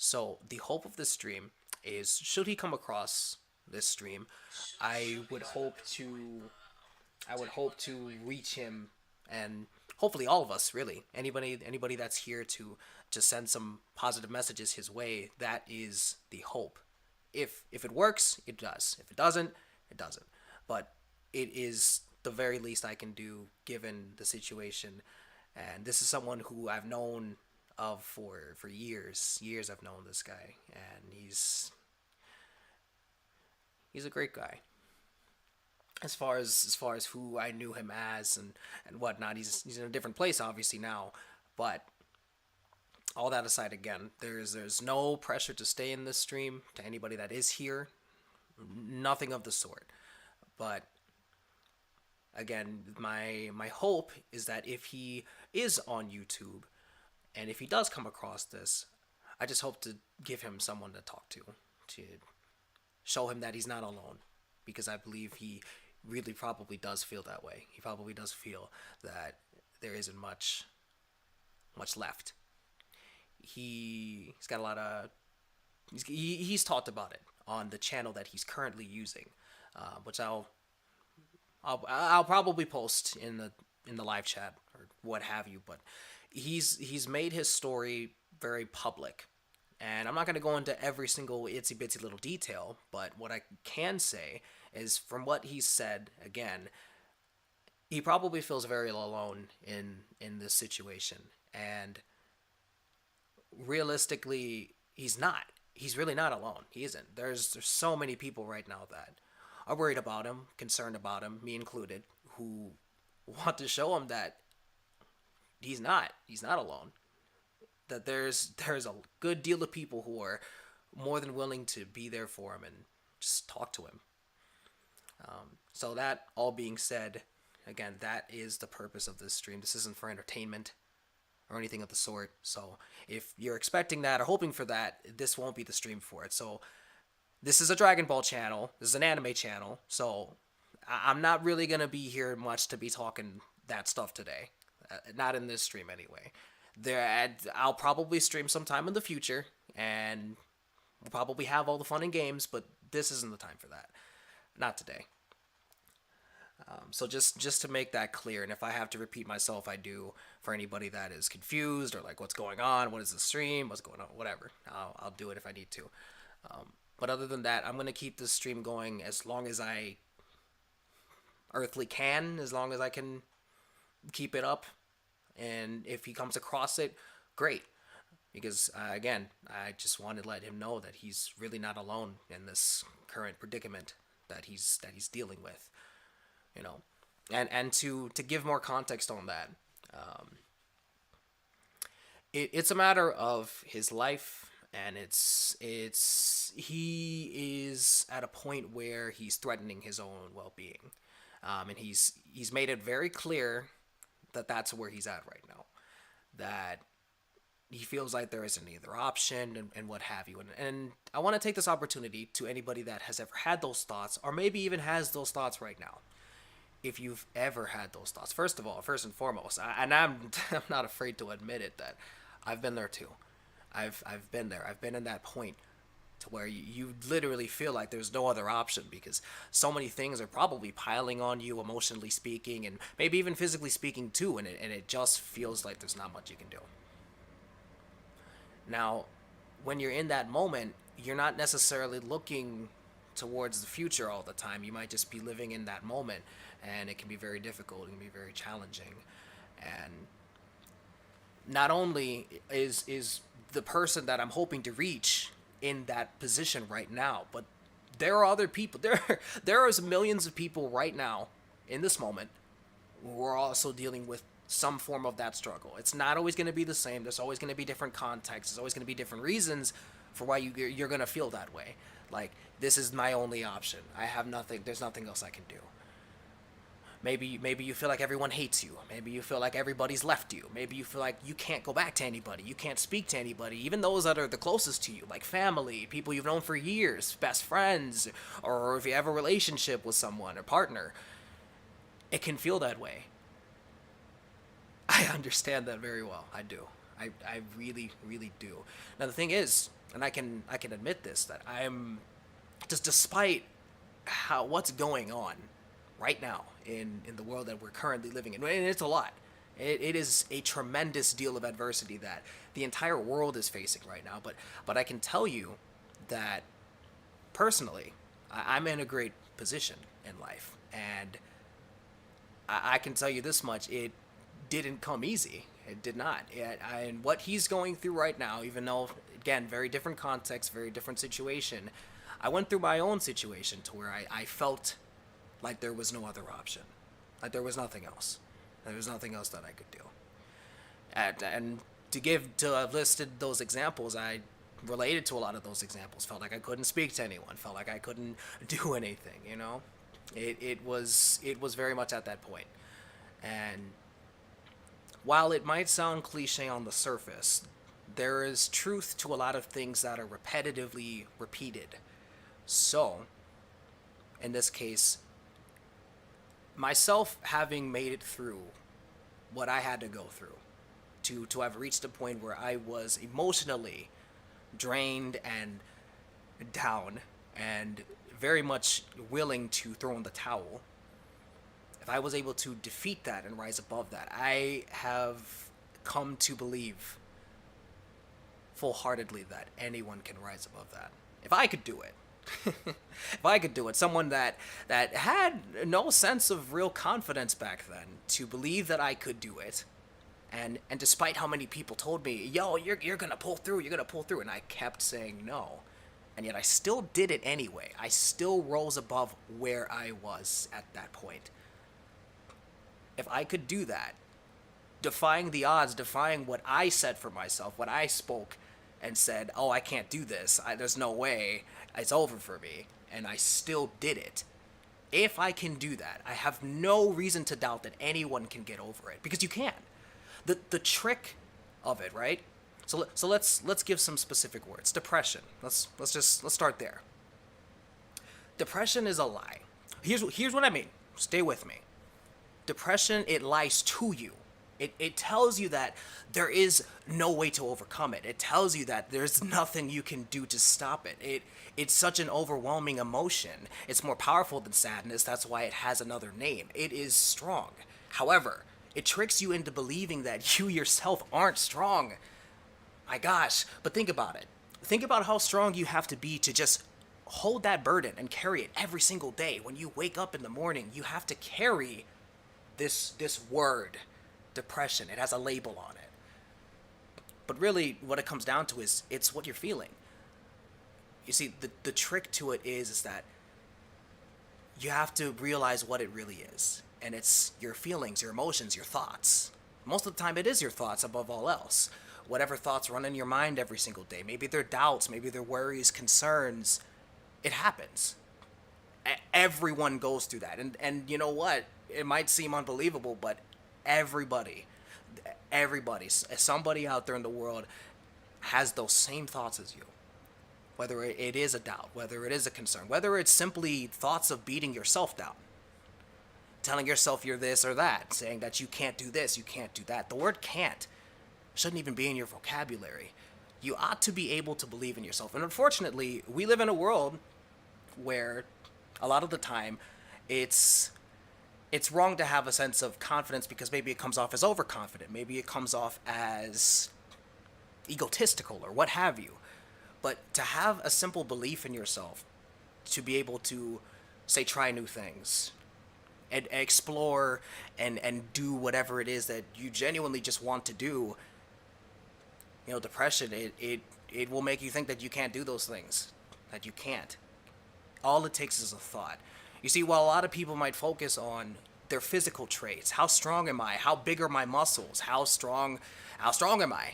So the hope of this stream is, should he come across this stream, I would hope to I would hope to reach him, and hopefully all of us, really, anybody that's here to send some positive messages his way. That is the hope. If it works, it does. If it doesn't, it doesn't. But it is the very least I can do given the situation. And this is someone who I've known of for years. I've known this guy, and he's a great guy. As far as who I knew him as and whatnot, he's in a different place obviously now. But all that aside, again, there's no pressure to stay in this stream to anybody that is here. Nothing of the sort. But again, my hope is that if he is on YouTube, and if he does come across this, I just hope to give him someone to talk to show him that he's not alone, because I believe he really probably does feel that way. He probably does feel that there isn't much left. He's got a lot of he's talked about it on the channel that he's currently using, which I'll probably post in the live chat or what have you. But he's made his story very public, and I'm not going to go into every single itsy bitsy little detail. But what I can say is, from what he's said, again, he probably feels very alone in this situation, and realistically, he's not. He's really not alone. He isn't. There's so many people right now that are worried about him, concerned about him, me included, who want to show him that he's not alone. That there's a good deal of people who are more than willing to be there for him and just talk to him. So that all being said, again, that is the purpose of this stream. This isn't for entertainment or anything of the sort. So if you're expecting that or hoping for that, this won't be the stream for it. So this is a Dragon Ball channel. This is an anime channel. So I'm not really gonna be here much to be talking that stuff today. Not in this stream anyway. I'll probably stream sometime in the future, and we'll probably have all the fun and games. But this isn't the time for that. Not today. So just to make that clear, and if I have to repeat myself, I do, for anybody that is confused or like what's going on, what is the stream, what's going on, whatever. I'll do it if I need to. But other than that, I'm gonna keep this stream going as long as I earthly can, as long as I can keep it up. And if he comes across it, great. Because again, I just want to let him know that he's really not alone in this current predicament that he's dealing with. You know, and to give more context on that, um, it's a matter of his life, and he is at a point where he's threatening his own well-being, and he's made it very clear that that's where he's at right now. That he feels like there isn't either option, and what have you. And I want to take this opportunity to anybody that has ever had those thoughts, or maybe even has those thoughts right now. If you've ever had those thoughts, first of all, first and foremost, and I'm not afraid to admit it, that I've been there too. I've been there. I've been in that point to where you literally feel like there's no other option, because so many things are probably piling on you, emotionally speaking, and maybe even physically speaking too, and it just feels like there's not much you can do. Now, when you're in that moment, you're not necessarily looking towards the future all the time. You might just be living in that moment, and it can be very difficult. It can be very challenging. And not only is the person that I'm hoping to reach in that position right now, but there are other people. There are millions of people right now in this moment who are also dealing with some form of that struggle. It's not always going to be the same. There's always going to be different contexts. There's always going to be different reasons for why you're going to feel that way. Like, this is my only option. I have nothing. There's nothing else I can do. Maybe you feel like everyone hates you. Maybe you feel like everybody's left you. Maybe you feel like you can't go back to anybody. You can't speak to anybody, even those that are the closest to you, like family, people you've known for years, best friends, or if you have a relationship with someone or partner. It can feel that way. I understand that very well. I do. I really, really do. Now, the thing is, and I can admit this, that I'm just, despite how what's going on right now in the world that we're currently living in, and it's a lot. It is a tremendous deal of adversity that the entire world is facing right now. But I can tell you that personally, I'm in a great position in life, and I can tell you this much: it didn't come easy. It did not. And what he's going through right now, even though, again, very different context, very different situation, I went through my own situation to where I felt like there was no other option. Like there was nothing else. There was nothing else that I could do. And to have listed those examples, I related to a lot of those examples. Felt like I couldn't speak to anyone. Felt like I couldn't do anything. It was very much at that point. And while it might sound cliche on the surface, there is truth to a lot of things that are repetitively repeated. So, in this case, myself having made it through what I had to go through to have reached a point where I was emotionally drained and down and very much willing to throw in the towel. If I was able to defeat that and rise above that, I have come to believe full-heartedly that anyone can rise above that. If I could do it, if I could do it, someone that had no sense of real confidence back then, to believe that I could do it, and despite how many people told me, yo, you're gonna pull through, and I kept saying no, and yet I still did it anyway. I still rose above where I was at that point. If I could do that, defying the odds, defying what I said for myself, what I spoke and said, oh, I can't do this, there's no way, it's over for me, and I still did it. If I can do that, I have no reason to doubt that anyone can get over it, because you can. The trick of it, right? So let's give some specific words. Depression. Let's start there. Depression is a lie. Here's what I mean. Stay with me. Depression, it lies to you. It tells you that there is no way to overcome it. It tells you that there's nothing you can do to stop it. It's such an overwhelming emotion. It's more powerful than sadness. That's why it has another name. It is strong. However, it tricks you into believing that you yourself aren't strong. My gosh, but think about it. Think about how strong you have to be to just hold that burden and carry it every single day. When you wake up in the morning, you have to carry this word, depression. It has a label on it. But really, what it comes down to is it's what you're feeling. You see, the trick to it is that you have to realize what it really is. And it's your feelings, your emotions, your thoughts. Most of the time, it is your thoughts above all else. Whatever thoughts run in your mind every single day. Maybe they're doubts, maybe they're worries, concerns. It happens. Everyone goes through that. And you know what? It might seem unbelievable, but everybody, somebody out there in the world has those same thoughts as you. Whether it is a doubt, whether it is a concern, whether it's simply thoughts of beating yourself down. Telling yourself you're this or that, saying that you can't do this, you can't do that. The word can't shouldn't even be in your vocabulary. You ought to be able to believe in yourself. And unfortunately, we live in a world where a lot of the time it's wrong to have a sense of confidence, because maybe it comes off as overconfident. Maybe it comes off as egotistical or what have you. But to have a simple belief in yourself, to be able to, say, try new things, and explore and do whatever it is that you genuinely just want to do. Depression, it will make you think that you can't do those things, that you can't. All it takes is a thought. You see, while a lot of people might focus on their physical traits, how strong am I, how big are my muscles, how strong am I,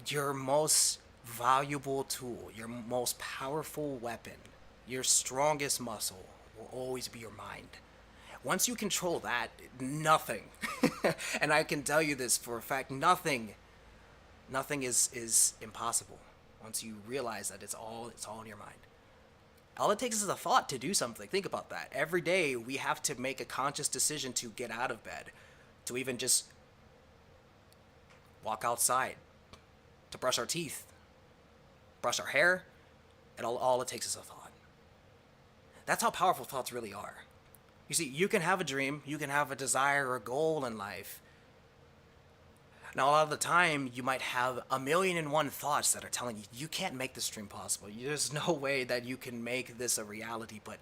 your most valuable tool, your most powerful weapon, your strongest muscle will always be your mind. Once you control that, nothing, and I can tell you this for a fact, nothing is impossible. Once you realize that it's all in your mind. All it takes is a thought to do something. Think about that. Every day we have to make a conscious decision to get out of bed, to even just walk outside, to brush our teeth, brush our hair, and all it takes is a thought. That's how powerful thoughts really are. You see, you can have a dream, you can have a desire or a goal in life. Now, a lot of the time, you might have a million and one thoughts that are telling you you can't make this dream possible. There's no way that you can make this a reality. But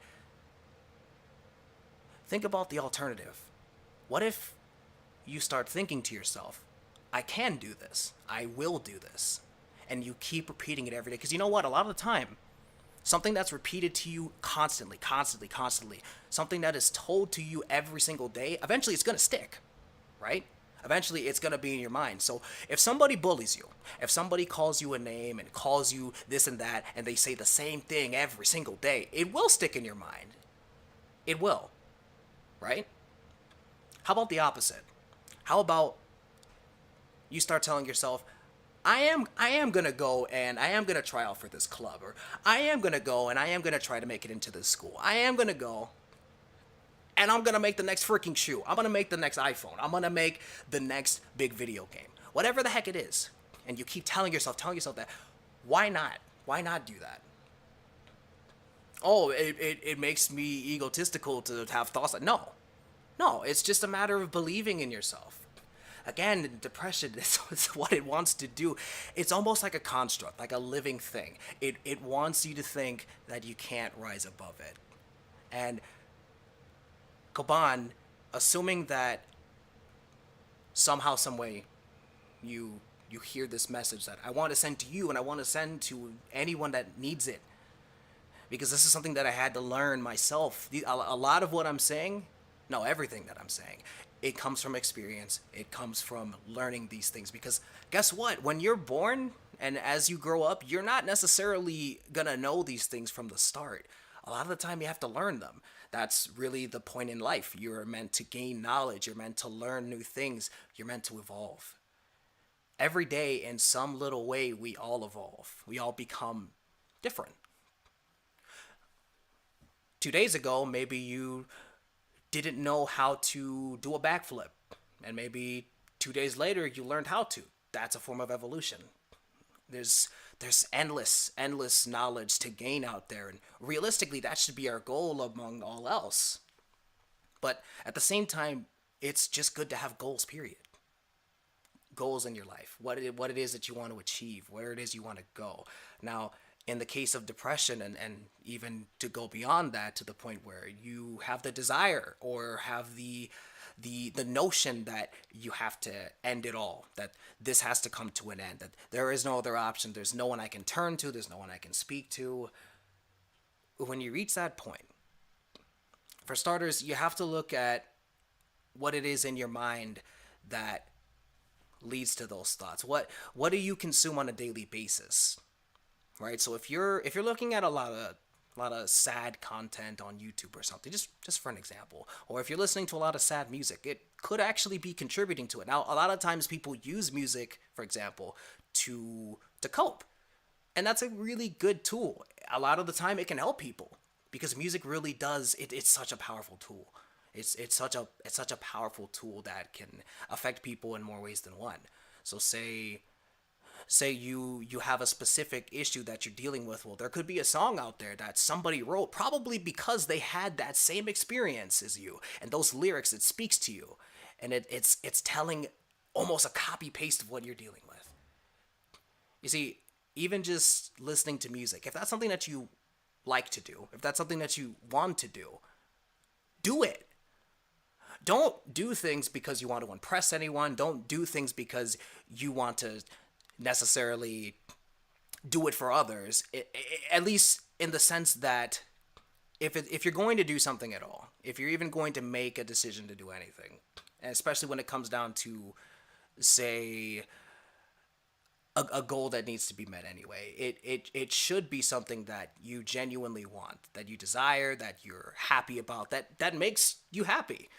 think about the alternative. What if you start thinking to yourself, I can do this, I will do this, and you keep repeating it every day? Because you know what? A lot of the time, something that's repeated to you constantly, constantly, constantly, something that is told to you every single day, eventually it's going to stick, right? Eventually it's going to be in your mind. So if somebody bullies you, if somebody calls you a name and calls you this and that, and they say the same thing every single day, it will stick in your mind. It will, right? How about the opposite? How about you start telling yourself, I am gonna go and I am gonna try out for this club, or I am gonna go and I am gonna try to make it into this school. I am gonna go and I'm gonna make the next freaking shoe. I'm gonna make the next iPhone. I'm gonna make the next big video game. Whatever the heck it is. And you keep telling yourself that. Why not? Why not do that? Oh, it makes me egotistical to have thoughts like, no. No, it's just a matter of believing in yourself. Again, depression is what it wants to do. It's almost like a construct, like a living thing. It wants you to think that you can't rise above it. And Coban, assuming that somehow, some way, you hear this message that I want to send to you and I want to send to anyone that needs it, because this is something that I had to learn myself. A lot of what I'm saying, no, everything that I'm saying, it comes from experience. It comes from learning these things. Because guess what? When you're born and as you grow up, you're not necessarily going to know these things from the start. A lot of the time, you have to learn them. That's really the point in life. You're meant to gain knowledge. You're meant to learn new things. You're meant to evolve. Every day, in some little way, we all evolve. We all become different. 2 days ago, maybe you didn't know how to do a backflip, and maybe 2 days later you learned how to. That's a form of evolution. There's endless knowledge to gain out there, and realistically that should be our goal among all else. But at the same time, it's just good to have goals, period. Goals in your life, what it is that you want to achieve, where it is you want to go. Now, in the case of depression, and even to go beyond that to the point where you have the desire or have the notion that you have to end it all, that this has to come to an end, that there is no other option, there's no one I can turn to, there's no one I can speak to. When you reach that point, for starters, you have to look at what it is in your mind that leads to those thoughts. What do you consume on a daily basis? Right? So if you're looking at a lot of sad content on YouTube or something, just for an example, or if you're listening to a lot of sad music, it could actually be contributing to it. Now, a lot of times people use music, for example, to cope. And that's a really good tool. A lot of the time it can help people, because music really does it's such a powerful tool. It's such a powerful tool that can affect people in more ways than one. So say you have a specific issue that you're dealing with. Well, there could be a song out there that somebody wrote probably because they had that same experience as you, and those lyrics, it speaks to you, and it's telling almost a copy paste of what you're dealing with. You see, even just listening to music, if that's something that you like to do, if that's something that you want to do it. Don't do things because you want to impress anyone. Don't do things because you want to necessarily do it for others. At least in the sense that if you're going to do something at all, if you're even going to make a decision to do anything, and especially when it comes down to, say, a goal that needs to be met anyway, it should be something that you genuinely want, that you desire, that you're happy about, that makes you happy.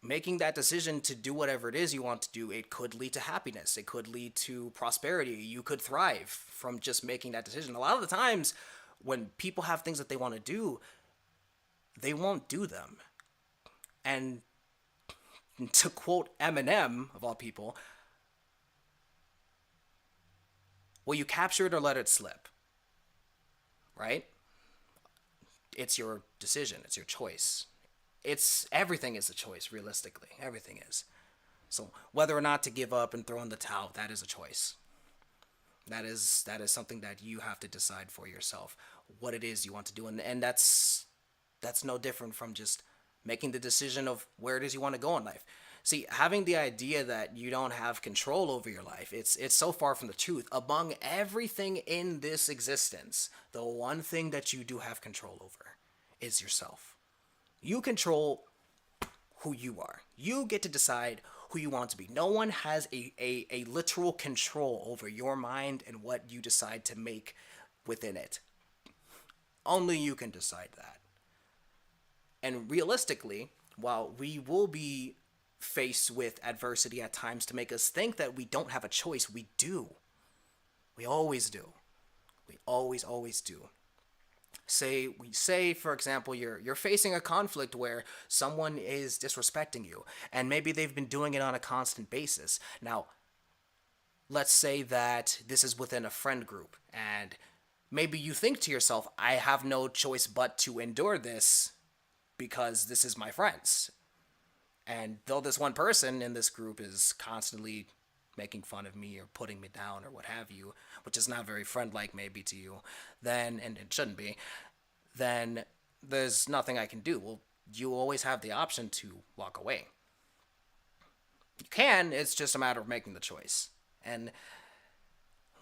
Making that decision to do whatever it is you want to do, it could lead to happiness. It could lead to prosperity. You could thrive from just making that decision. A lot of the times when people have things that they want to do, they won't do them. And to quote Eminem, of all people, Will you capture it or let it slip? Right? It's your decision. It's your choice. It's everything is a choice. Realistically, everything is. So whether or not to give up and throw in the towel, that is a choice. That is something that you have to decide for yourself what it is you want to do, and that's no different from just making the decision of where it is you want to go in life. See, having the idea that you don't have control over your life, it's so far from the truth. Among everything in this existence, the one thing that you do have control over is yourself. You control who you are. You get to decide who you want to be. No one has a literal control over your mind and what you decide to make within it. Only you can decide that. And realistically, while we will be faced with adversity at times to make us think that we don't have a choice, we do. We always do. We always do. Say for example you're facing a conflict where someone is disrespecting you, and maybe they've been doing it on a constant basis. Now, let's say that this is within a friend group, and maybe you think to yourself, I have no choice but to endure this because this is my friends. And though this one person in this group is constantly making fun of me or putting me down or what have you, which is not very friend like maybe to you, then, and it shouldn't be, then there's nothing I can do. Well, you always have the option to walk away. You can, it's just a matter of making the choice. And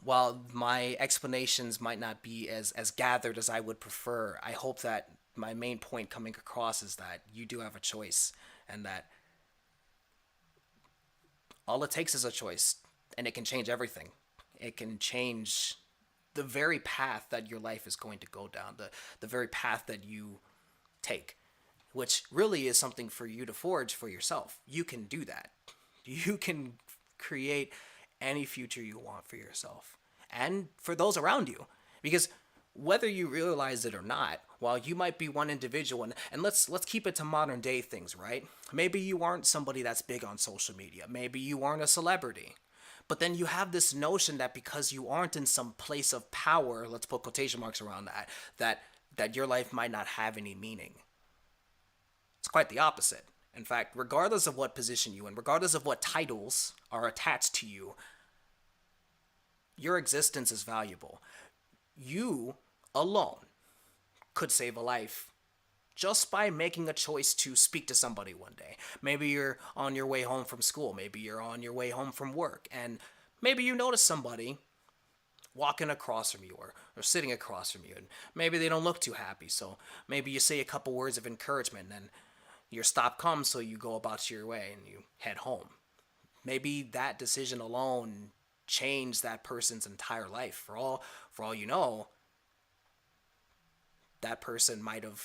while my explanations might not be as gathered as I would prefer, I hope that my main point coming across is that you do have a choice, and that all it takes is a choice, and it can change everything. It can change the very path that your life is going to go down, the very path that you take, which really is something for you to forge for yourself. You can do that. You can create any future you want for yourself and for those around you. Because whether you realize it or not, while you might be one individual, and let's keep it to modern day things, right? Maybe you aren't somebody that's big on social media. Maybe you aren't a celebrity. But then you have this notion that because you aren't in some place of power, let's put quotation marks around that your life might not have any meaning. It's quite the opposite. In fact, regardless of what position you in, regardless of what titles are attached to you, your existence is valuable. You alone could save a life just by making a choice to speak to somebody one day. Maybe you're on your way home from school. Maybe you're on your way home from work. And maybe you notice somebody walking across from you, or sitting across from you. And maybe they don't look too happy. So maybe you say a couple words of encouragement, and your stop comes, so you go about your way and you head home. Maybe that decision alone changed that person's entire life. For all you know, that person might have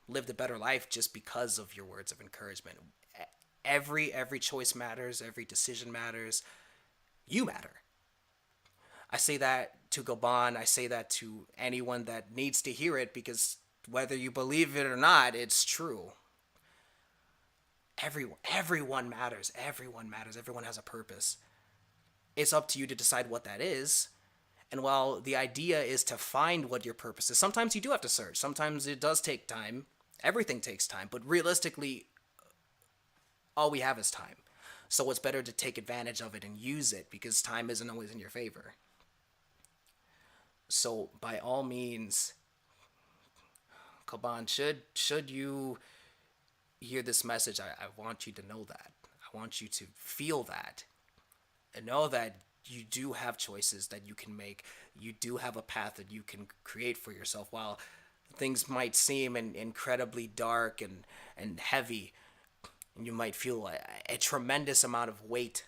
lived a better life just because of your words of encouragement. Every choice matters, every decision matters. You matter. I say that to Coban, I say that to anyone that needs to hear it, because whether you believe it or not, it's true. Everyone matters. Everyone matters. Everyone has a purpose. It's up to you to decide what that is. And while the idea is to find what your purpose is, sometimes you do have to search. Sometimes it does take time. Everything takes time. But realistically, all we have is time. So it's better to take advantage of it and use it, because time isn't always in your favor. So by all means, Coban, should you hear this message, I want you to know that. I want you to feel that. And know that you do have choices that you can make. You do have a path that you can create for yourself. While things might seem incredibly dark and heavy, and you might feel a tremendous amount of weight,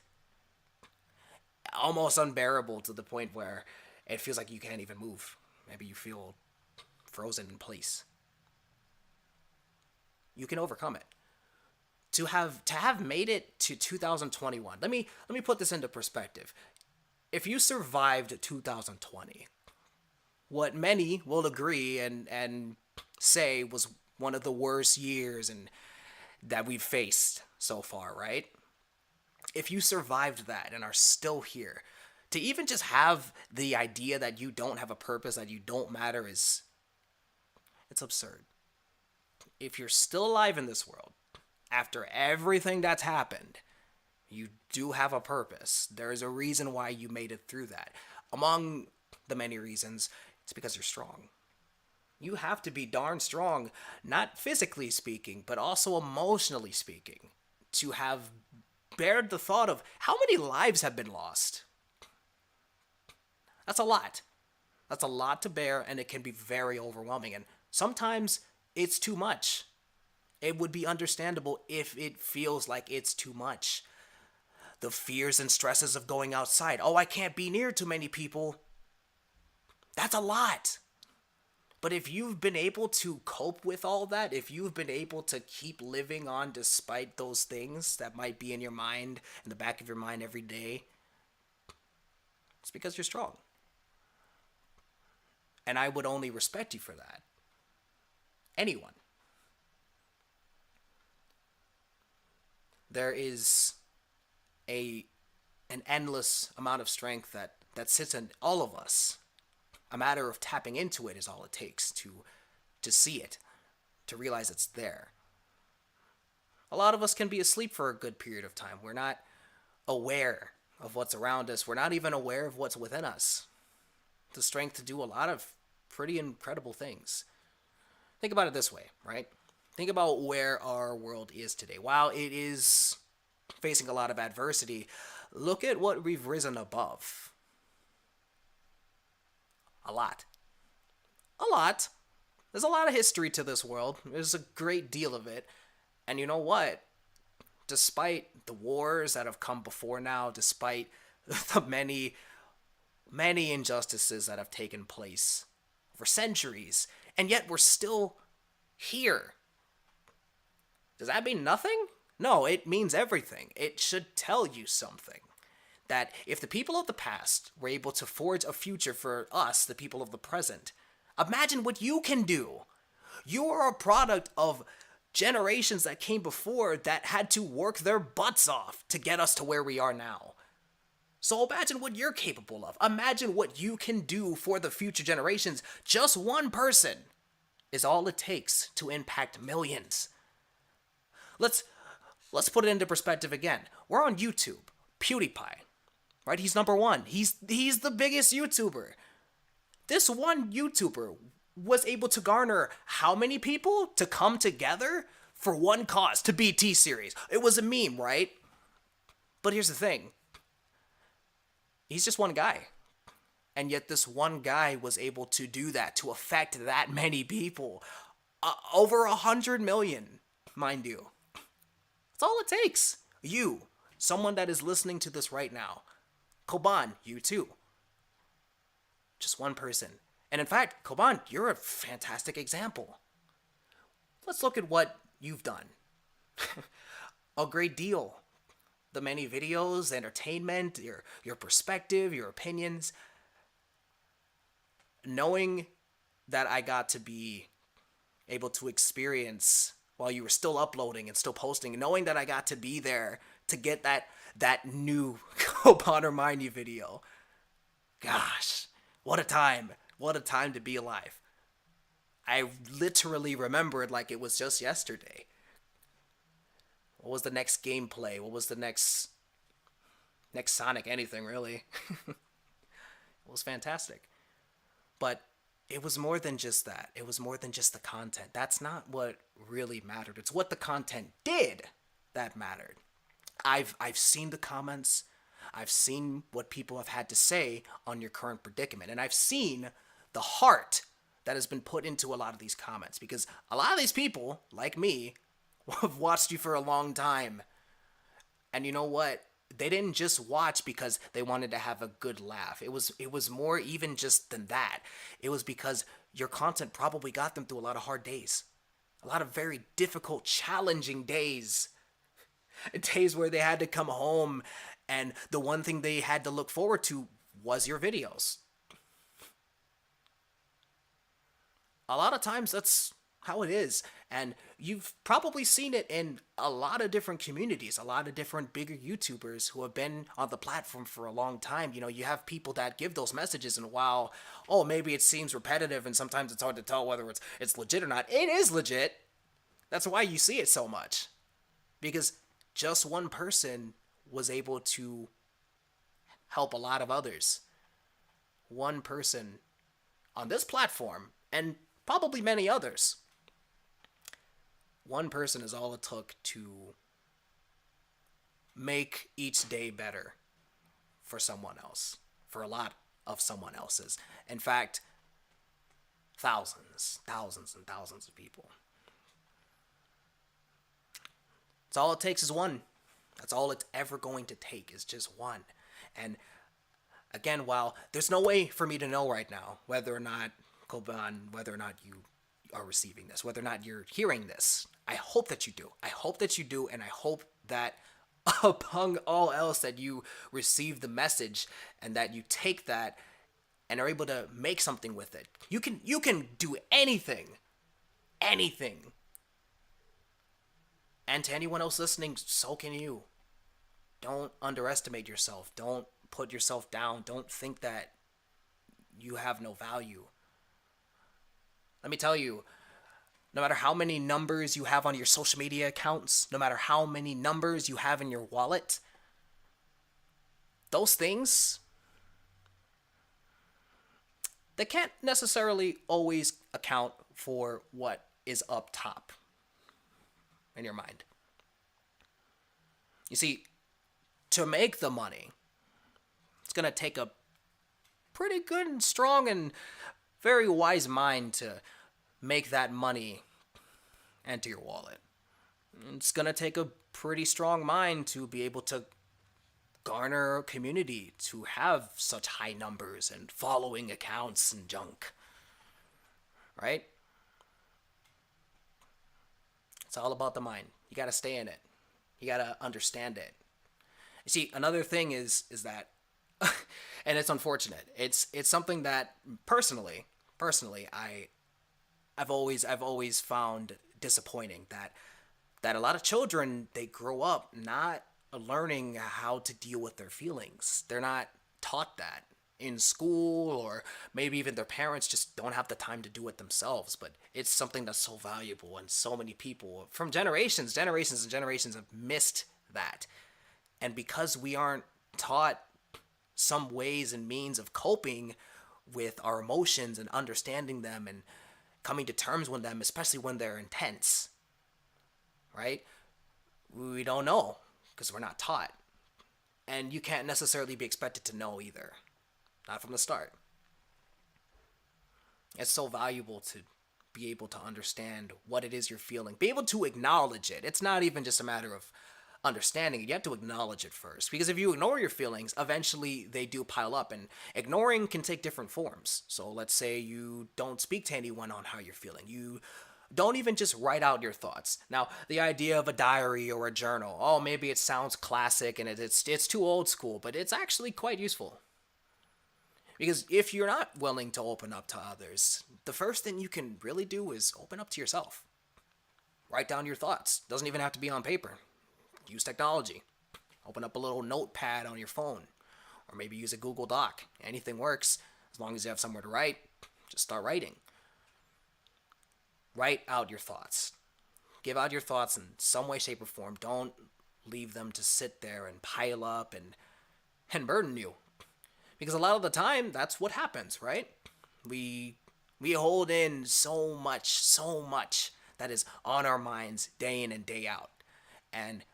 almost unbearable to the point where it feels like you can't even move. Maybe you feel frozen in place. You can overcome it. To have made it to 2021. Let me put this into perspective. If you survived 2020, what many will agree and say was one of the worst years and that we've faced so far, right? If you survived that and are still here, To even just have the idea that you don't have a purpose, that you don't matter, it's absurd. If you're still alive in this world, after everything that's happened, you do have a purpose. There is a reason why you made it through that. Among the many reasons, it's because you're strong. You have to be darn strong, not physically speaking, but also emotionally speaking, to have bared the thought of how many lives have been lost. That's a lot. That's a lot to bear, and it can be very overwhelming. And sometimes it's too much. It would be understandable if it feels like it's too much. The fears and stresses of going outside. Oh, I can't be near too many people. That's a lot. But if you've been able to cope with all that, if you've been able to keep living on despite those things that might be in your mind, in the back of your mind every day, it's because you're strong. And I would only respect you for that. Anyone. There is an endless amount of strength that sits in all of us. A matter of tapping into it is all it takes to see it, to realize it's there. A lot of us can be asleep for a good period of time. We're not aware of what's around us. We're not even aware of what's within us. The strength to do a lot of pretty incredible things. Think about it this way, right? Think about where our world is today. While it is facing a lot of adversity, look at what we've risen above. A lot. A lot. There's a lot of history to this world. There's a great deal of it. And you know what? Despite the wars that have come before now, despite the many injustices that have taken place for centuries, and yet we're still here. Does that mean nothing? No, it means everything. It should tell you something. That if the people of the past were able to forge a future for us, the people of the present, imagine what you can do. You are a product of generations that came before that had to work their butts off to get us to where we are now. So imagine what you're capable of. Imagine what you can do for the future generations. Just one person is all it takes to impact millions. Let's put it into perspective again. We're on YouTube. PewDiePie. Right? He's number one. He's the biggest YouTuber. This one YouTuber was able to garner how many people to come together for one cause, to be T-Series. It was a meme, right? But here's the thing. He's just one guy. And yet this one guy was able to do that, to affect that many people. Over 100 million, mind you. That's all it takes. You, someone that is listening to this right now. Coban, you too. Just one person. And in fact, Coban, you're a fantastic example. Let's look at what you've done. A great deal. The many videos, the entertainment, your perspective, your opinions. Knowing that I got to be able to experience while you were still uploading and still posting, knowing that I got to be there to get that new Cobanermites video. Gosh, what a time. What a time to be alive. I literally remember it like it was just yesterday. What was the next gameplay? What was the next Sonic anything, really? It was fantastic. But it was more than just that. It was more than just the content. That's not what really mattered. It's what the content did that mattered. I've seen the comments. I've seen what people have had to say on your current predicament. And I've seen the heart that has been put into a lot of these comments. Because a lot of these people, like me, have watched you for a long time. And you know what? They didn't just watch because they wanted to have a good laugh. It was more even just than that. It was because your content probably got them through a lot of hard days. A lot of very difficult, challenging days. Days where they had to come home and the one thing they had to look forward to was your videos. A lot of times that's how it is. And you've probably seen it in a lot of different communities, a lot of different bigger YouTubers who have been on the platform for a long time. You know, you have people that give those messages, and while, oh, maybe it seems repetitive and sometimes it's hard to tell whether it's legit or not, it is legit. That's why you see it so much. Because just one person was able to help a lot of others. One person on this platform, and probably many others. One person is all it took to make each day better for someone else, for a lot of someone else's. In fact, thousands and thousands of people. It's all it takes is one. That's all it's ever going to take is just one. And again, while there's no way for me to know right now whether or not Coban, whether or not you are receiving this, whether or not you're hearing this, I hope that you do. I hope that you do, and I hope that among all else that you receive the message and that you take that and are able to make something with it. You can do anything. Anything. And to anyone else listening, so can you. Don't underestimate yourself. Don't put yourself down. Don't think that you have no value. Let me tell you, no matter how many numbers you have on your social media accounts, no matter how many numbers you have in your wallet, those things, they can't necessarily always account for what is up top in your mind. You see, to make the money, it's going to take a pretty good and strong and very wise mind to make that money enter your wallet. It's going to take a pretty strong mind to be able to garner a community, to have such high numbers and following accounts and junk. Right? It's all about the mind. You got to stay in it. You got to understand it. You see, another thing is that and it's unfortunate. It's something that personally I've always found disappointing that a lot of children, they grow up not learning how to deal with their feelings. They're not taught that in school, or maybe even their parents just don't have the time to do it themselves. But it's something that's so valuable, and so many people from generations and generations have missed that. And because we aren't taught some ways and means of coping with our emotions and understanding them and coming to terms with them, especially when they're intense, right? We don't know because we're not taught. And you can't necessarily be expected to know either. Not from the start. It's so valuable to be able to understand what it is you're feeling. Be able to acknowledge it. It's not even just a matter of understanding it. You have to acknowledge it first. Because if you ignore your feelings, eventually they do pile up. And ignoring can take different forms. So let's say you don't speak to anyone on how you're feeling. You don't even just write out your thoughts. Now, the idea of a diary or a journal, oh, maybe it sounds classic and it's too old school, but it's actually quite useful. Because if you're not willing to open up to others, the first thing you can really do is open up to yourself. Write down your thoughts. Doesn't even have to be on paper. Use technology. Open up a little notepad on your phone. Or maybe use a Google Doc. Anything works. As long as you have somewhere to write, just start writing. Write out your thoughts. Give out your thoughts in some way, shape, or form. Don't leave them to sit there and pile up and burden you. Because a lot of the time, that's what happens, right? We hold in so much that is on our minds day in and day out. And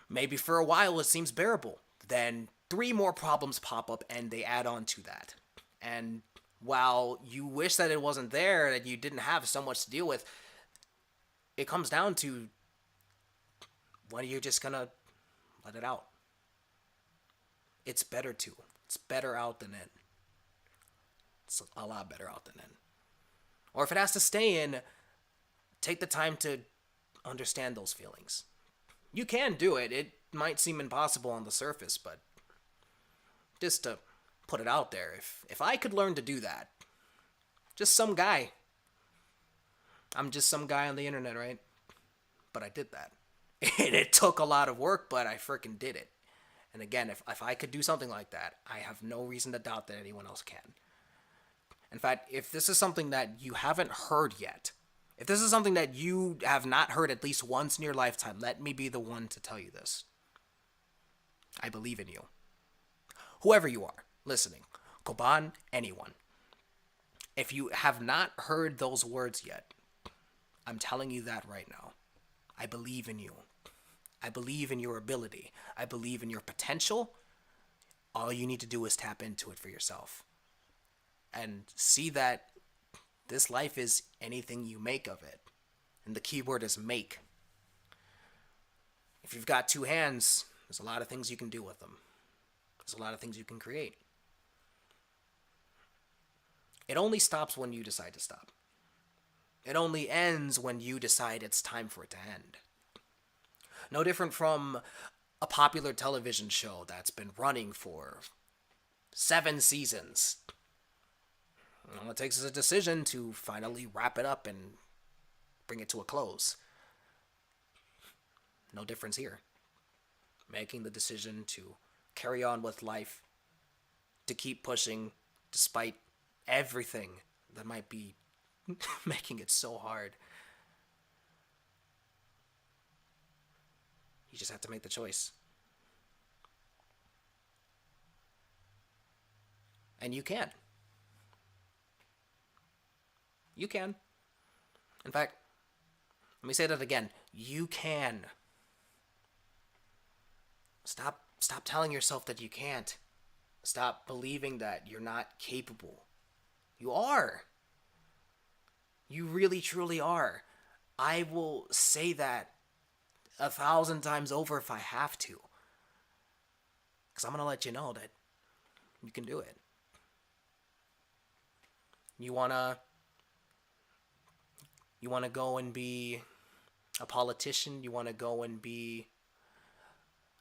maybe for a while it seems bearable. Then 3 more problems pop up and they add on to that. And while you wish that it wasn't there, that you didn't have so much to deal with, it comes down to when you're just gonna let it out. It's better to. It's better out than in. It's a lot better out than in. Or if it has to stay in, take the time to understand those feelings. You can do it. It might seem impossible on the surface, but just to put it out there, if I could learn to do that, just some guy I'm just some guy on the internet, right? But I did that. And it took a lot of work, but I freaking did it. And again, if I could do something like that, I have no reason to doubt that anyone else can. In fact, if this is something that you haven't heard yet, if this is something that you have not heard at least once in your lifetime, let me be the one to tell you this. I believe in you. Whoever you are listening, Coban, anyone. If you have not heard those words yet, I'm telling you that right now. I believe in you. I believe in your ability. I believe in your potential. All you need to do is tap into it for yourself and see that this life is anything you make of it. And the key word is make. If you've got two hands, there's a lot of things you can do with them. There's a lot of things you can create. It only stops when you decide to stop. It only ends when you decide it's time for it to end. No different from a popular television show that's been running for 7 seasons. All it takes is a decision to finally wrap it up and bring it to a close. No difference here. Making the decision to carry on with life, to keep pushing despite everything that might be making it so hard. You just have to make the choice. And you can. You can. In fact, let me say that again. You can. Stop telling yourself that you can't. Stop believing that you're not capable. You are. You really truly are. I will say that 1,000 times over if I have to. Because I'm going to let you know that you can do it. You want to go and be a politician, you want to go and be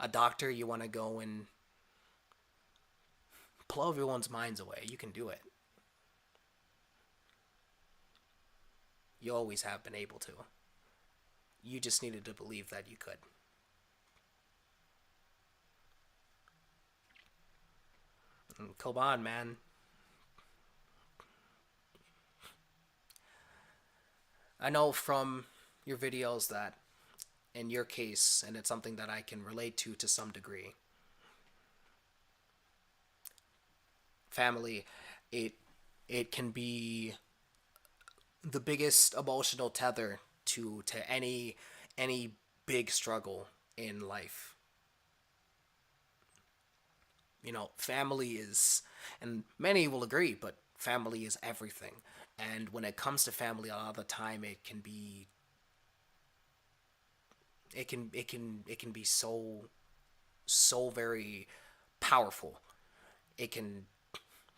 a doctor, you want to go and blow everyone's minds away. You can do it. You always have been able to. You just needed to believe that you could. And Coban, man. I know from your videos that in your case, and it's something that I can relate to some degree, family, it it can be the biggest emotional tether to any big struggle in life. Family is, and many will agree, but family is everything. And when it comes to family, a lot of the time it can be so very powerful. It can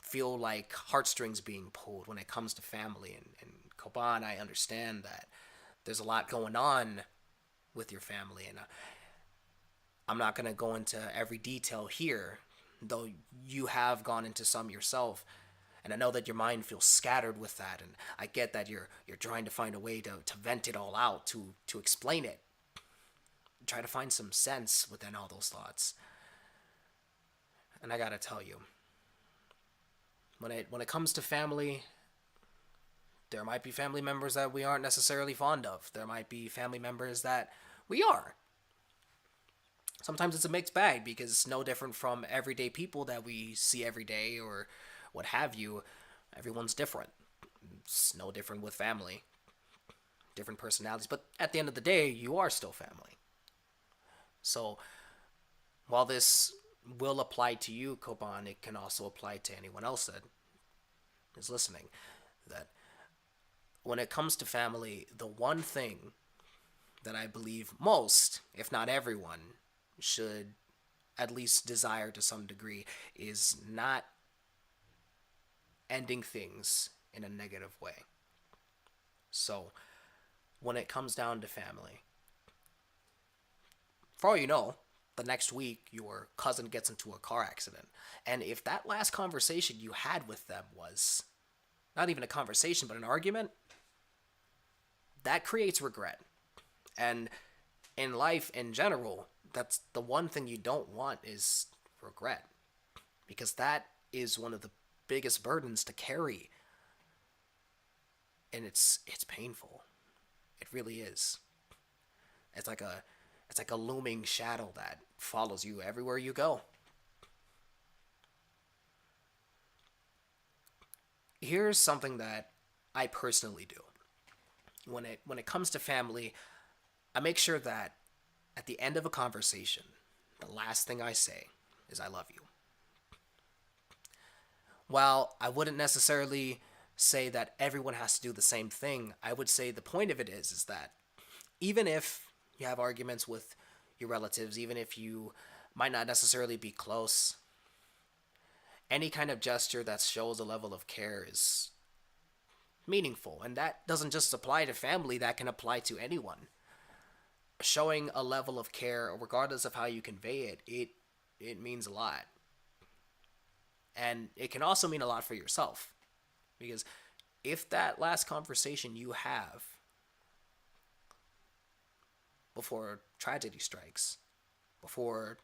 feel like heartstrings being pulled when it comes to family. And Koban, I understand that there's a lot going on with your family, and I'm not going to go into every detail here, though you have gone into some yourself. And I know that your mind feels scattered with that, and I get that you're trying to find a way to vent it all out, to explain it. Try to find some sense within all those thoughts. And I gotta tell you, when it comes to family, there might be family members that we aren't necessarily fond of. There might be family members that we are. Sometimes it's a mixed bag because it's no different from everyday people that we see every day or what have you. Everyone's different. It's no different with family. Different personalities. But at the end of the day, you are still family. So while this will apply to you, Koban, it can also apply to anyone else that is listening. That when it comes to family, the one thing that I believe most, if not everyone, should at least desire to some degree is not ending things in a negative way. So, when it comes down to family, for all you know, the next week your cousin gets into a car accident. And if that last conversation you had with them was not even a conversation but an argument, that creates regret. And in life in general, that's the one thing you don't want is regret, because that is one of the biggest burdens to carry, and it's painful. It really is. It's like a it's like a looming shadow that follows you everywhere you go. Here's something that I personally do. When it comes to family, I make sure that at the end of a conversation, the last thing I say is I love you. While I wouldn't necessarily say that everyone has to do the same thing, I would say the point of it is that even if you have arguments with your relatives, even if you might not necessarily be close, any kind of gesture that shows a level of care is meaningful. And that doesn't just apply to family, that can apply to anyone. Showing a level of care, regardless of how you convey it, it means a lot. And it can also mean a lot for yourself. Because if that last conversation you have before tragedy strikes, before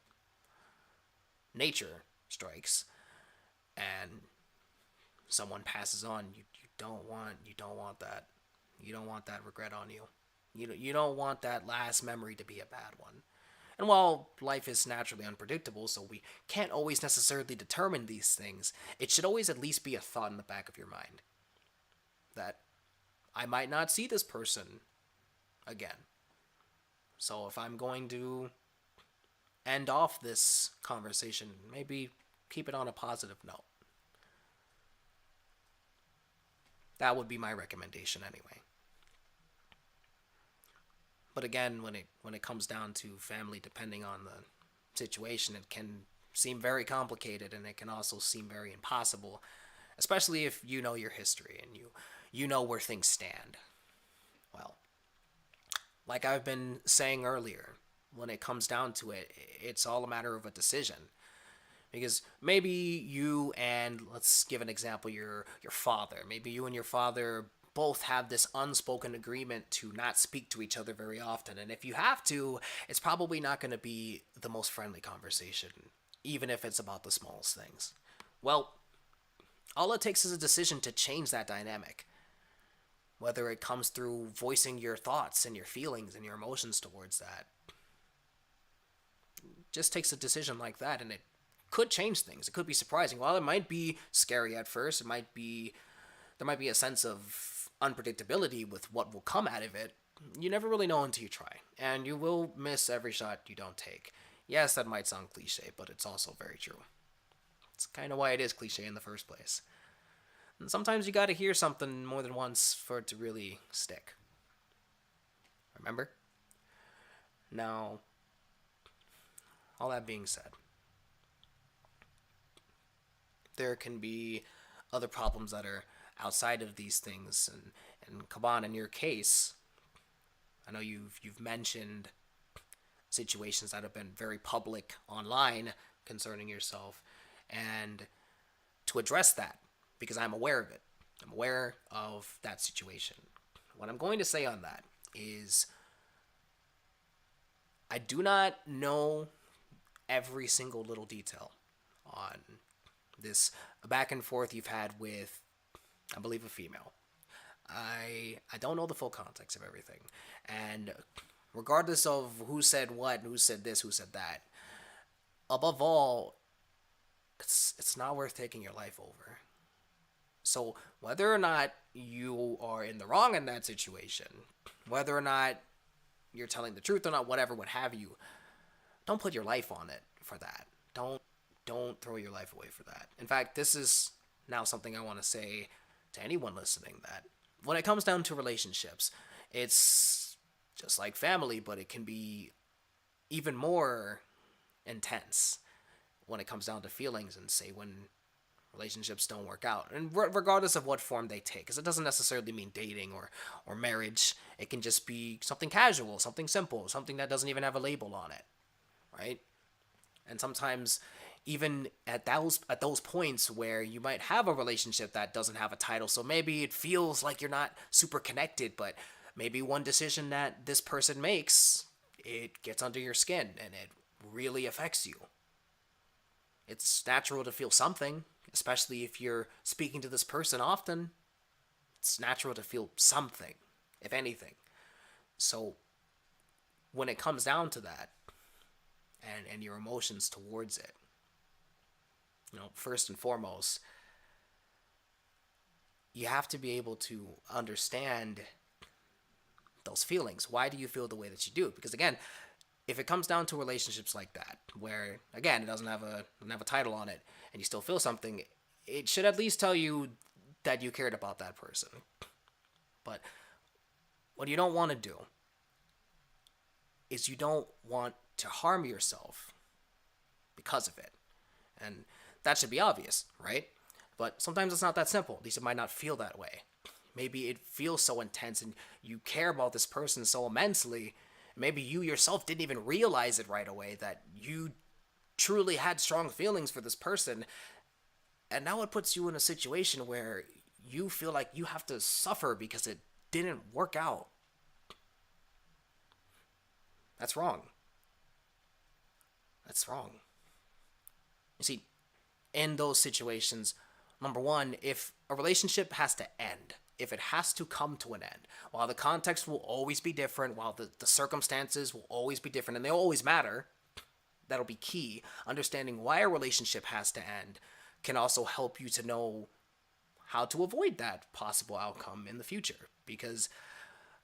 nature strikes, and someone passes on, you don't want that. You don't want that regret on you. You don't want that last memory to be a bad one. And while life is naturally unpredictable, so we can't always necessarily determine these things, it should always at least be a thought in the back of your mind that I might not see this person again. So if I'm going to end off this conversation, maybe keep it on a positive note. That would be my recommendation anyway. But again, when it comes down to family, depending on the situation, it can seem very complicated, and it can also seem very impossible, especially if you know your history and you know where things stand. Well, like I've been saying earlier, when it comes down to it, it's all a matter of a decision. Because maybe you and, let's give an example, your father. Maybe you and your father both have this unspoken agreement to not speak to each other very often. And if you have to, it's probably not going to be the most friendly conversation, even if it's about the smallest things. Well, all it takes is a decision to change that dynamic. Whether it comes through voicing your thoughts and your feelings and your emotions towards that. It just takes a decision like that, and it could change things. It could be surprising. While it might be scary at first, there might be a sense of unpredictability with what will come out of it. You never really know until you try, and you will miss every shot you don't take. Yes, that might sound cliche, but it's also very true. It's kind of why it is cliche in the first place. And sometimes you gotta hear something more than once for it to really stick. Remember? Now, all that being said, there can be other problems that are outside of these things. And Coban, in your case, I know you've mentioned situations that have been very public online concerning yourself, and to address that, because I'm aware of it. I'm aware of that situation. What I'm going to say on that is I do not know every single little detail on this back and forth you've had with, I believe, a female. I don't know the full context of everything. And regardless of who said what, who said this, who said that, above all, it's not worth taking your life over. So whether or not you are in the wrong in that situation, whether or not you're telling the truth or not, whatever, what have you, don't put your life on it for that. Don't throw your life away for that. In fact, this is now something I want to say to anyone listening, that when it comes down to relationships, it's just like family, but it can be even more intense when it comes down to feelings, and say when relationships don't work out, and regardless of what form they take, because it doesn't necessarily mean dating or marriage. It can just be something casual, something simple, something that doesn't even have a label on it, right? And sometimes even at those points where you might have a relationship that doesn't have a title, so maybe it feels like you're not super connected, but Maybe one decision that this person makes, it gets under your skin and it really affects you. It's natural to feel something, especially if you're speaking to this person often. It's natural to feel something, if anything. So when it comes down to that, and your emotions towards it, first and foremost, you have to be able to understand those feelings. Why do you feel the way that you do? Because again, if it comes down to relationships like that, where again it doesn't have a title on it, and you still feel something, it should at least tell you that you cared about that person. But what you don't want to do is you don't want to harm yourself because of it. And that should be obvious, right? But sometimes it's not that simple. At least it might not feel that way. Maybe it feels so intense and you care about this person so immensely. Maybe you yourself didn't even realize it right away that you truly had strong feelings for this person. And now it puts you in a situation where you feel like you have to suffer because it didn't work out. That's wrong. That's wrong. You see, in those situations, number one, if a relationship has to end, if it has to come to an end, while the context will always be different, while the circumstances will always be different, and they always matter, that'll be key. Understanding why a relationship has to end can also help you to know how to avoid that possible outcome in the future. Because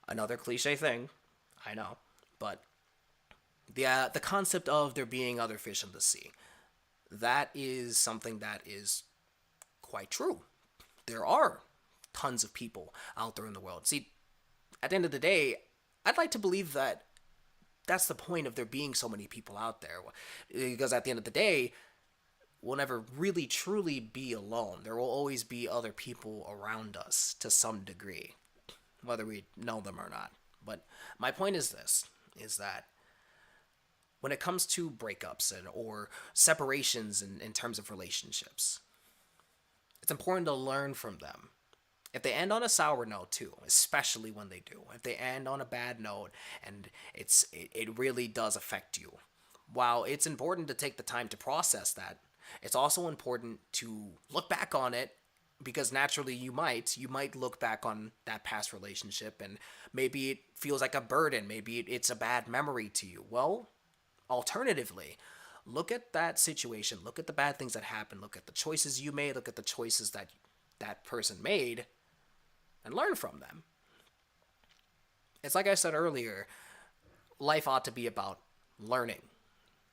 another cliche thing, I know, but the concept of there being other fish in the sea, that is something that is quite true. There are tons of people out there in the world. See, at the end of the day, I'd like to believe that that's the point of there being so many people out there. Because at the end of the day, we'll never really truly be alone. There will always be other people around us to some degree, whether we know them or not. But my point is this, is that when it comes to breakups or separations in terms of relationships, it's important to learn from them. If they end on a sour note too, especially when they do, if they end on a bad note and it really does affect you, while it's important to take the time to process that, it's also important to look back on it, because naturally you might look back on that past relationship and maybe it feels like a burden, maybe it's a bad memory to you. Well, alternatively, look at that situation, look at the bad things that happened, look at the choices you made, look at the choices that that person made, and learn from them. It's like I said earlier, life ought to be about learning.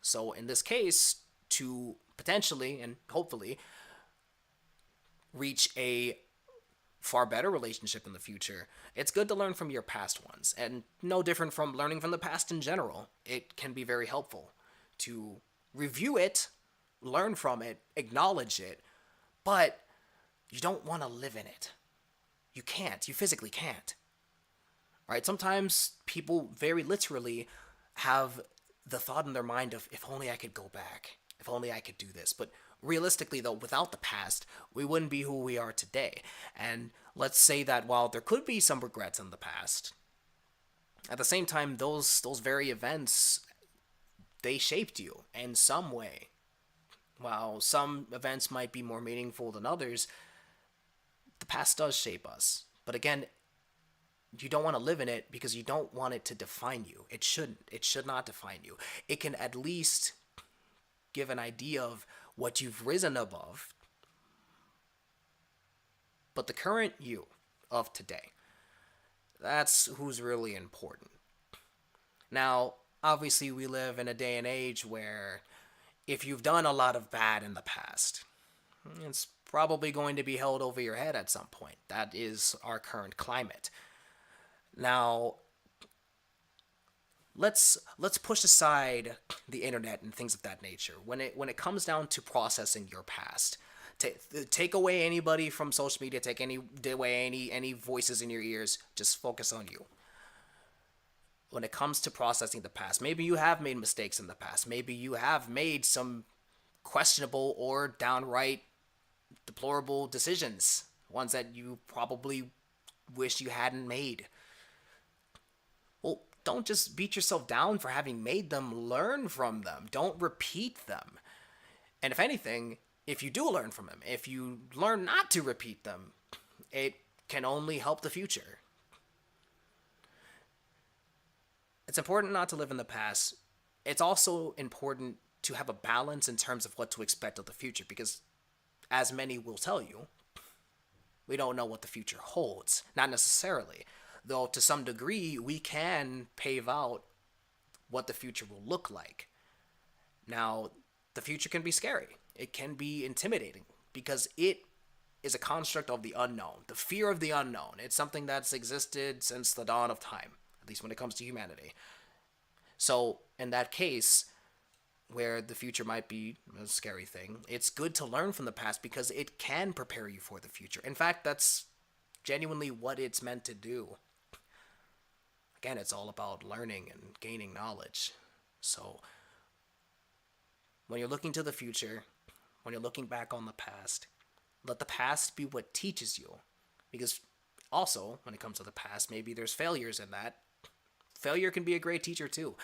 So in this case, to potentially and hopefully reach a far better relationship in the future, it's good to learn from your past ones. And no different from learning from the past in general. It can be very helpful to review it, learn from it, acknowledge it, but you don't want to live in it. You can't. You physically can't. Right? Sometimes people very literally have the thought in their mind of, if only I could go back, if only I could do this. But realistically, though, without the past, we wouldn't be who we are today. And let's say that while there could be some regrets in the past, at the same time, those very events, they shaped you in some way. While some events might be more meaningful than others, the past does shape us. But again, you don't want to live in it because you don't want it to define you. It shouldn't. It should not define you. It can at least give an idea of what you've risen above. But the current you of today, that's who's really important. Now, obviously, we live in a day and age where if you've done a lot of bad in the past, it's probably going to be held over your head at some point. That is our current climate. Now, let's push aside the internet and things of that nature. When it comes down to processing your past, take away anybody from social media, take away any voices in your ears. Just focus on you. When it comes to processing the past, maybe you have made mistakes in the past. Maybe you have made some questionable or downright deplorable decisions, ones that you probably wish you hadn't made. don't just beat yourself down for having made them. Learn from them. Don't repeat them. And if anything, if you do learn from them, if you learn not to repeat them, it can only help the future. It's important not to live in the past. It's also important to have a balance in terms of what to expect of the future because, as many will tell you, we don't know what the future holds. Not necessarily. Though, to some degree, we can pave out what the future will look like. Now, the future can be scary, it can be intimidating because it is a construct of the unknown, the fear of the unknown. It's something that's existed since the dawn of time, at least when it comes to humanity. So, in that case, where the future might be a scary thing, it's good to learn from the past because it can prepare you for the future. In fact, that's genuinely what it's meant to do. Again, it's all about learning and gaining knowledge. So, when you're looking to the future, when you're looking back on the past, let the past be what teaches you. Because also, when it comes to the past, maybe there's failures in that. Failure can be a great teacher too.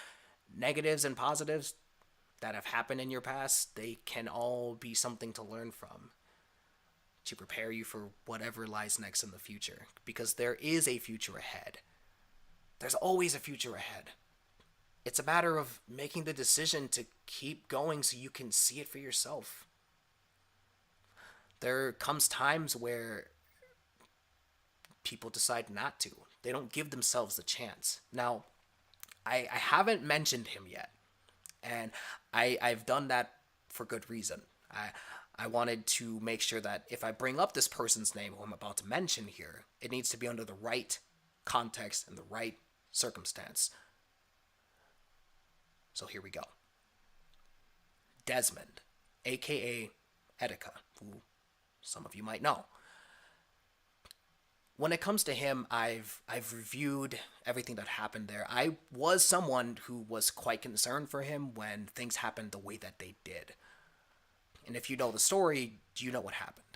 Negatives and positives that have happened in your past, they can all be something to learn from to prepare you for whatever lies next in the future. Because there is a future ahead. There's always a future ahead. It's a matter of making the decision to keep going so you can see it for yourself. There comes times where people decide not to. They don't give themselves the chance. Now, I haven't mentioned him yet. And I've done that for good reason. I wanted to make sure that if I bring up this person's name who I'm about to mention here, it needs to be under the right context and the right circumstance. So here we go. Desmond, aka Etika, who some of you might know. When it comes to him, I've reviewed everything that happened there. I was someone who was quite concerned for him when things happened the way that they did. And if you know the story, you know what happened.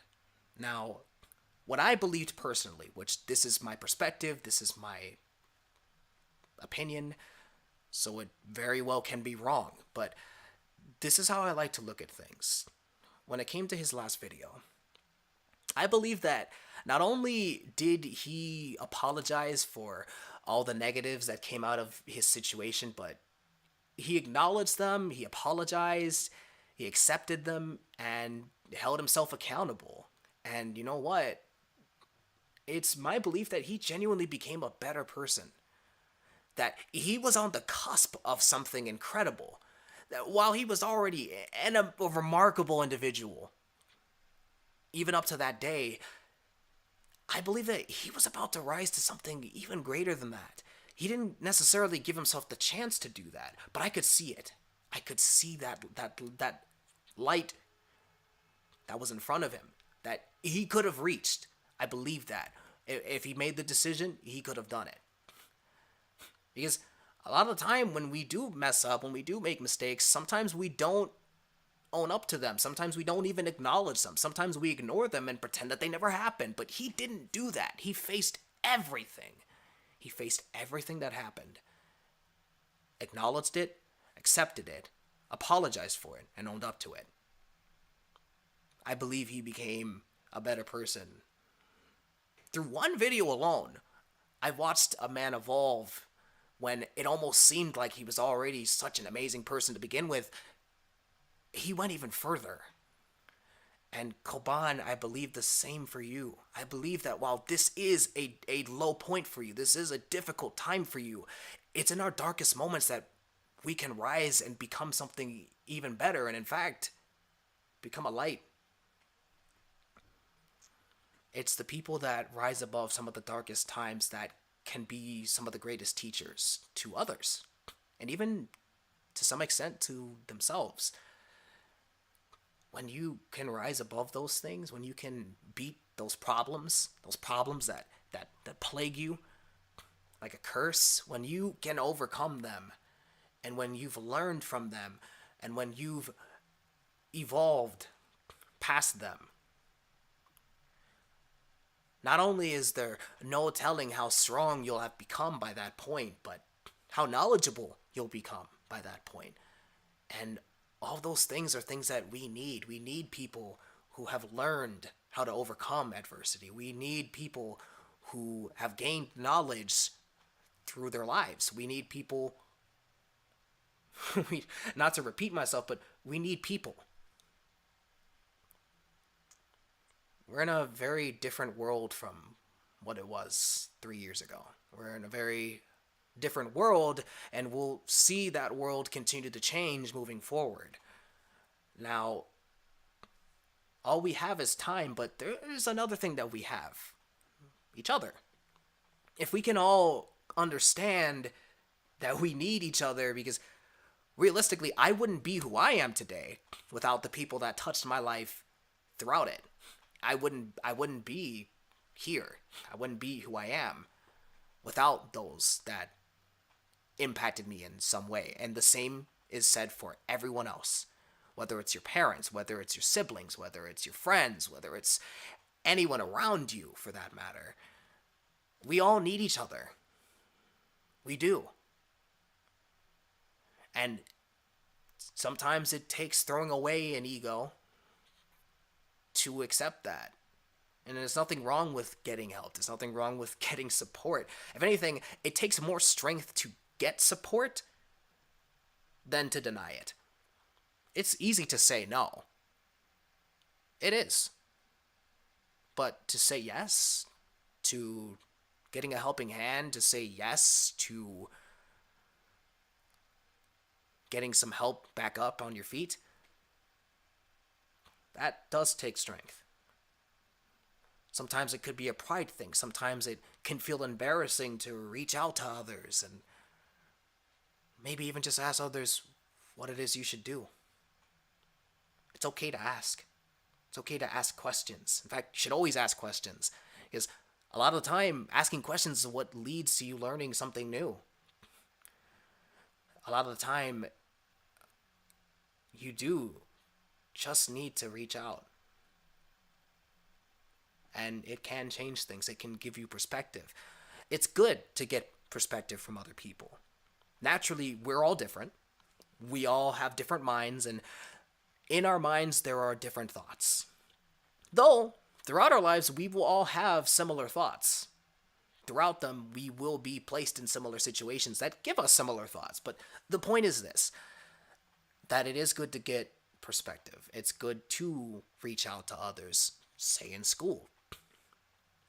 Now, what I believed personally, which this is my perspective, this is my opinion, so it very well can be wrong, but this is how I like to look at things. When it came to his last video, I believe that not only did he apologize for all the negatives that came out of his situation, but he acknowledged them, he apologized, he accepted them, and held himself accountable. And you know what? It's my belief that he genuinely became a better person. That he was on the cusp of something incredible. That while he was already a remarkable individual, even up to that day, I believe that he was about to rise to something even greater than that. He didn't necessarily give himself the chance to do that, but I could see it. I could see that light that was in front of him that he could have reached. I believe that if he made the decision, he could have done it. Because a lot of the time when we do mess up, when we do make mistakes, sometimes we don't own up to them. Sometimes we don't even acknowledge them. Sometimes we ignore them and pretend that they never happened. But he didn't do that. He faced everything. He faced everything that happened, acknowledged it, accepted it, apologized for it, and owned up to it. I believe he became a better person. Through one video alone, I watched a man evolve when it almost seemed like he was already such an amazing person to begin with. He went even further. And Coban, I believe the same for you. I believe that while this is a low point for you, this is a difficult time for you, it's in our darkest moments that we can rise and become something even better, and in fact, become a light. It's the people that rise above some of the darkest times that can be some of the greatest teachers to others, and even to some extent to themselves. When you can rise above those things, when you can beat those problems that plague you like a curse, when you can overcome them, and when you've learned from them, and when you've evolved past them, not only is there no telling how strong you'll have become by that point, but how knowledgeable you'll become by that point. And all those things are things that we need. We need people who have learned how to overcome adversity. We need people who have gained knowledge through their lives. We need people, not to repeat myself, but we need people. We're in a very different world from what it was 3 years ago. We're in a very different world, and we'll see that world continue to change moving forward. Now, all we have is time, but there's another thing that we have: each other. If we can all understand that we need each other, because realistically, I wouldn't be who I am today without the people that touched my life throughout it. I wouldn't be here. I wouldn't be who I am without those that impacted me in some way. And the same is said for everyone else. Whether it's your parents, whether it's your siblings, whether it's your friends, whether it's anyone around you for that matter. We all need each other. We do. And sometimes it takes throwing away an ego to accept that. And there's nothing wrong with getting help. There's nothing wrong with getting support. If anything, it takes more strength to get support than to deny it. It's easy to say no. It is. But to say yes to getting a helping hand, to say yes to getting some help back up on your feet, that does take strength. Sometimes it could be a pride thing. Sometimes it can feel embarrassing to reach out to others and maybe even just ask others what it is you should do. It's okay to ask. It's okay to ask questions. In fact, you should always ask questions, because a lot of the time, asking questions is what leads to you learning something new. A lot of the time, you do just need to reach out. And it can change things. It can give you perspective. It's good to get perspective from other people. Naturally, we're all different. We all have different minds, and in our minds, there are different thoughts. Though, throughout our lives, we will all have similar thoughts. Throughout them, we will be placed in similar situations that give us similar thoughts. But the point is this, that it is good to get perspective. It's good to reach out to others, say in school,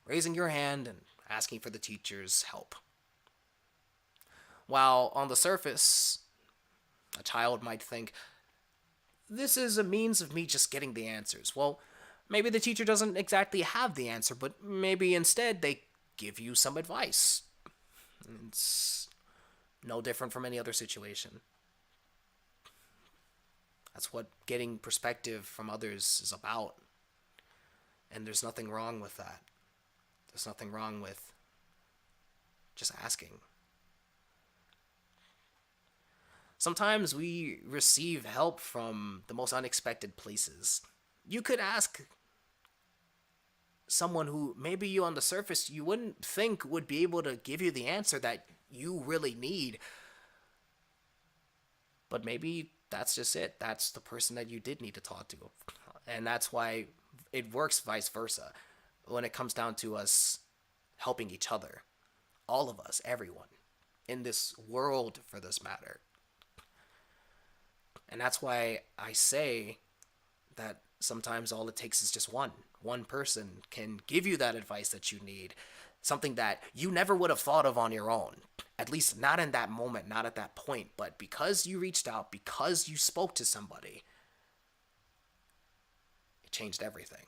raising your hand and asking for the teacher's help. While on the surface, a child might think, this is a means of me just getting the answers. Well, maybe the teacher doesn't exactly have the answer, but maybe instead they give you some advice. It's no different from any other situation. That's what getting perspective from others is about. And there's nothing wrong with that. There's nothing wrong with just asking. Sometimes we receive help from the most unexpected places. You could ask someone who maybe you on the surface you wouldn't think would be able to give you the answer that you really need. But maybe that's just it. That's the person that you did need to talk to. And that's why it works vice versa when it comes down to us helping each other. All of us, everyone, in this world for this matter. And that's why I say that sometimes all it takes is just one. One person can give you that advice that you need. Something that you never would have thought of on your own. At least not in that moment, not at that point. But because you reached out, because you spoke to somebody, it changed everything.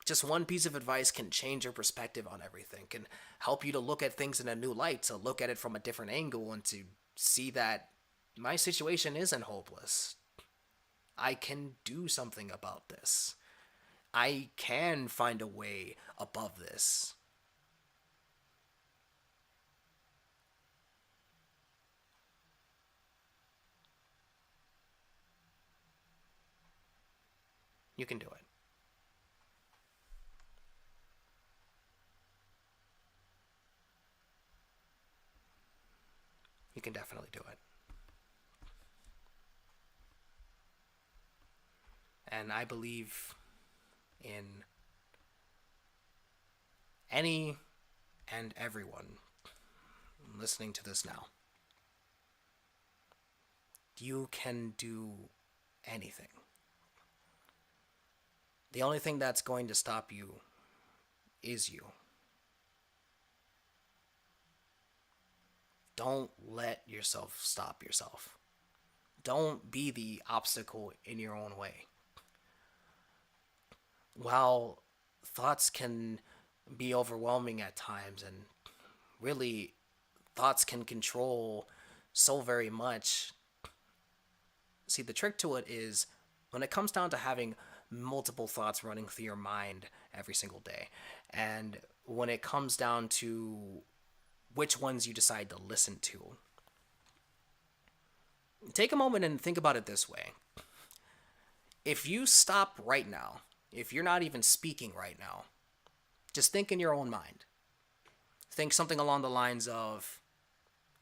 Just one piece of advice can change your perspective on everything, can help you to look at things in a new light, to look at it from a different angle, and to see that my situation isn't hopeless. I can do something about this. I can find a way above this. You can do it. can definitely do it. And I believe in any and everyone listening to this now. You can do anything. The only thing that's going to stop you is you. Don't let yourself stop yourself. Don't be the obstacle in your own way. While thoughts can be overwhelming at times, and really thoughts can control so very much, see, the trick to it is when it comes down to having multiple thoughts running through your mind every single day, and when it comes down to which ones you decide to listen to, take a moment and think about it this way. If you stop right now, if you're not even speaking right now, just think in your own mind. Think something along the lines of,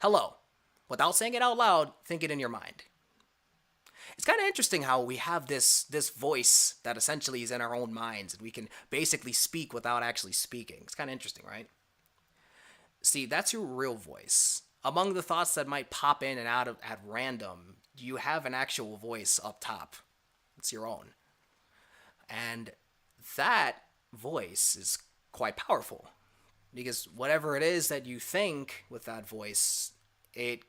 hello. Without saying it out loud, think it in your mind. It's kind of interesting how we have this voice that essentially is in our own minds, and we can basically speak without actually speaking. It's kind of interesting, right? See, that's your real voice. Among the thoughts that might pop in and out of at random, you have an actual voice up top. It's your own. And that voice is quite powerful, because whatever it is that you think with that voice, it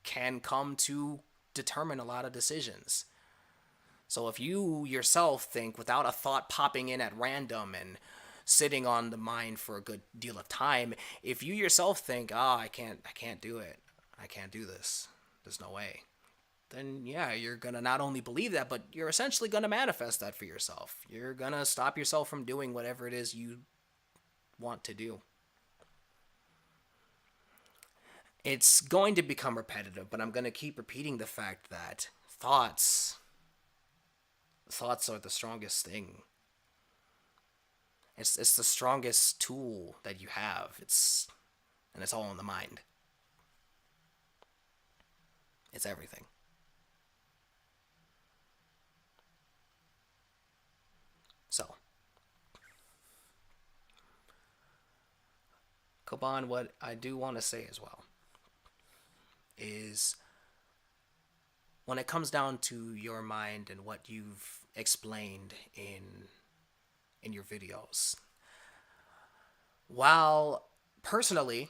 can come to determine a lot of decisions. So if you yourself think without a thought popping in at random and sitting on the mind for a good deal of time, if you yourself think, I can't do it, I can't do this, there's no way, then yeah, you're gonna not only believe that, but you're essentially gonna manifest that for yourself. You're gonna stop yourself from doing whatever it is you want to do. It's going to become repetitive, but I'm going to keep repeating the fact that thoughts are the strongest thing. It's the strongest tool that you have. It's all in the mind. It's everything. So, Coban, what I do want to say as well is when it comes down to your mind and what you've explained in your videos, while personally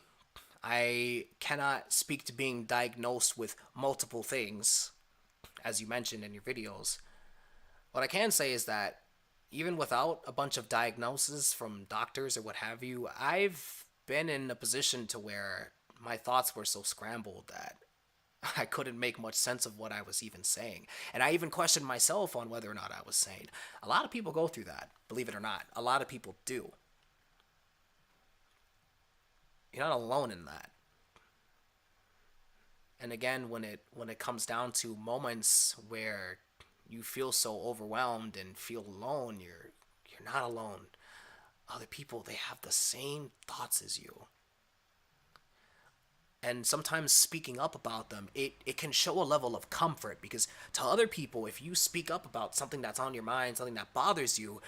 I cannot speak to being diagnosed with multiple things, as you mentioned in your videos, what I can say is that even without a bunch of diagnoses from doctors or what have you, I've been in a position to where my thoughts were so scrambled that I couldn't make much sense of what I was even saying. And I even questioned myself on whether or not I was sane. A lot of people go through that, believe it or not. A lot of people do. You're not alone in that. And again, when it comes down to moments where you feel so overwhelmed and feel alone, you're not alone. Other people, they have the same thoughts as you. And sometimes speaking up about them, it can show a level of comfort, because to other people, if you speak up about something that's on your mind, something that bothers you,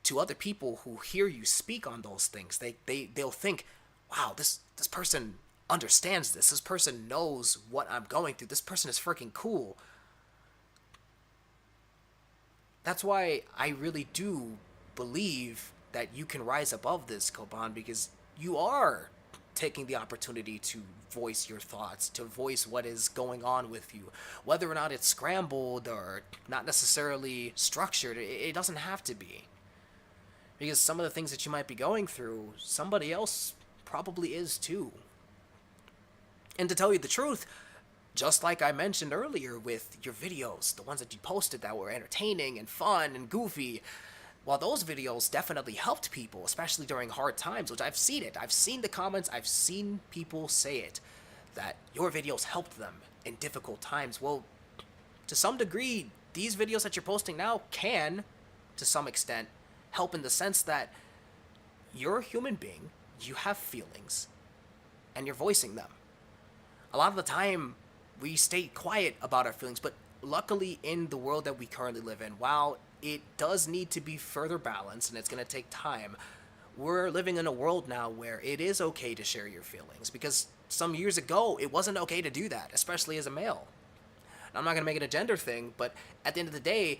to other people who hear you speak on those things, they'll think, wow, this person understands this. This person knows what I'm going through. This person is freaking cool. That's why I really do believe that you can rise above this, Coban, because you are taking the opportunity to voice your thoughts, to voice what is going on with you. Whether or not it's scrambled or not necessarily structured, it doesn't have to be. Because some of the things that you might be going through, somebody else probably is too. And to tell you the truth, just like I mentioned earlier with your videos, the ones that you posted that were entertaining and fun and goofy, while those videos definitely helped people, especially during hard times, which I've seen it. I've seen the comments, I've seen people say it, that your videos helped them in difficult times. Well, to some degree, these videos that you're posting now can, to some extent, help in the sense that you're a human being, you have feelings, and you're voicing them. A lot of the time, we stay quiet about our feelings, but luckily, in the world that we currently live in, while it does need to be further balanced and it's going to take time, we're living in a world now where it is okay to share your feelings because some years ago it wasn't okay to do that, especially as a male. I'm not going to make it a gender thing, but at the end of the day,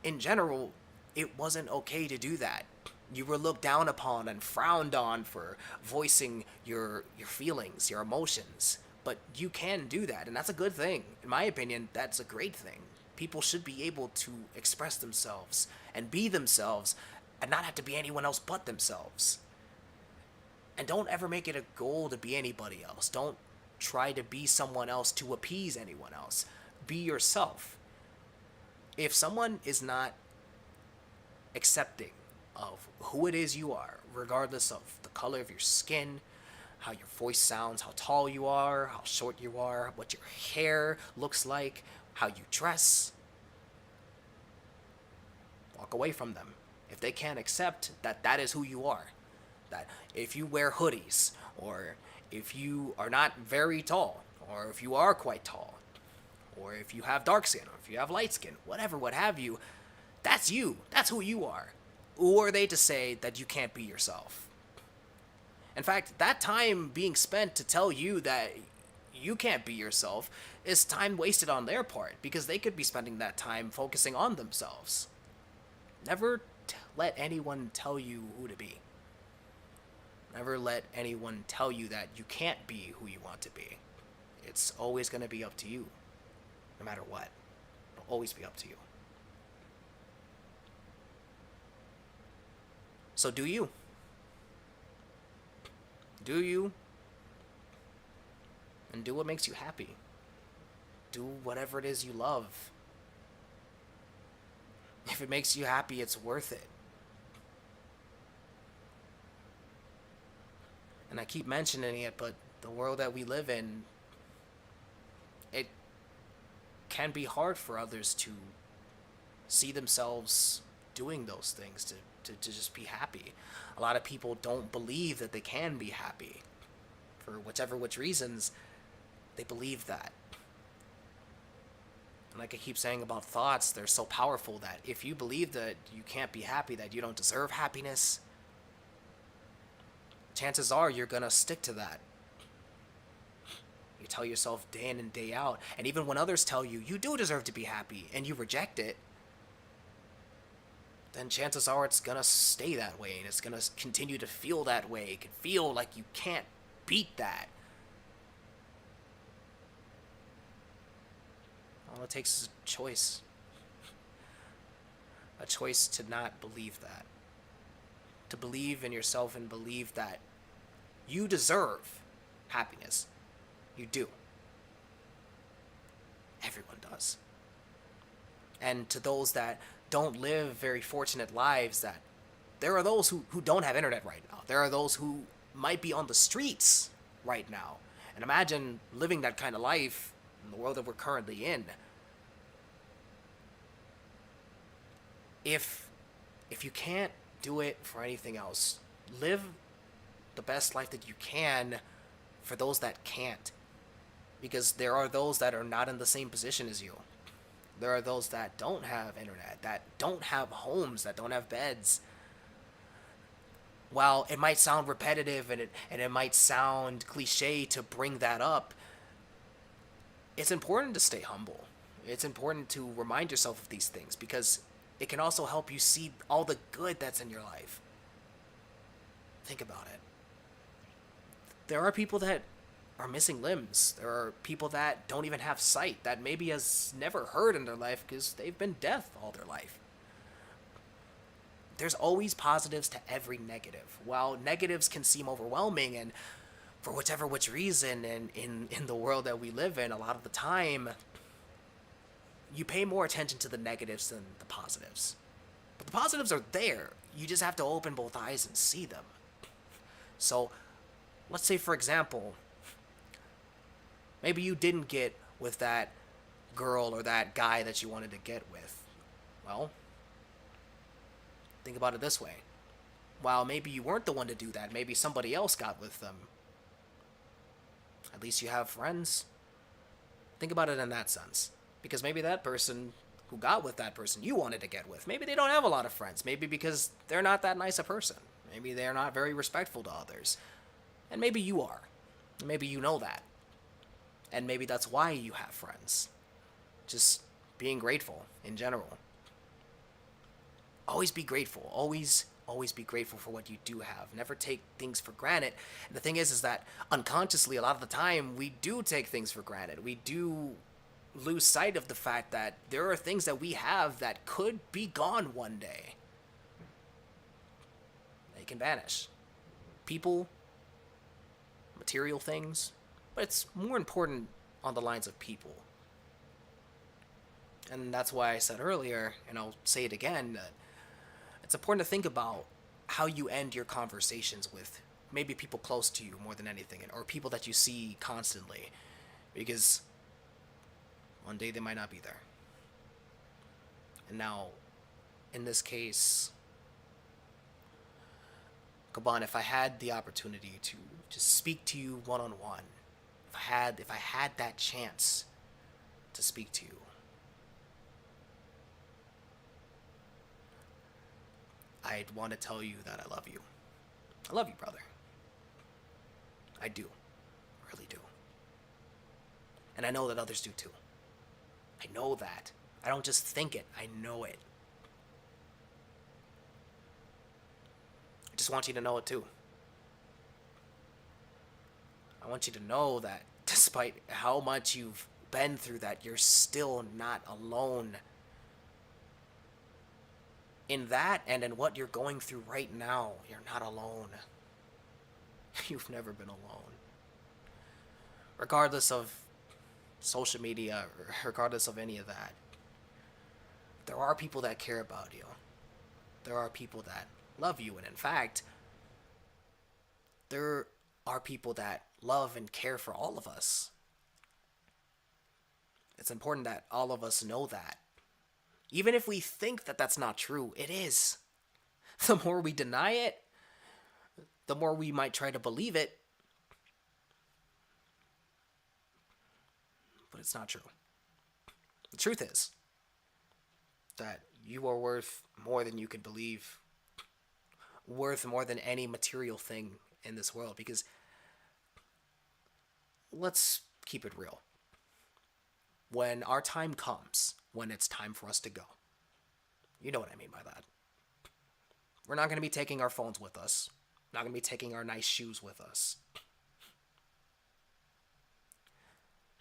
in general, it wasn't okay to do that. You were looked down upon and frowned on for voicing your feelings, your emotions. But you can do that, and that's a good thing. In my opinion, that's a great thing. People should be able to express themselves and be themselves and not have to be anyone else but themselves. And don't ever make it a goal to be anybody else. Don't try to be someone else to appease anyone else. Be yourself. If someone is not accepting of who it is you are, regardless of the color of your skin, how your voice sounds, how tall you are, how short you are, what your hair looks like, how you dress, walk away from them. If they can't accept that that is who you are, that if you wear hoodies, or if you are not very tall, or if you are quite tall, or if you have dark skin, or if you have light skin, whatever, what have you, that's you. That's who you are. Who are they to say that you can't be yourself? In fact, that time being spent to tell you that you can't be yourself is time wasted on their part because they could be spending that time focusing on themselves. Never let anyone tell you who to be. Never let anyone tell you that you can't be who you want to be. It's always going to be up to you, no matter what. It'll always be up to you. So do you. Do you. And do what makes you happy. Do whatever it is you love. If it makes you happy, it's worth it. And I keep mentioning it, but the world that we live in, it can be hard for others to see themselves doing those things, to just be happy. A lot of people don't believe that they can be happy. For which reasons, they believe that. And like I keep saying about thoughts, they're so powerful that if you believe that you can't be happy, that you don't deserve happiness, chances are you're going to stick to that. You tell yourself day in and day out, and even when others tell you you do deserve to be happy and you reject it, then chances are it's going to stay that way and it's going to continue to feel that way. It can feel like you can't beat that. All it takes is a choice. A choice to not believe that. To believe in yourself and believe that you deserve happiness. You do. Everyone does. And to those that don't live very fortunate lives, that there are those who don't have internet right now. There are those who might be on the streets right now. And imagine living that kind of life in the world that we're currently in. If you can't do it for anything else, live the best life that you can for those that can't. Because there are those that are not in the same position as you. There are those that don't have internet, that don't have homes, that don't have beds. While it might sound repetitive and it might sound cliche to bring that up, it's important to stay humble. It's important to remind yourself of these things because it can also help you see all the good that's in your life. Think about it. There are people that are missing limbs. There are people that don't even have sight, that maybe has never heard in their life because they've been deaf all their life. There's always positives to every negative. While negatives can seem overwhelming, and for which reason, and in the world that we live in, a lot of the time, you pay more attention to the negatives than the positives. But the positives are there. You just have to open both eyes and see them. So, let's say, for example, maybe you didn't get with that girl or that guy that you wanted to get with. Well, think about it this way. While maybe you weren't the one to do that, maybe somebody else got with them. At least you have friends. Think about it in that sense. Because maybe that person who got with that person you wanted to get with, maybe they don't have a lot of friends. Maybe because they're not that nice a person. Maybe they're not very respectful to others. And maybe you are. Maybe you know that. And maybe that's why you have friends. Just being grateful in general. Always be grateful. Always be grateful for what you do have. Never take things for granted. And the thing is that unconsciously, a lot of the time, we do take things for granted. We do lose sight of the fact that there are things that we have that could be gone one day. They can vanish. People, material things, but it's more important on the lines of people. And that's why I said earlier, and I'll say it again, that it's important to think about how you end your conversations with maybe people close to you more than anything, or people that you see constantly, because one day they might not be there. And now, in this case, Coban, if I had the opportunity to just speak to you one on one, if I had that chance to speak to you, I'd want to tell you that I love you. I love you, brother. I do. Really do. And I know that others do too. I know that. I don't just think it, I know it. I just want you to know it too. I want you to know that despite how much you've been through that, you're still not alone. In that and in what you're going through right now, you're not alone. You've never been alone. Regardless of social media, regardless of any of that, there are people that care about you. There are people that love you. And in fact, there are people that love and care for all of us. It's important that all of us know that. Even if we think that that's not true, it is. The more we deny it, the more we might try to believe it. But it's not true. The truth is that you are worth more than you could believe. Worth more than any material thing in this world. Because let's keep it real. When our time comes, when it's time for us to go, you know what I mean by that. We're not going to be taking our phones with us. Not going to be taking our nice shoes with us.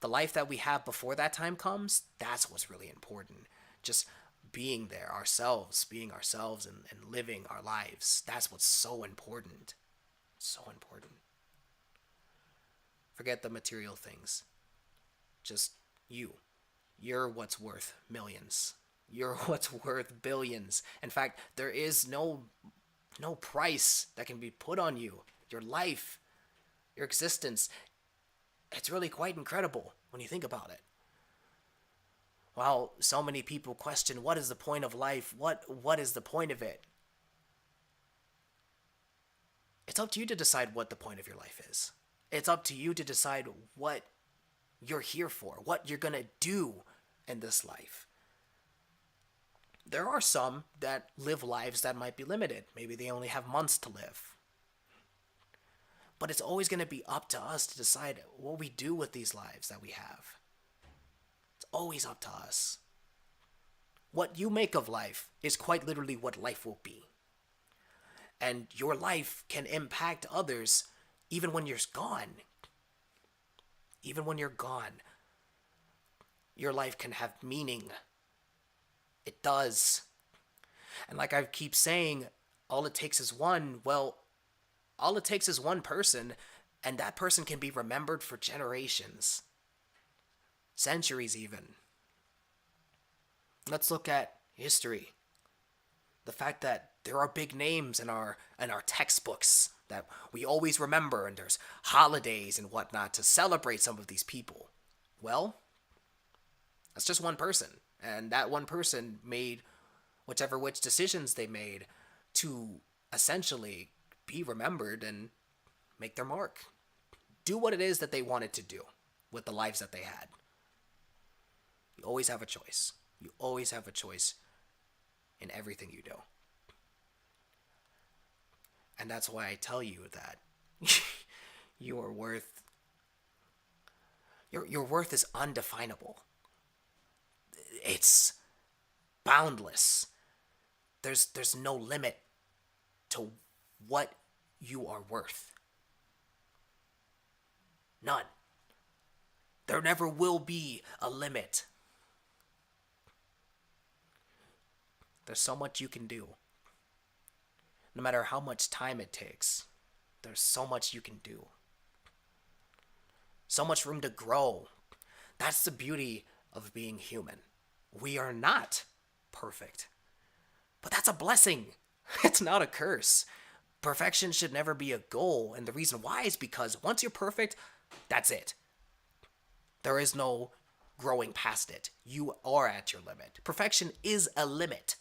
The life that we have before that time comes, that's what's really important. Just being there ourselves, being ourselves and living our lives. That's what's so important. So important. Forget the material things. Just you. You're what's worth millions. You're what's worth billions. In fact, there is no price that can be put on you. Your life, your existence, it's really quite incredible when you think about it. While so many people question, what is the point of life? What is the point of it? It's up to you to decide what the point of your life is. It's up to you to decide what you're here for, what you're going to do in this life. There are some that live lives that might be limited. Maybe they only have months to live. But it's always going to be up to us to decide what we do with these lives that we have. It's always up to us. What you make of life is quite literally what life will be. And your life can impact others even when you're gone. Even when you're gone, your life can have meaning. It does. And like I keep saying, all it takes is one. Well, all it takes is one person, and that person can be remembered for generations. Centuries even. Let's look at history. The fact that there are big names in our textbooks that we always remember, and there's holidays and whatnot to celebrate some of these people. Well, that's just one person. And that one person made which decisions they made to essentially be remembered and make their mark. Do what it is that they wanted to do with the lives that they had. You always have a choice. You always have a choice in everything you do. And that's why I tell you that your worth your worth is undefinable. It's boundless. There's no limit to what you are worth. None. There never will be a limit. There's so much you can do. No matter how much time it takes, there's so much you can do. So much room to grow. That's the beauty of being human. We are not perfect. But that's a blessing. It's not a curse. Perfection should never be a goal. And the reason why is because once you're perfect, that's it. There is no growing past it. You are at your limit. Perfection is a limit.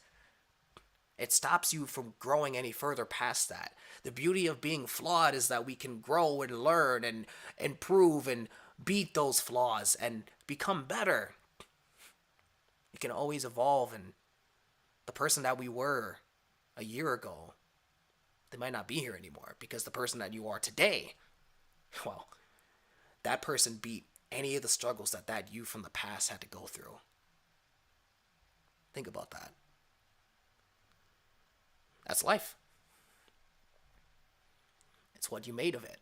It stops you from growing any further past that. The beauty of being flawed is that we can grow and learn and improve and beat those flaws and become better. We can always evolve, and the person that we were a year ago, they might not be here anymore because the person that you are today, well, that person beat any of the struggles that you from the past had to go through. Think about that. That's life. It's what you made of it.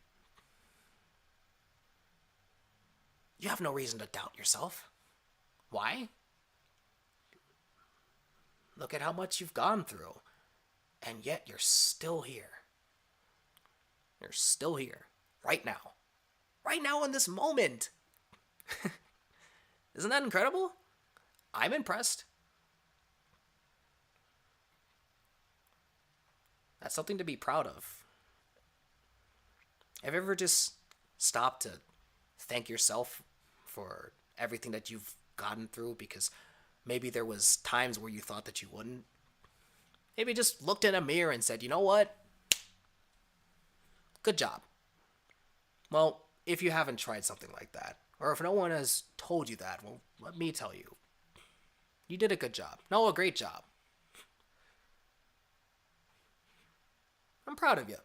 You have no reason to doubt yourself. Why? Look at how much you've gone through, and yet you're still here. You're still here, right now. Right now in this moment. Isn't that incredible? I'm impressed. That's something to be proud of. Have you ever just stopped to thank yourself for everything that you've gotten through because maybe there was times where you thought that you wouldn't? Maybe just looked in a mirror and said, you know what? Good job. Well, if you haven't tried something like that, or if no one has told you that, well, let me tell you. You did a good job. No, a great job. I'm proud of you.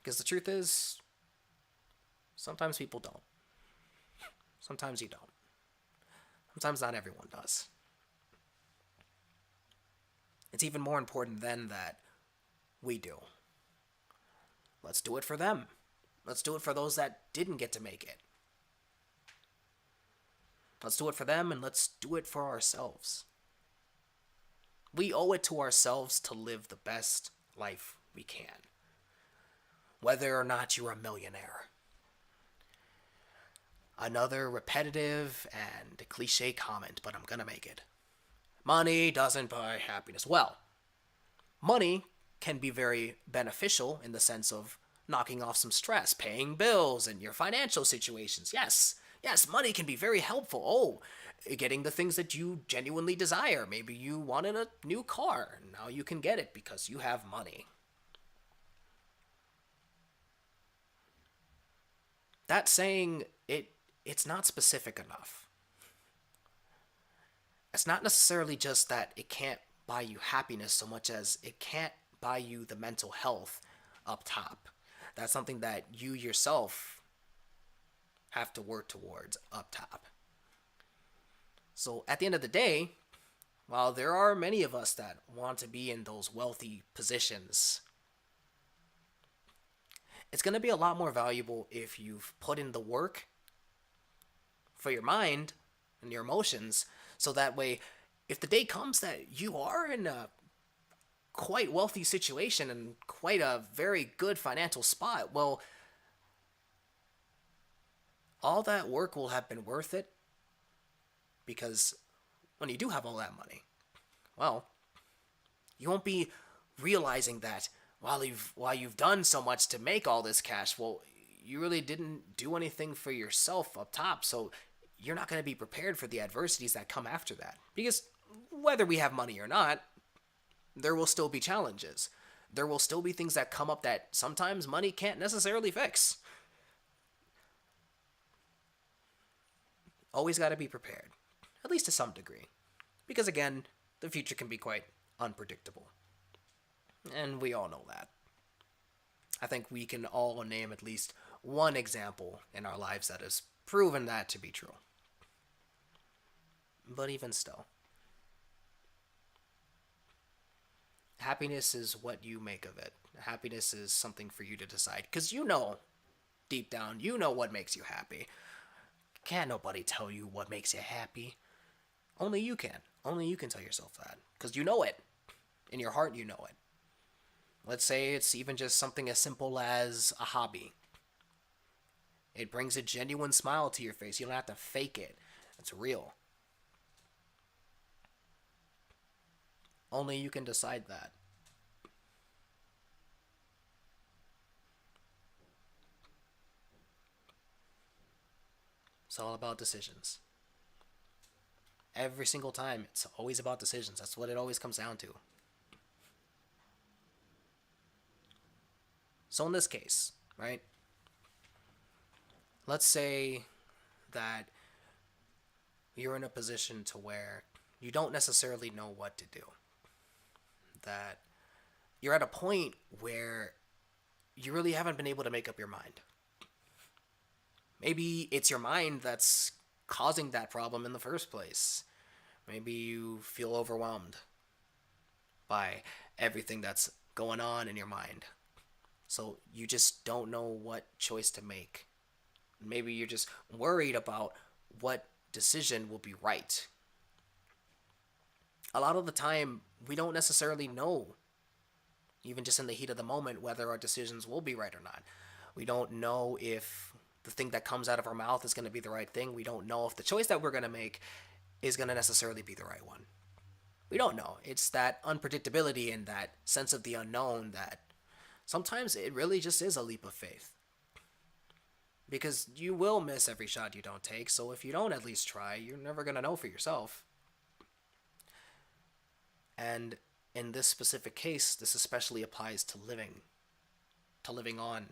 Because the truth is, sometimes people don't. Sometimes you don't. Sometimes not everyone does. It's even more important then that we do. Let's do it for them. Let's do it for those that didn't get to make it. Let's do it for them, and let's do it for ourselves. We owe it to ourselves to live the best life we can. Whether or not you're a millionaire. Another repetitive and cliche comment, but I'm gonna make it. Money doesn't buy happiness. Well, money can be very beneficial in the sense of knocking off some stress, paying bills, and your financial situations. Yes, money can be very helpful. Oh, getting the things that you genuinely desire. Maybe you wanted a new car. Now you can get it because you have money. That saying, it's not specific enough. It's not necessarily just that it can't buy you happiness so much as it can't buy you the mental health up top. That's something that you yourself have to work towards up top. So at the end of the day, while there are many of us that want to be in those wealthy positions, it's going to be a lot more valuable if you've put in the work for your mind and your emotions, so that way, if the day comes that you are in a quite wealthy situation and quite a very good financial spot, well, all that work will have been worth it, because when you do have all that money, well, you won't be realizing that while you've done so much to make all this cash, well, you really didn't do anything for yourself up top, so you're not going to be prepared for the adversities that come after that. Because whether we have money or not, there will still be challenges. There will still be things that come up that sometimes money can't necessarily fix. always got to be prepared, at least to some degree. Because again, the future can be quite unpredictable. And we all know that. I think we can all name at least one example in our lives that has proven that to be true. But even still, happiness is what you make of it. Happiness is something for you to decide. Because you know, deep down, you know what makes you happy. Can't nobody tell you what makes you happy. Only you can. Only you can tell yourself that. Because you know it. In your heart, you know it. Let's say it's even just something as simple as a hobby. It brings a genuine smile to your face. You don't have to fake it. It's real. Only you can decide that. It's all about decisions. Every single time, it's always about decisions. That's what it always comes down to. So in this case, right? Let's say that you're in a position to where you don't necessarily know what to do. That you're at a point where you really haven't been able to make up your mind. Maybe it's your mind that's causing that problem in the first place. Maybe you feel overwhelmed by everything that's going on in your mind. So you just don't know what choice to make. Maybe you're just worried about what decision will be right. A lot of the time, we don't necessarily know, even just in the heat of the moment, whether our decisions will be right or not. We don't know if the thing that comes out of our mouth is going to be the right thing. We don't know if the choice that we're going to make is going to necessarily be the right one. We don't know. It's that unpredictability and that sense of the unknown that sometimes it really just is a leap of faith. Because you will miss every shot you don't take, so if you don't at least try, you're never going to know for yourself. And in this specific case, this especially applies to living on.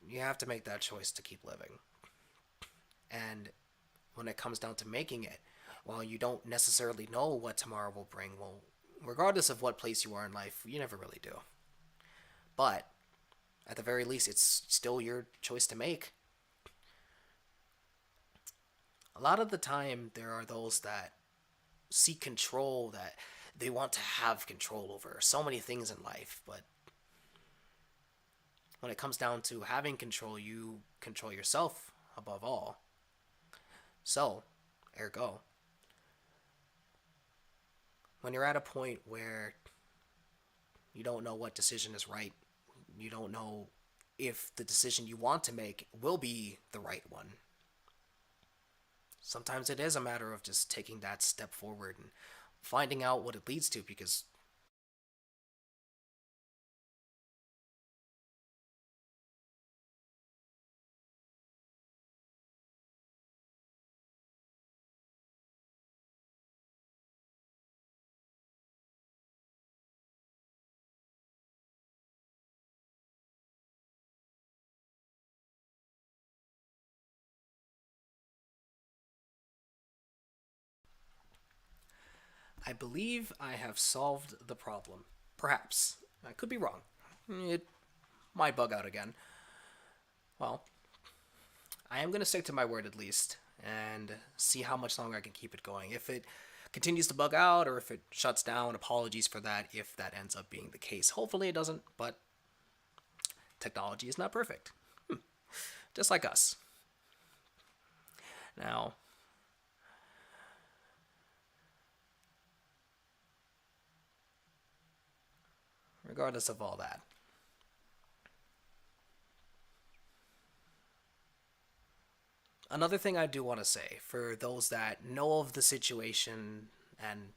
You have to make that choice to keep living. And when it comes down to making it, while you don't necessarily know what tomorrow will bring, well, regardless of what place you are in life, you never really do. But at the very least, it's still your choice to make. A lot of the time, there are those that seek control, that they want to have control over so many things in life, but when it comes down to having control, you control yourself above all. So, ergo, when you're at a point where you don't know what decision is right, you don't know if the decision you want to make will be the right one. Sometimes it is a matter of just taking that step forward and finding out what it leads to, because I believe I have solved the problem. Perhaps. I could be wrong. It might bug out again. Well, I am going to stick to my word at least and see how much longer I can keep it going. If it continues to bug out or if it shuts down, apologies for that if that ends up being the case. Hopefully it doesn't, but technology is not perfect. Just like us. Now, regardless of all that, another thing I do want to say for those that know of the situation and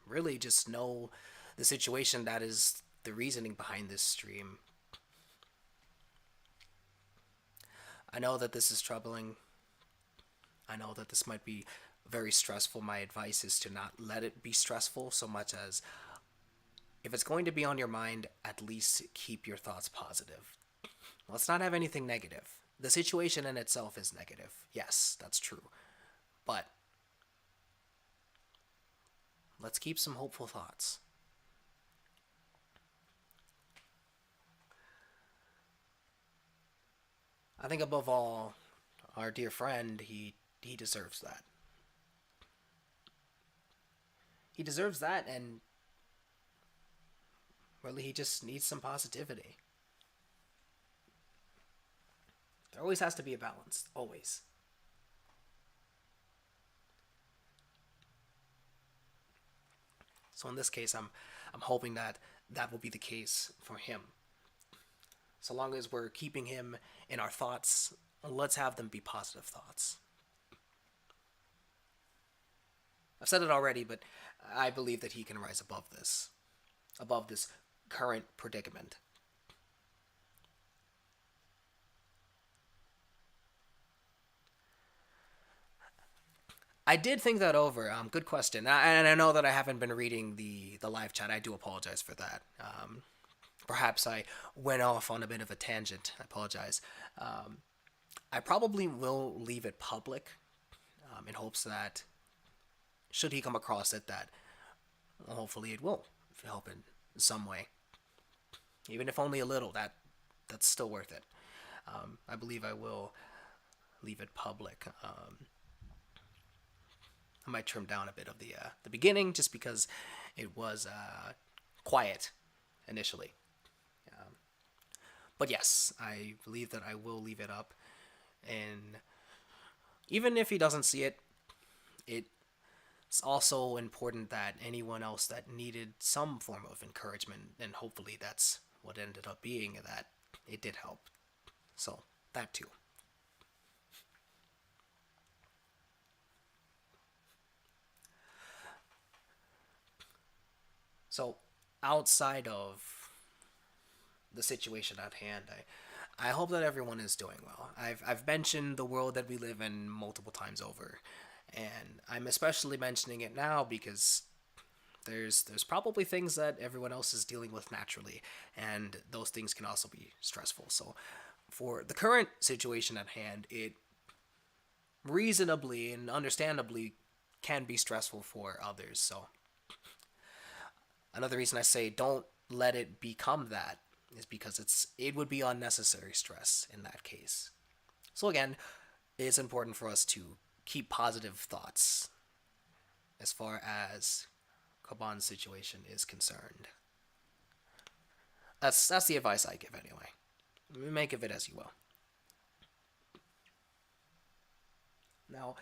really just know the situation that is the reasoning behind this stream, I know that this is troubling. I know that this might be very stressful. My advice is to not let it be stressful so much as if it's going to be on your mind, at least keep your thoughts positive. Let's not have anything negative. the situation in itself is negative. Yes, that's true. But let's keep some hopeful thoughts. I think above all, our dear friend, he deserves that. He deserves that, and really, he just needs some positivity. There always has to be a balance, always. So in this case, I'm hoping that that will be the case for him. So long as we're keeping him in our thoughts, let's have them be positive thoughts. I've said it already, but I believe that he can rise above this current predicament. I did think that over. Good question. And I know that I haven't been reading the live chat. I do apologize for that. Perhaps I went off on a bit of a tangent. I apologize. Um, I probably will leave it public in hopes that should he come across it, that hopefully it will help in some way, even if only a little. That's still worth it. I believe I will leave it public. I might trim down a bit of the beginning just because it was quiet initially. Um, but yes, I believe that I will leave it up, and even if he doesn't see it, it's also important that anyone else that needed some form of encouragement, and hopefully that's what it ended up being, that it did help. So that too. So outside of the situation at hand, I hope that everyone is doing well. I've mentioned the world that we live in multiple times over, and I'm especially mentioning it now because there's probably things that everyone else is dealing with naturally, and those things can also be stressful. So for the current situation at hand, it reasonably and understandably can be stressful for others. So another reason I say don't let it become that is because it would be unnecessary stress in that case. So again, it's important for us to keep positive thoughts as far as Coban's situation is concerned. That's the advice I give anyway. Make of it as you will. Now,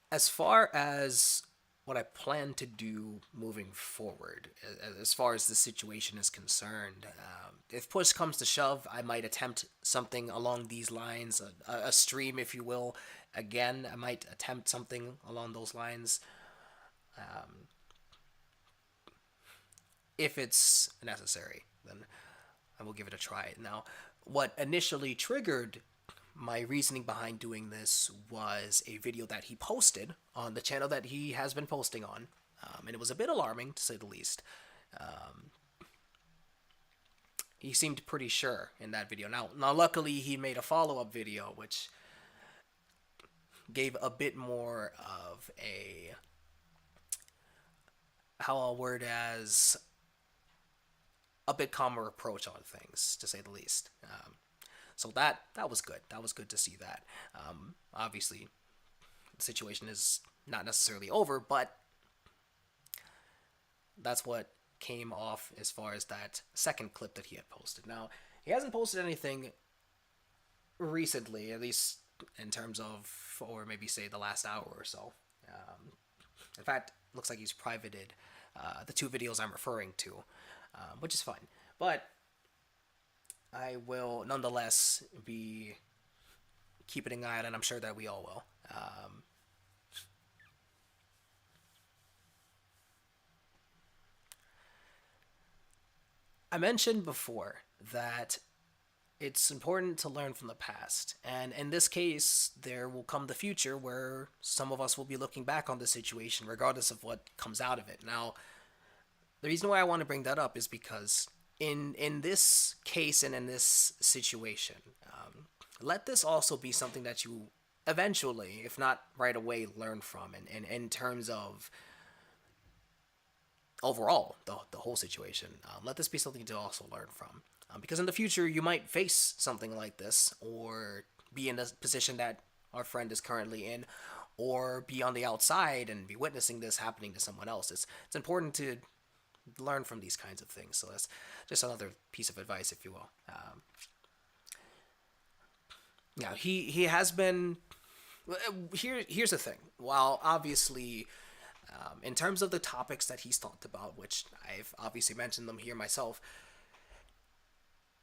as far as what I plan to do moving forward, as far as the situation is concerned, if push comes to shove, I might attempt something along these lines, a stream, if you will. Again, I might attempt something along those lines. Um, if it's necessary, then I will give it a try. Now, what initially triggered my reasoning behind doing this was a video that he posted on the channel that he has been posting on, and it was a bit alarming to say the least. Um, he seemed pretty sure in that video. Now, luckily, he made a follow-up video which gave a bit more of a, how I'll word as, a bit calmer approach on things, to say the least. So that was good. That was good to see that. Obviously, the situation is not necessarily over, but that's what came off as far as that second clip that he had posted. Now, he hasn't posted anything recently, at least in terms of, or maybe say the last hour or so. In fact, looks like he's privated the two videos I'm referring to, which is fine. But I will nonetheless be keeping an eye on it, and I'm sure that we all will. I mentioned before that it's important to learn from the past, and in this case, there will come the future where some of us will be looking back on the situation, regardless of what comes out of it. Now, the reason why I want to bring that up is because in this case and in this situation, let this also be something that you eventually, if not right away, learn from, and in terms of overall the whole situation. Let this be something to also learn from, because in the future you might face something like this, or be in a position that our friend is currently in, or be on the outside and be witnessing this happening to someone else. It's important to learn from these kinds of things. So that's just another piece of advice, if you will. Now he has been. Here's the thing. While obviously, in terms of the topics that he's talked about, which I've obviously mentioned them here myself,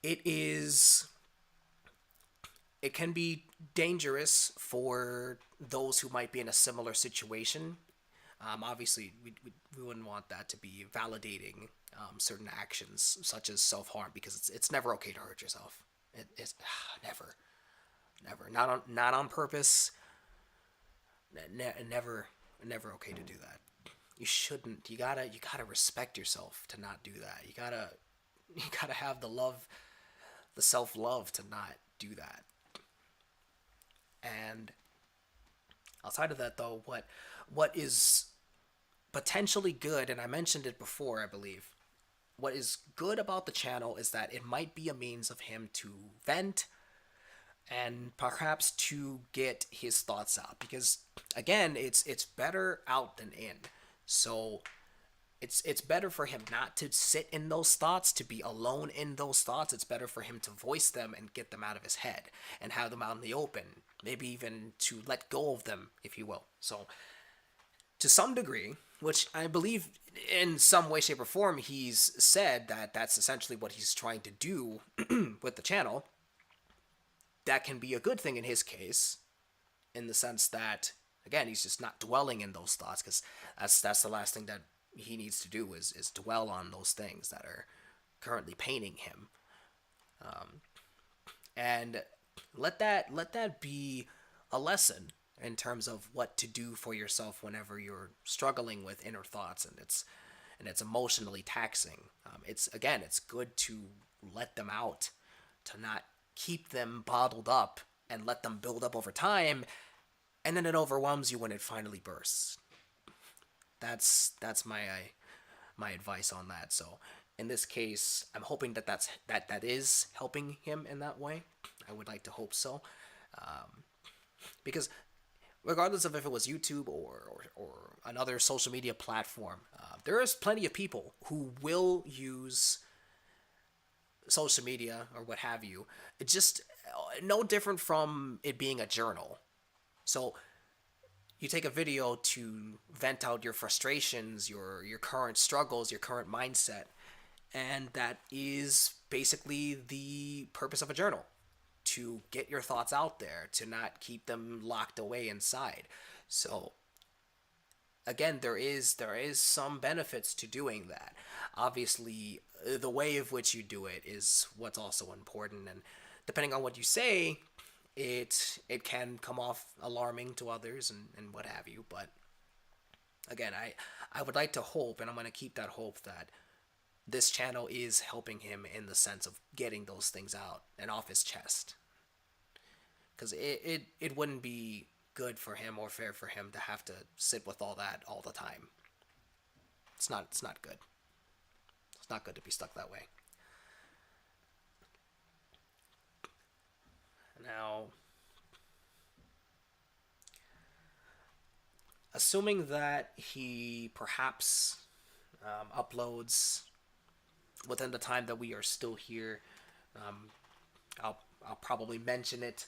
it is it can be dangerous for those who might be in a similar situation. Obviously, we wouldn't want that to be validating certain actions such as self harm, because it's never okay to hurt yourself. It's never, never, not on purpose. Never, never okay to do that. You shouldn't. You gotta respect yourself to not do that. You gotta have the love, the self love to not do that. And outside of that, though, what is potentially good, and I mentioned it before, I believe. What is good about the channel is that it might be a means of him to vent and perhaps to get his thoughts out, because again, it's better out than in. So it's better for him not to sit in those thoughts, to be alone in those thoughts. It's better for him to voice them and get them out of his head and have them out in the open, maybe even to let go of them, if you will. So to some degree, which I believe in some way, shape, or form, he's said that that's essentially what he's trying to do with the channel. That can be a good thing in his case, in the sense that, again, he's just not dwelling in those thoughts, because that's the last thing that he needs to do is dwell on those things that are currently paining him, and let that be a lesson in terms of what to do for yourself whenever you're struggling with inner thoughts, and it's emotionally taxing. It's good to let them out, to not keep them bottled up and let them build up over time, and then it overwhelms you when it finally bursts. That's my advice on that. So in this case, I'm hoping that is helping him in that way. I would like to hope so, because regardless of if it was YouTube or another social media platform, there is plenty of people who will use social media or what have you. It's just no different from it being a journal. So you take a video to vent out your frustrations, your current struggles, your current mindset, and that is basically the purpose of a journal, to get your thoughts out there, to not keep them locked away inside. So again, there is some benefits to doing that. Obviously, the way of which you do it is what's also important, and depending on what you say, it can come off alarming to others, and what have you. But again, I would like to hope, and I'm going to keep that hope, that this channel is helping him in the sense of getting those things out and off his chest, because it wouldn't be good for him or fair for him to have to sit with all that all the time. It's not good. It's not good to be stuck that way. Now, assuming that he perhaps uploads within the time that we are still here, um, I'll probably mention it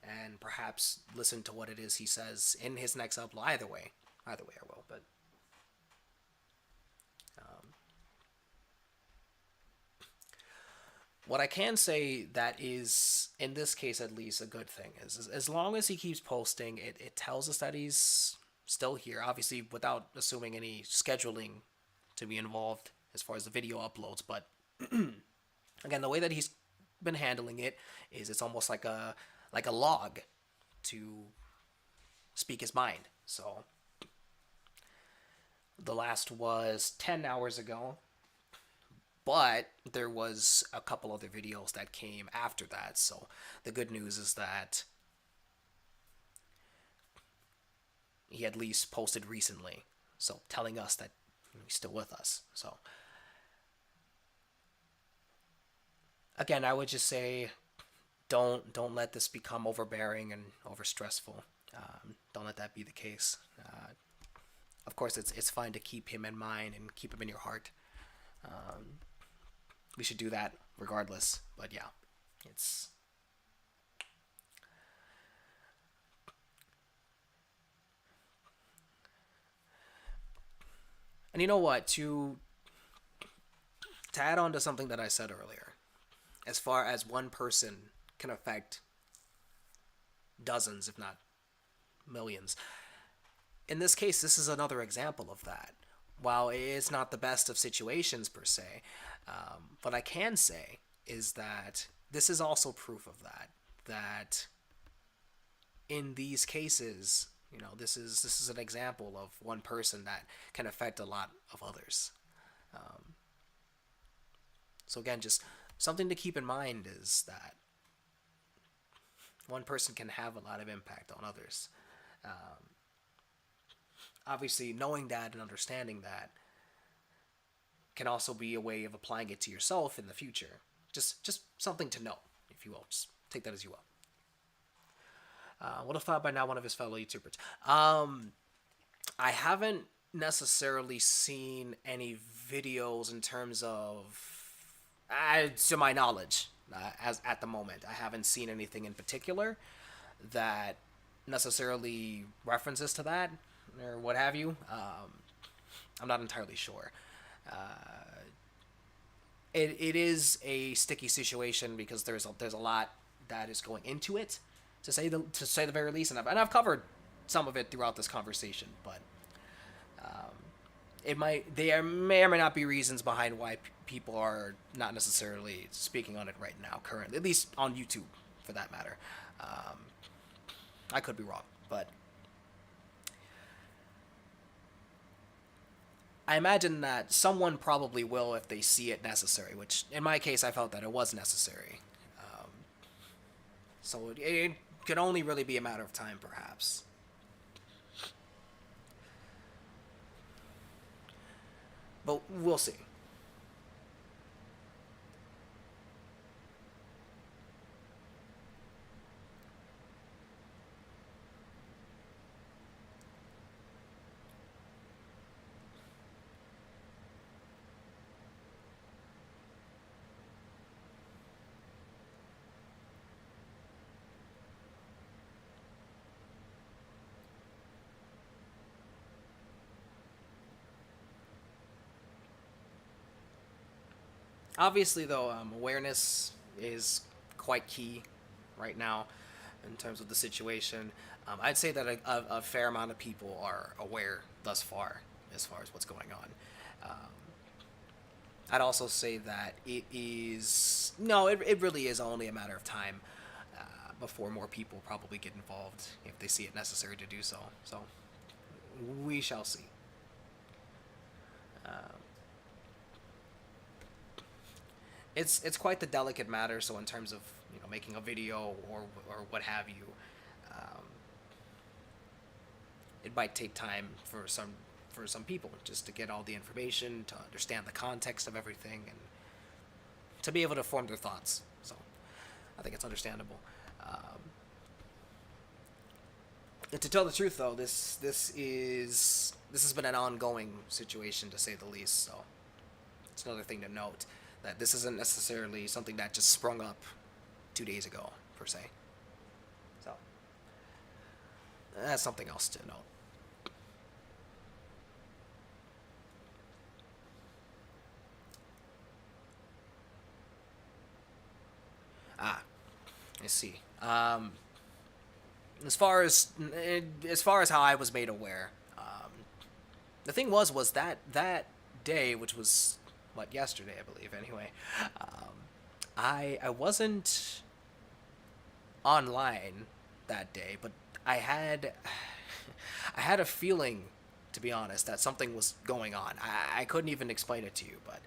and perhaps listen to what it is he says in his next upload. Either way I will. But what I can say that is, in this case at least, a good thing is as long as he keeps posting, it tells us that he's still here. Obviously, without assuming any scheduling to be involved as far as the video uploads. But again, the way that he's been handling it is it's almost like a log to speak his mind. So the last was 10 hours ago, But there was a couple other videos that came after that. So the good news is that he at least posted recently, so telling us that he's still with us. So again, I would just say don't let this become overbearing and over stressful. Don't let that be the case. Of course, it's fine to keep him in mind and keep him in your heart. We should do that regardless. But yeah, it's and you know what, to add on to something that I said earlier, as far as one person can affect dozens, if not millions. In this case, this is another example of that. While it's not the best of situations per se, what I can say is that this is also proof of that. That in these cases, this is an example of one person that can affect a lot of others. So again, just something to keep in mind is that one person can have a lot of impact on others. Obviously, knowing that and understanding that can also be a way of applying it to yourself in the future. Just something to know, if you will. Just take that as you will. What if by now one of his fellow YouTubers? I haven't necessarily seen any videos in terms of, to my knowledge, as at the moment, I haven't seen anything in particular that necessarily references to that or what have you. I'm not entirely sure. It is a sticky situation because there's a lot that is going into it, to say the very least, and I've covered some of it throughout this conversation, but there may or may not be reasons behind why people are not necessarily speaking on it right now, currently, at least on YouTube, for that matter. I could be wrong, but I imagine that someone probably will if they see it necessary, which in my case I felt that it was necessary. So it could only really be a matter of time, perhaps. But we'll see. Obviously, though, awareness is quite key right now in terms of the situation. I'd say that a fair amount of people are aware thus far as what's going on. I'd also say that it is no, it really is only a matter of time before more people probably get involved if they see it necessary to do so. So we shall see. It's quite the delicate matter. So in terms of making a video or what have you, um, it might take time for some people just to get all the information, to understand the context of everything, and to be able to form their thoughts. So I think it's understandable. Um, and to tell the truth, though, this has been an ongoing situation to say the least. So it's another thing to note that this isn't necessarily something that just sprung up 2 days ago per se. So that's something else to note. Ah, I see. As far as how I was made aware, the thing was that day, which was what, yesterday, I believe. Anyway, um, I wasn't online that day, but I had I had a feeling, to be honest, that something was going on. I couldn't even explain it to you, but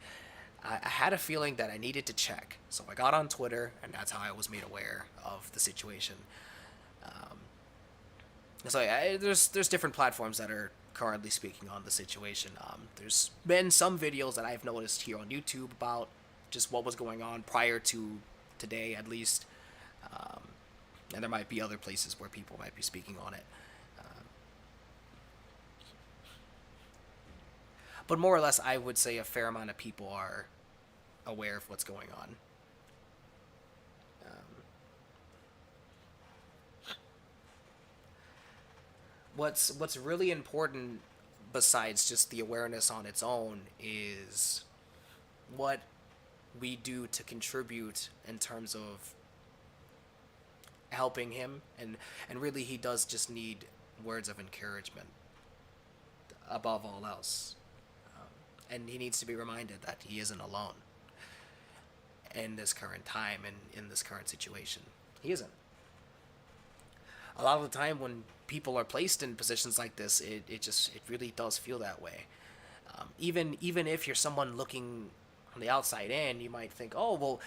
I had a feeling that I needed to check. So I got on Twitter, and that's how I was made aware of the situation. So there's different platforms that are currently speaking on the situation. There's been some videos that I've noticed here on YouTube about just what was going on prior to today, at least, and there might be other places where people might be speaking on it. But more or less, I would say a fair amount of people are aware of what's going on. What's really important, besides just the awareness on its own, is what we do to contribute in terms of helping him, and really he does just need words of encouragement above all else, and he needs to be reminded that he isn't alone in this current time and in this current situation. He isn't. A lot of the time when people are placed in positions like this, it really does feel that way. Even if you're someone looking on the outside in, you might think, oh well,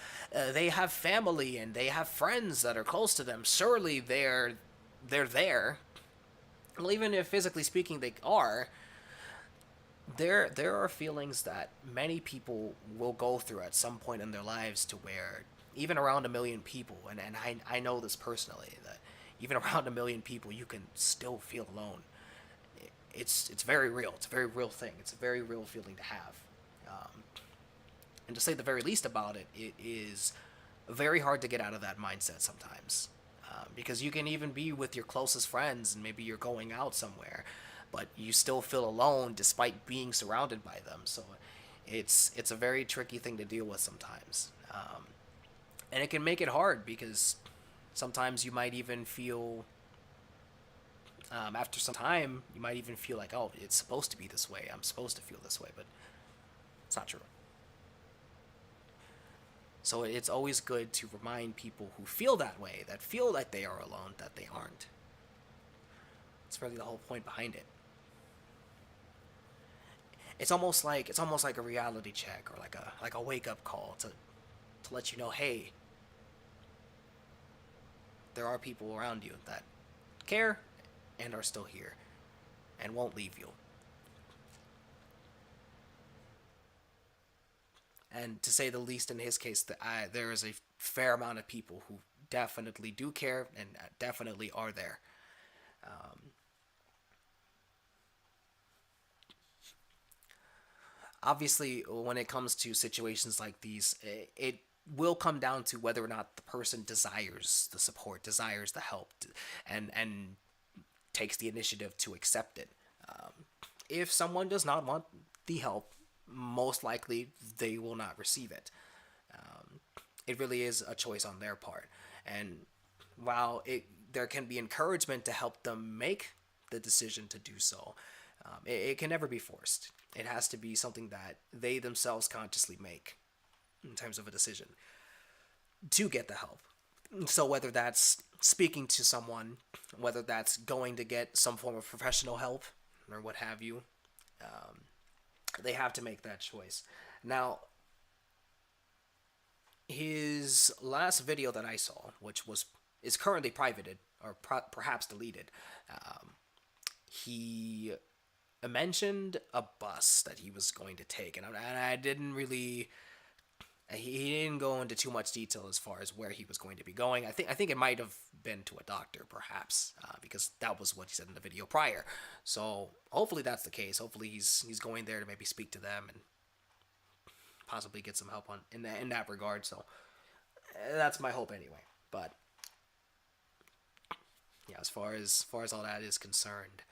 they have family and they have friends that are close to them. Surely they're there. Well, even if physically speaking they are, there are feelings that many people will go through at some point in their lives, to where even around 1 million people, and I know this personally, that even around 1 million people you can still feel alone. It's very real. It's a very real thing. It's a very real feeling to have. Um, and to say the very least about it, it is very hard to get out of that mindset sometimes. Because you can even be with your closest friends and maybe you're going out somewhere, but you still feel alone despite being surrounded by them. So it's a very tricky thing to deal with sometimes. And it can make it hard because sometimes you might even feel, after some time, you might even feel like, oh, it's supposed to be this way. I'm supposed to feel this way, but it's not true. So it's always good to remind people who feel that way, that feel like they are alone, that they aren't. It's really the whole point behind it. It's almost like a reality check, or like a wake up call to let you know, hey, there are people around you that care and are still here and won't leave you. And to say the least, in his case, there is a fair amount of people who definitely do care and definitely are there. Obviously, when it comes to situations like these, it will come down to whether or not the person desires the support, desires the help, and takes the initiative to accept it. If someone does not want the help, most likely they will not receive it. It really is a choice on their part. And while there can be encouragement to help them make the decision to do so, it can never be forced. It has to be something that they themselves consciously make in terms of a decision to get the help. So whether that's speaking to someone, whether that's going to get some form of professional help, or what have you, they have to make that choice. Now, his last video that I saw, which was is currently privated or perhaps deleted, he mentioned a bus that he was going to take, and I didn't really. He didn't go into too much detail as far as where he was going to be going. I think it might have been to a doctor, perhaps, because that was what he said in the video prior. So hopefully that's the case. Hopefully he's going there to maybe speak to them and possibly get some help on in that regard. So that's my hope anyway. But yeah, as far as all that is concerned,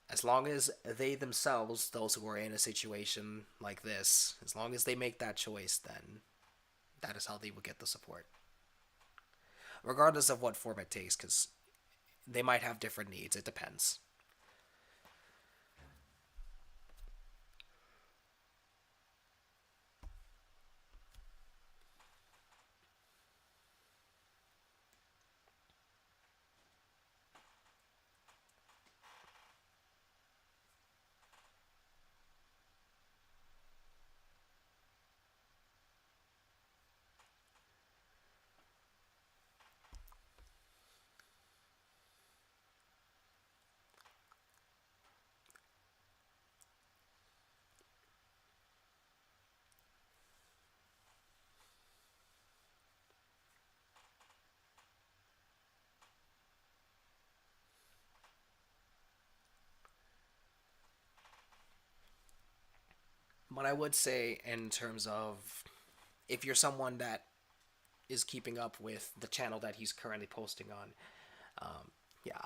as long as they themselves, those who are in a situation like this, as long as they make that choice, then that is how they will get the support, regardless of what form it takes, because they might have different needs. It depends. But I would say, in terms of, if you're someone that is keeping up with the channel that he's currently posting on, yeah,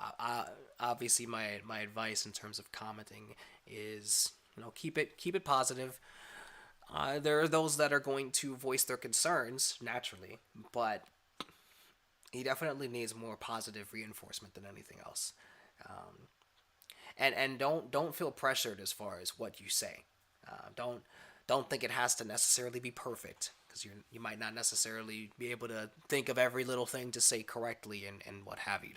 obviously my advice in terms of commenting is, keep it positive. There are those that are going to voice their concerns naturally, but he definitely needs more positive reinforcement than anything else. And don't feel pressured as far as what you say. Don't think it has to necessarily be perfect, because you might not necessarily be able to think of every little thing to say correctly, and what have you.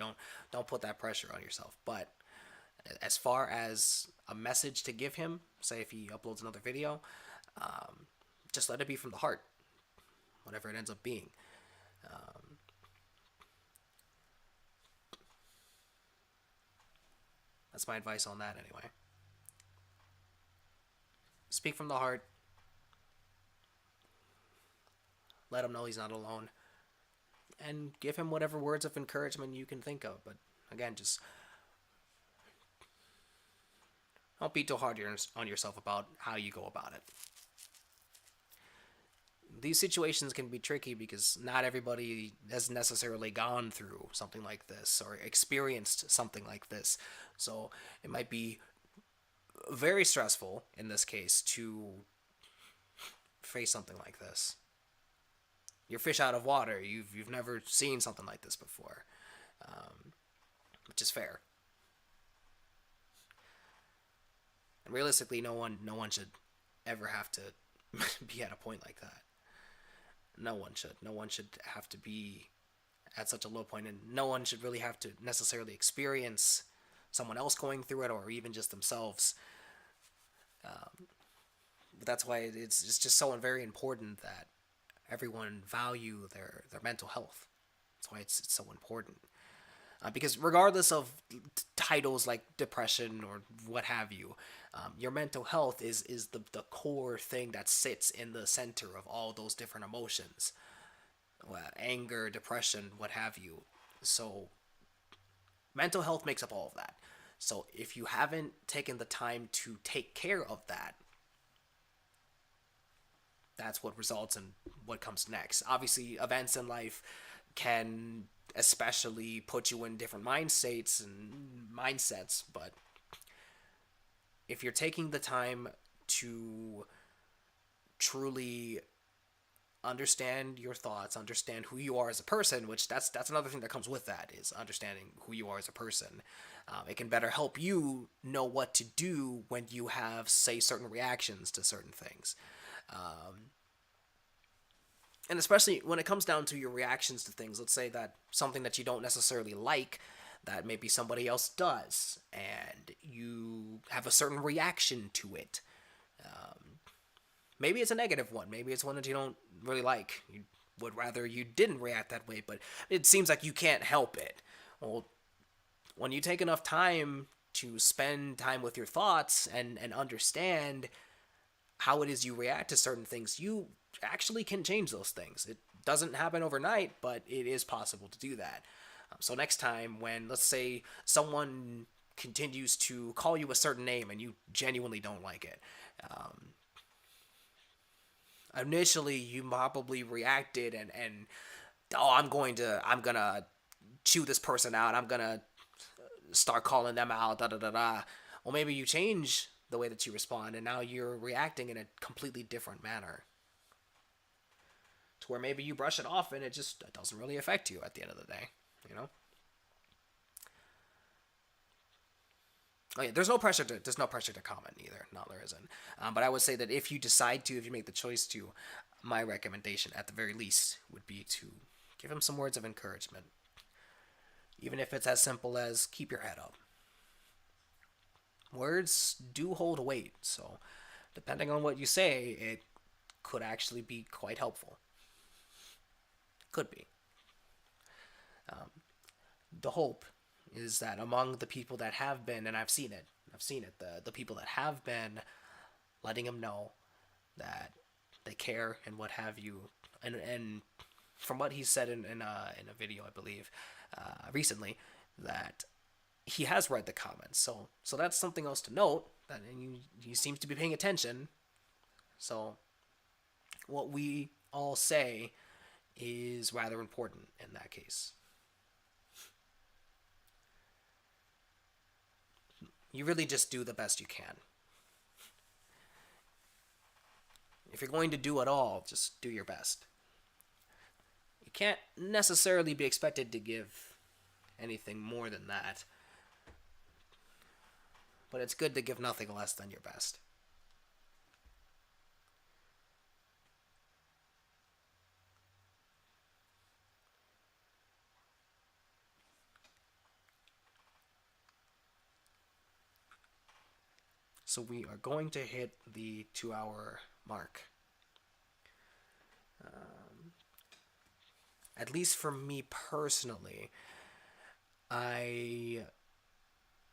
Don't put that pressure on yourself. But as far as a message to give him, say if he uploads another video, just let it be from the heart, whatever it ends up being. That's my advice on that anyway. Speak from the heart. Let him know he's not alone, and give him whatever words of encouragement you can think of. But again, just don't be too hard on yourself about how you go about it. These situations can be tricky because not everybody has necessarily gone through something like this or experienced something like this. So it might be very stressful in this case to face something like this. You're fish out of water. You've never seen something like this before, which is fair. And realistically, no one should ever have to be at a point like that. No one should. No one should have to be at such a low point, and no one should really have to necessarily experience someone else going through it, or even just themselves. But that's why it's just so very important that everyone value their mental health. That's why it's so important. Because regardless of titles like depression or what have you, your mental health is the core thing that sits in the center of all those different emotions. Anger, depression, what have you. So mental health makes up all of that. So if you haven't taken the time to take care of that, that's what results in what comes next. Obviously, events in life can especially put you in different mind states and mindsets, but if you're taking the time to truly understand your thoughts, understand who you are as a person, which that's another thing that comes with that, is understanding who you are as a person. It can better help you know what to do when you have, say, certain reactions to certain things. And especially when it comes down to your reactions to things, let's say that something that you don't necessarily like, that maybe somebody else does, and you have a certain reaction to it. Maybe it's a negative one. Maybe it's one that you don't really like. You would rather you didn't react that way, but it seems like you can't help it. Well, when you take enough time to spend time with your thoughts and understand how it is you react to certain things, you actually can change those things. It doesn't happen overnight, but it is possible to do that. So next time when, let's say, someone continues to call you a certain name and you genuinely don't like it, initially you probably reacted and oh, I'm gonna chew this person out. I'm gonna start calling them out. Da da da da. Well, maybe you change the way that you respond, and now you're reacting in a completely different manner, to where maybe you brush it off and it doesn't really affect you at the end of the day, you know. Oh yeah, there's no pressure to comment either. No, there isn't. But I would say that if you make the choice to, my recommendation at the very least would be to give him some words of encouragement, even if it's as simple as keep your head up. Words do hold weight, so depending on what you say, it could actually be quite helpful. Could be. The hope is that among the people that have been, and I've seen it, the people that have been letting him know that they care and what have you, and from what he said in a video, I believe, recently, that he has read the comments. So that's something else to note. That he seems to be paying attention. So, what we all say is rather important in that case. You really just do the best you can. If you're going to do it all, just do your best. You can't necessarily be expected to give anything more than that, but it's good to give nothing less than your best. So we are going to hit the 2 hour mark. At least for me personally, I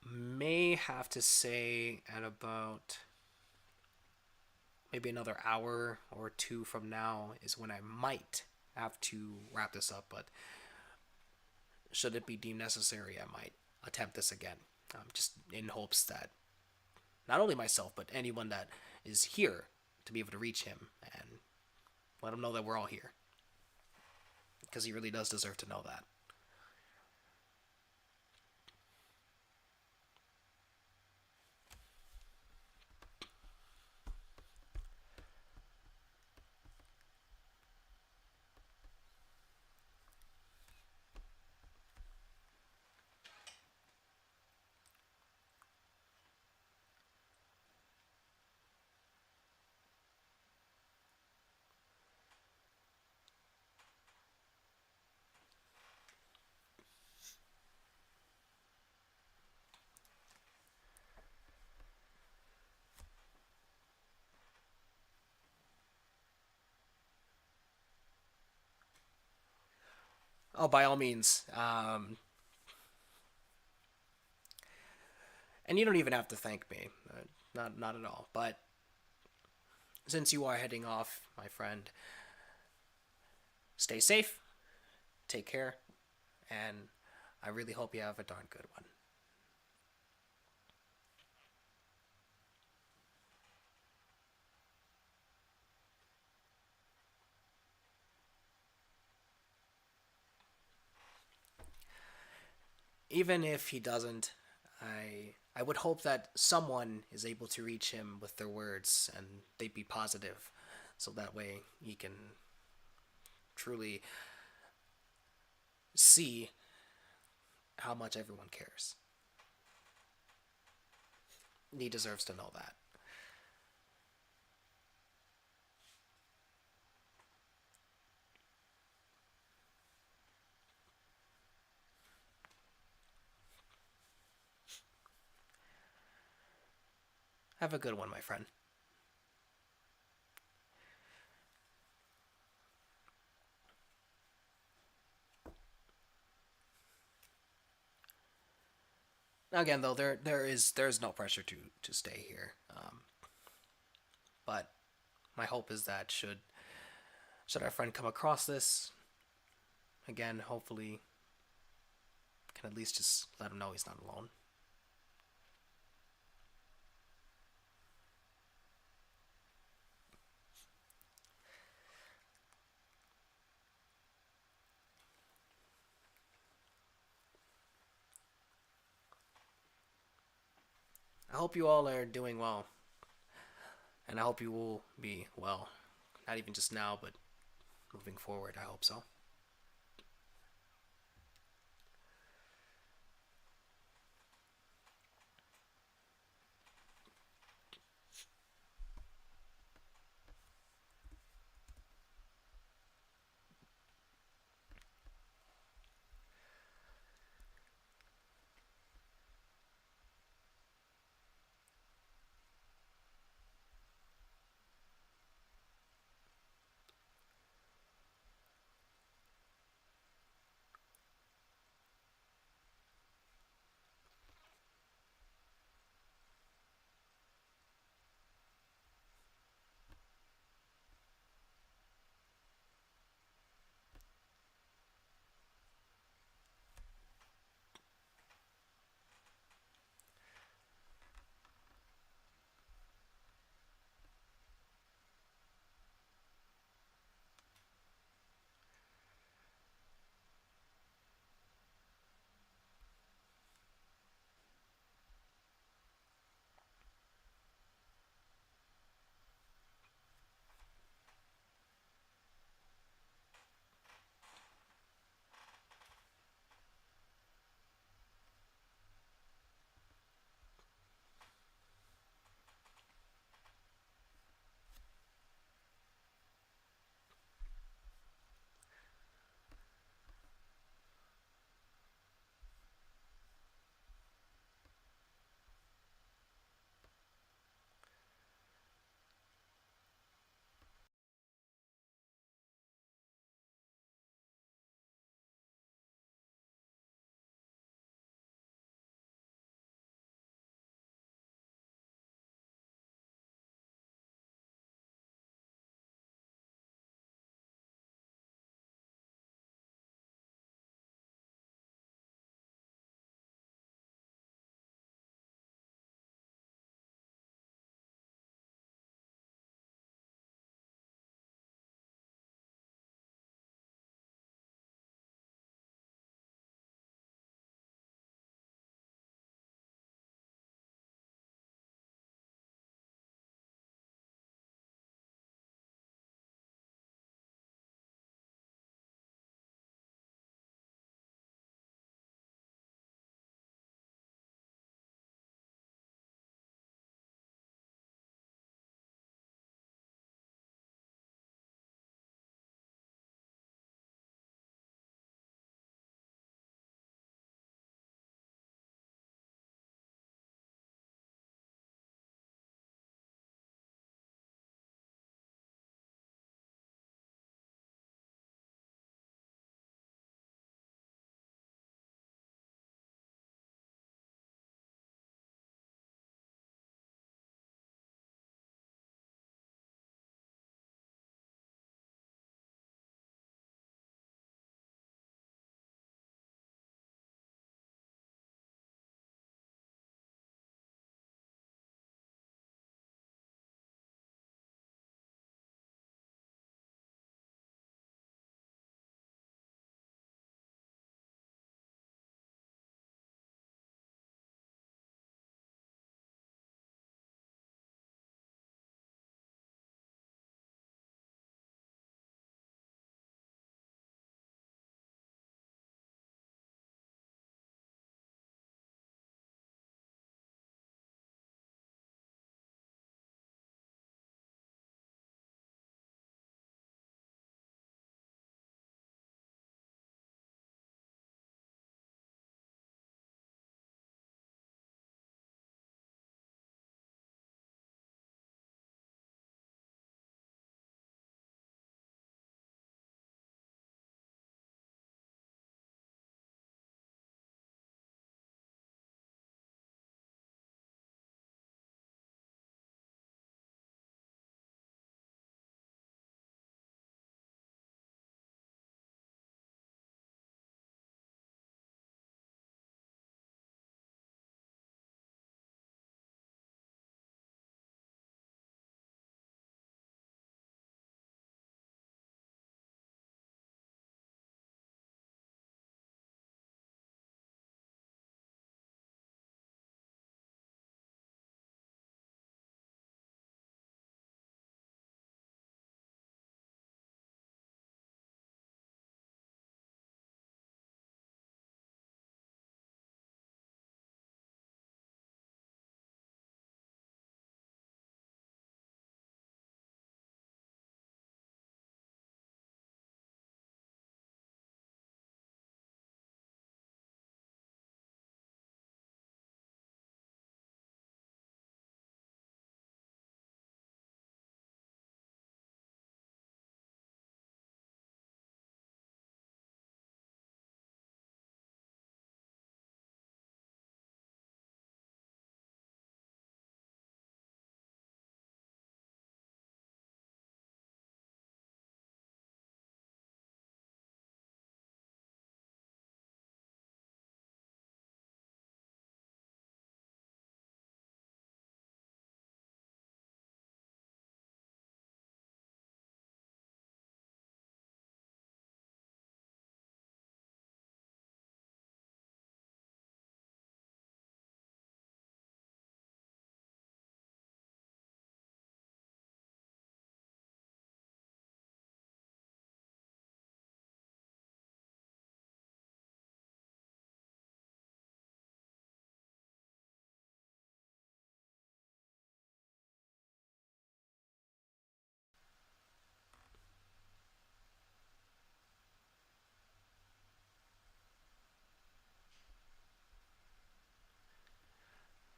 may have to say at about maybe another hour or two from now is when I might have to wrap this up. But should it be deemed necessary, I might attempt this again, just in hopes that not only myself, but anyone that is here to be able to reach him and let him know that we're all here. Because he really does deserve to know that. Oh, by all means. And you don't even have to thank me. Not at all. But since you are heading off, my friend, stay safe, take care, and I really hope you have a darn good one. Even if he doesn't, I would hope that someone is able to reach him with their words and they be positive, so that way he can truly see how much everyone cares. He deserves to know that. Have a good one, my friend. Again, though, there's no pressure to stay here. But my hope is that should our friend come across this again, hopefully can at least just let him know he's not alone. I hope you all are doing well, and I hope you will be well. Not even just now, but moving forward. I hope so.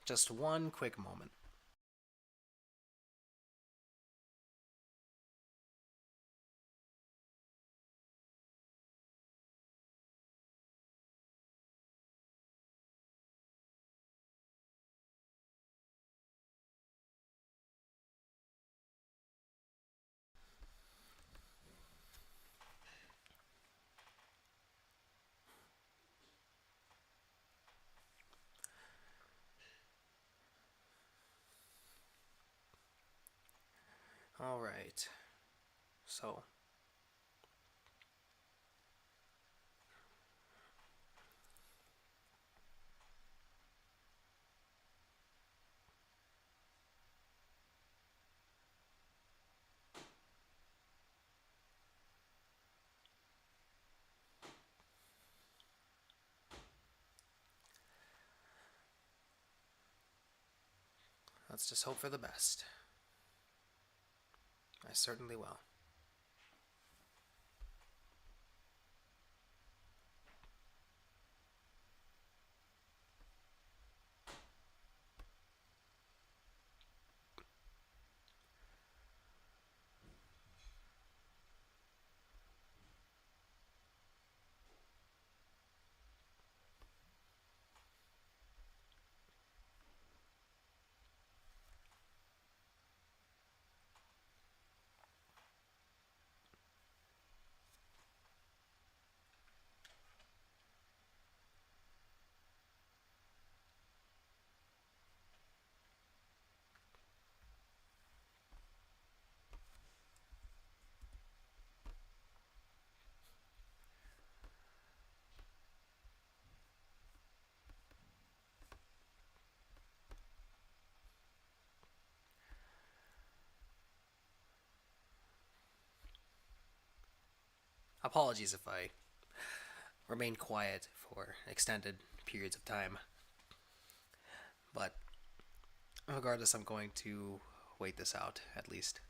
Just one quick moment. All right. So, let's just hope for the best. I certainly will. Apologies if I remain quiet for extended periods of time, but regardless, I'm going to wait this out at least.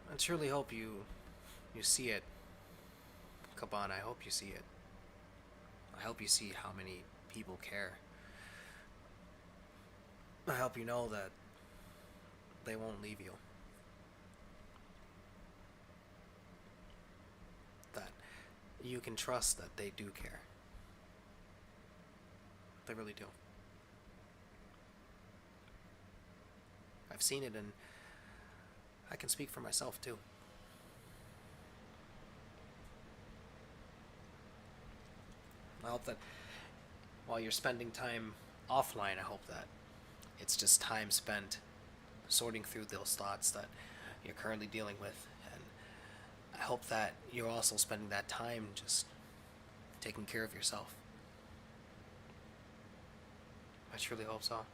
I truly hope you see it, Coban. I hope you see it. I hope you see how many people care. I hope you know that they won't leave you. That you can trust that they do care. They really do. I've seen it, and I can speak for myself too. I hope that while you're spending time offline, I hope that it's just time spent sorting through those thoughts that you're currently dealing with. And I hope that you're also spending that time just taking care of yourself. I truly hope so.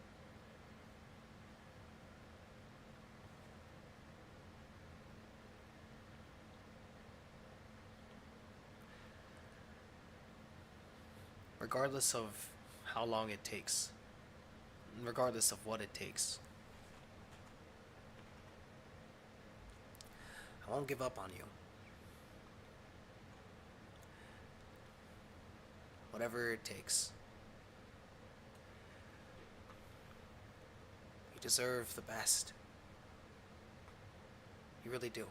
Regardless of how long it takes, regardless of what it takes, I won't give up on you. Whatever it takes. You deserve the best. You really do.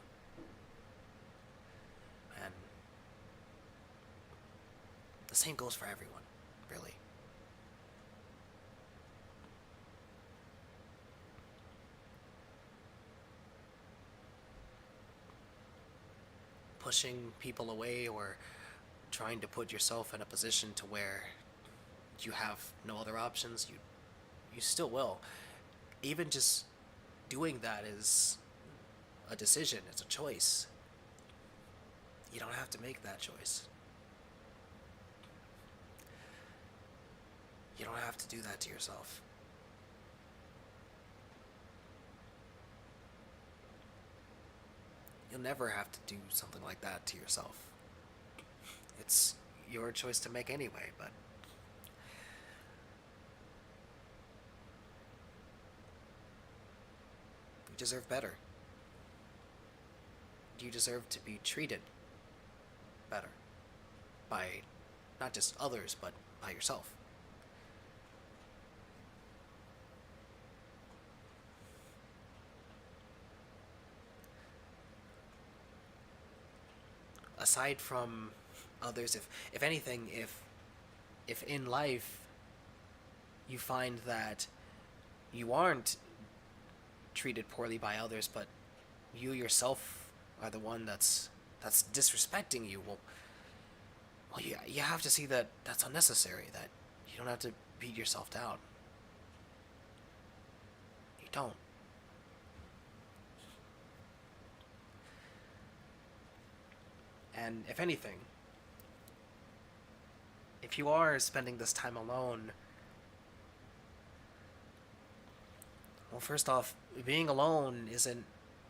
And the same goes for everyone, really. Pushing people away or trying to put yourself in a position to where you have no other options, you still will. Even just doing that is a decision, it's a choice. You don't have to make that choice. You don't have to do that to yourself. You'll never have to do something like that to yourself. It's your choice to make anyway, but you deserve better. You deserve to be treated better by not just others, but by yourself. Aside from others, if anything, if in life you find that you aren't treated poorly by others, but you yourself are the one that's disrespecting you, well, you have to see that that's unnecessary. That you don't have to beat yourself down. You don't. And if anything, if you are spending this time alone, well, first off, being alone isn't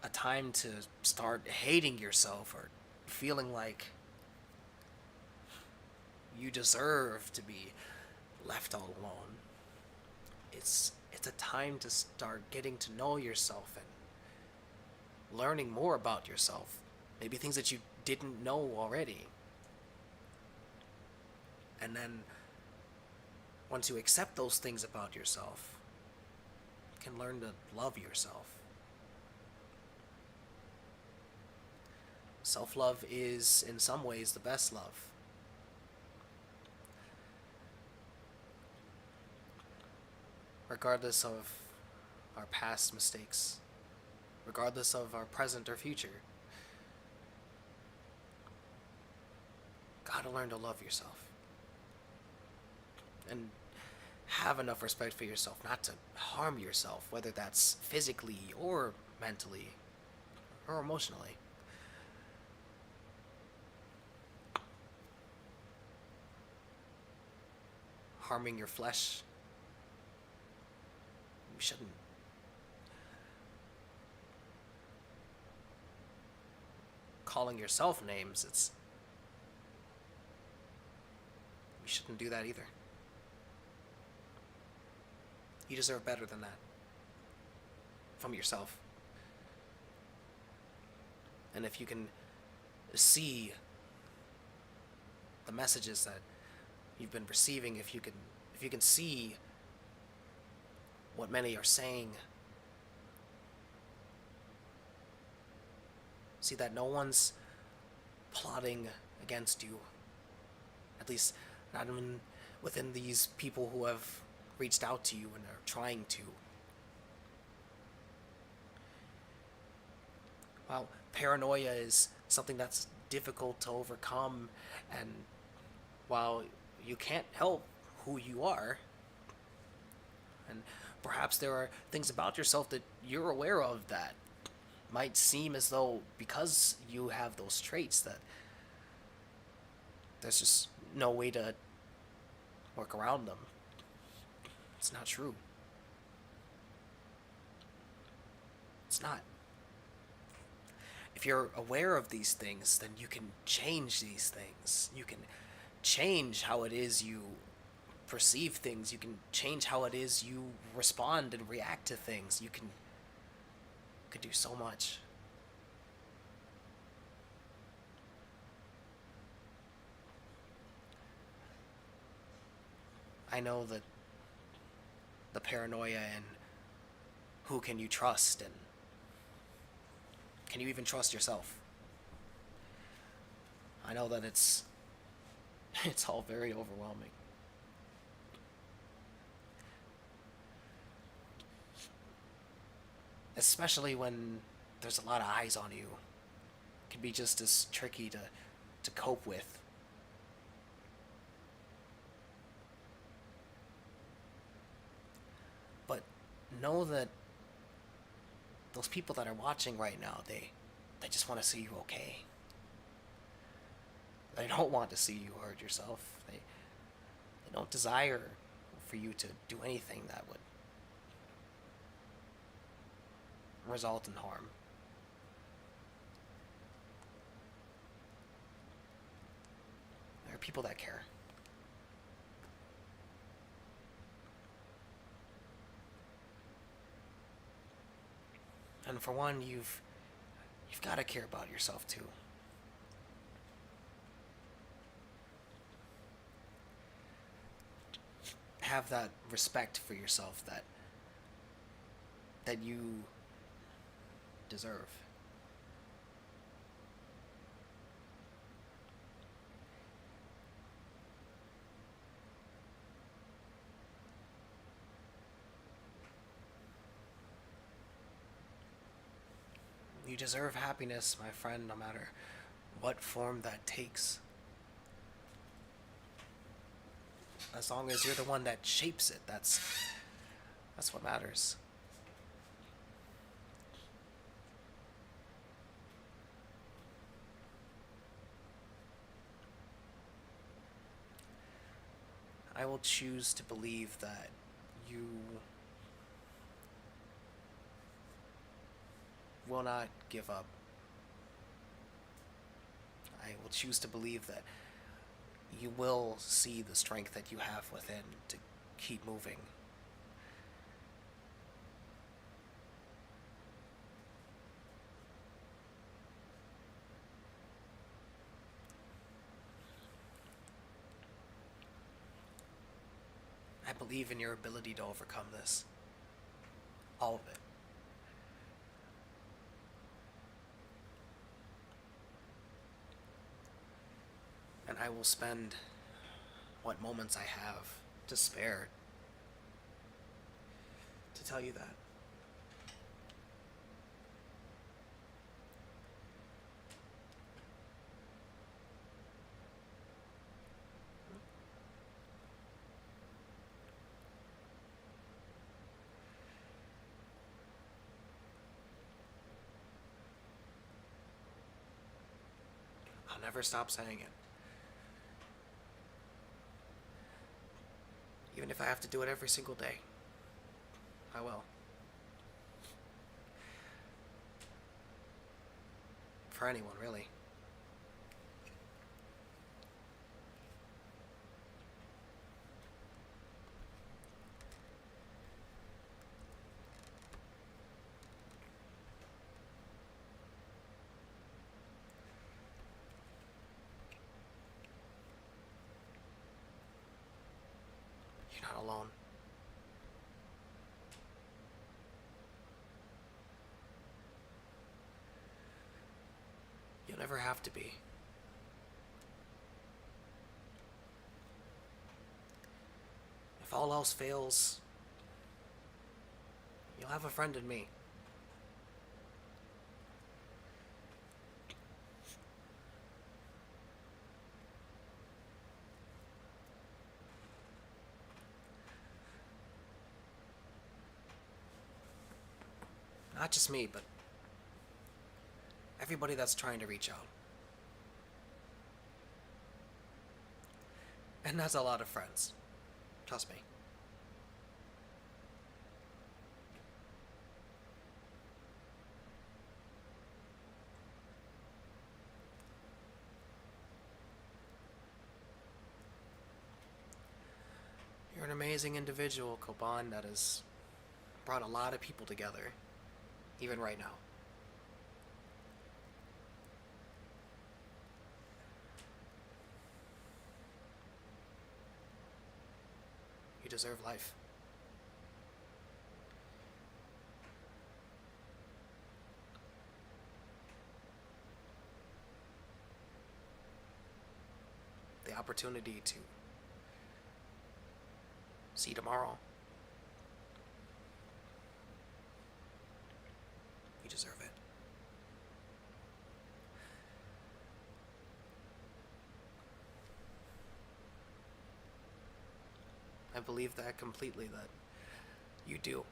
a time to start hating yourself or feeling like you deserve to be left all alone. It's a time to start getting to know yourself and learning more about yourself. Maybe things that you didn't know already. And then once you accept those things about yourself, you can learn to love yourself. Self-love is, in some ways, the best love. Regardless of our past mistakes, regardless of our present or future, gotta learn to love yourself. And have enough respect for yourself not to harm yourself, whether that's physically or mentally or emotionally. Harming your flesh, you shouldn't. Calling yourself names, you shouldn't do that either. You deserve better than that from yourself. And if you can see the messages that you've been receiving, if you can see what many are saying, see that no one's plotting against you, at least not even within these people who have reached out to you and are trying to. Well, paranoia is something that's difficult to overcome, and while you can't help who you are, and perhaps there are things about yourself that you're aware of that might seem as though because you have those traits that there's just no way to work around them. It's not true. It's not. If you're aware of these things, then you can change these things. You can change how it is you perceive things. You can change how it is you respond and react to things. You could do so much. I know that the paranoia and who can you trust, and can you even trust yourself? I know that it's all very overwhelming. Especially when there's a lot of eyes on you. It can be just as tricky to cope with. But know that those people that are watching right now, they just want to see you okay. They don't want to see you hurt yourself. They don't desire for you to do anything that would result in harm. There are people that care. And for one, you've got to care about yourself too. Have that respect for yourself that you deserve. You deserve happiness, my friend, no matter what form that takes. As long as you're the one that shapes it, that's what matters. I will choose to believe that you will not give up. I will choose to believe that you will see the strength that you have within to keep moving. I believe in your ability to overcome this. All of it. And I will spend what moments I have to spare to tell you that. I'll never stop saying it. Even if I have to do it every single day, I will. For anyone, really. You're not alone. You'll never have to be. If all else fails, you'll have a friend in me. Not just me, but everybody that's trying to reach out. And that's a lot of friends. Trust me. You're an amazing individual, Coban, that has brought a lot of people together, even right now. You deserve life. The opportunity to see tomorrow. You deserve it. I believe that completely, that you do.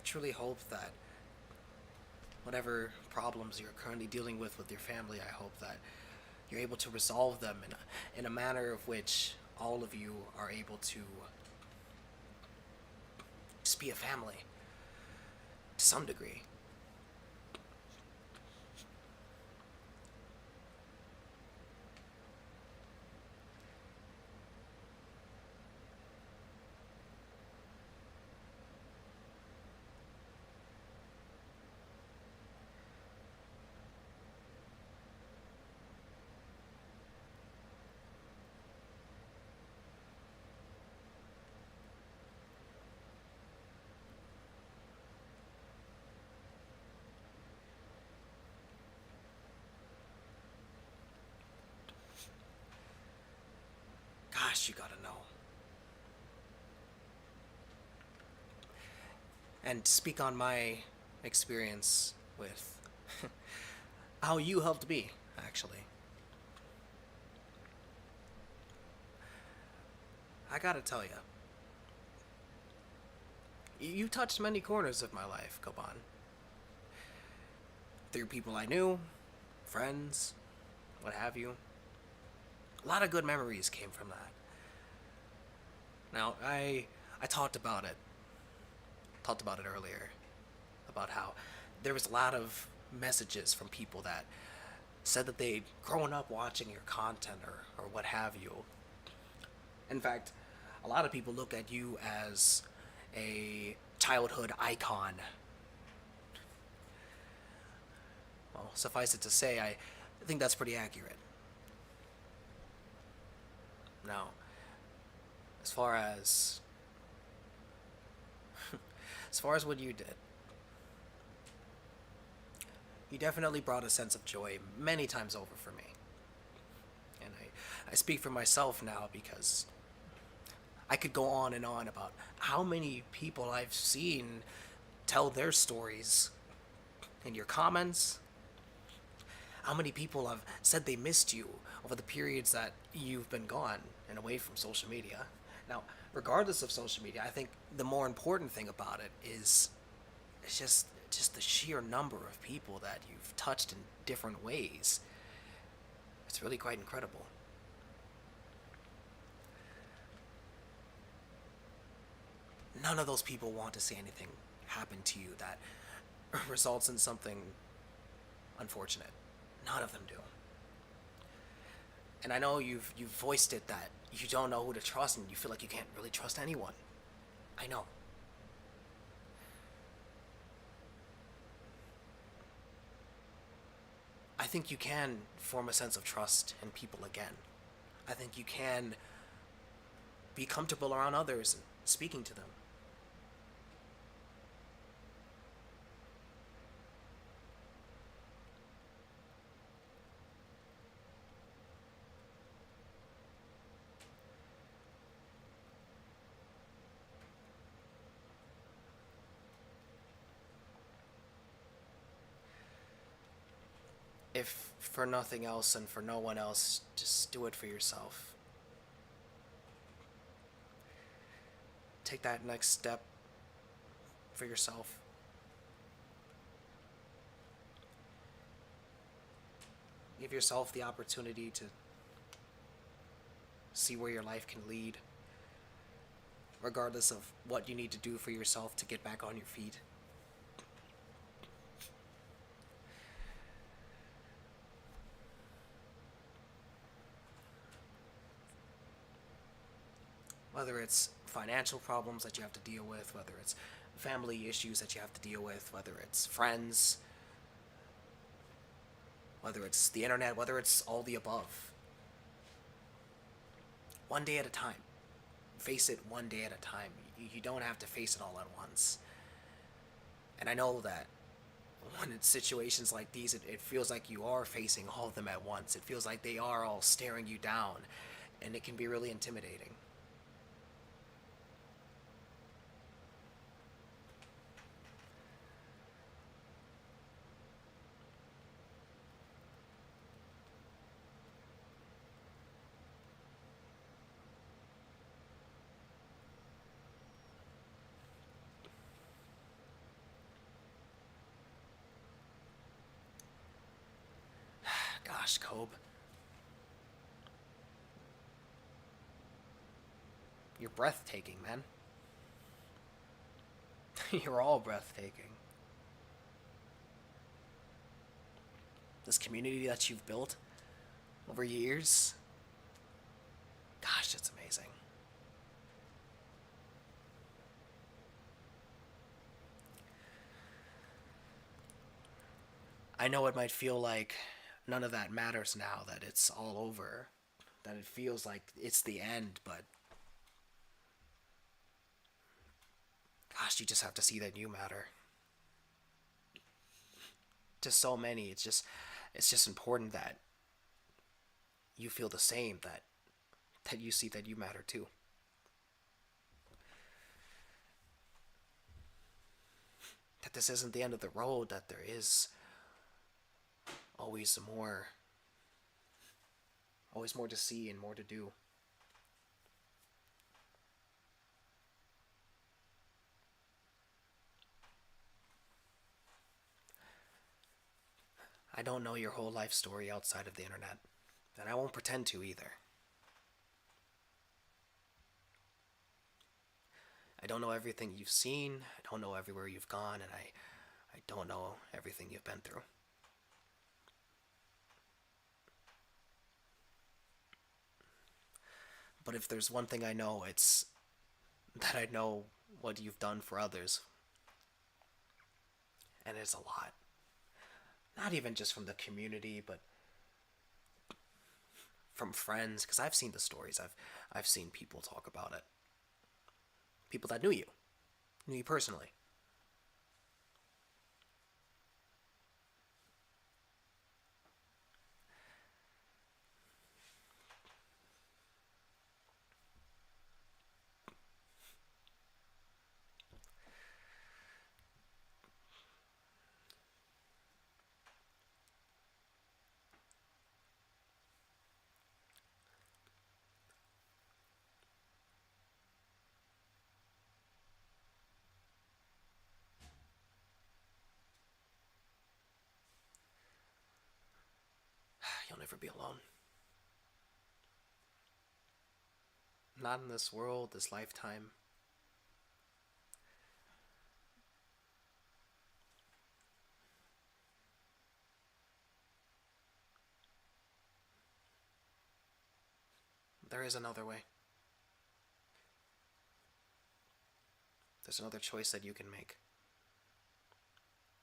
truly hope that whatever problems you're currently dealing with your family, I hope that you're able to resolve them in a manner of which all of you are able to just be a family to some degree. Gosh, you gotta know. And to speak on my experience with how you helped me, actually. I gotta tell you touched many corners of my life, Coban. Through people I knew, friends, what have you. A lot of good memories came from that. Now, I talked about it earlier, about how there was a lot of messages from people that said that they'd grown up watching your content or what have you. In fact, a lot of people look at you as a childhood icon. Well, suffice it to say, I think that's pretty accurate. Now, as far as as far as what you did, you definitely brought a sense of joy many times over for me. And I speak for myself now because I could go on and on about how many people I've seen tell their stories in your comments, how many people have said they missed you over the periods that you've been gone and away from social media. Now, regardless of social media, I think the more important thing about it is it's just the sheer number of people that you've touched in different ways. It's really quite incredible. None of those people want to see anything happen to you that results in something unfortunate. None of them do. And I know you've voiced it that you don't know who to trust and you feel like you can't really trust anyone. I know. I think you can form a sense of trust in people again. I think you can be comfortable around others and speaking to them. If for nothing else and for no one else, just do it for yourself. Take that next step for yourself. Give yourself the opportunity to see where your life can lead, regardless of what you need to do for yourself to get back on your feet. Whether it's financial problems that you have to deal with, whether it's family issues that you have to deal with, whether it's friends, whether it's the internet, whether it's all the above. One day at a time. Face it one day at a time. You don't have to face it all at once. And I know that when it's situations like these, it feels like you are facing all of them at once. It feels like they are all staring you down, and it can be really intimidating. Gosh, Cobe, you're breathtaking, man. You're all breathtaking. This community that you've built over years, gosh, it's amazing. I know it might feel like none of that matters now that it's all over, that it feels like it's the end, but gosh, you just have to see that you matter. To so many, it's just important that you feel the same, that you see that you matter too. That this isn't the end of the road, that there is always more, always more to see and more to do. I don't know your whole life story outside of the internet, and I won't pretend to either. I don't know everything you've seen, I don't know everywhere you've gone, and I don't know everything you've been through. But if there's one thing I know, it's that I know what you've done for others, and it's a lot. Not even just from the community, but from friends, because I've seen the stories. I've seen people talk about it. People that knew you personally. You'll never be alone. Not in this world, this lifetime. There is another way. There's another choice that you can make.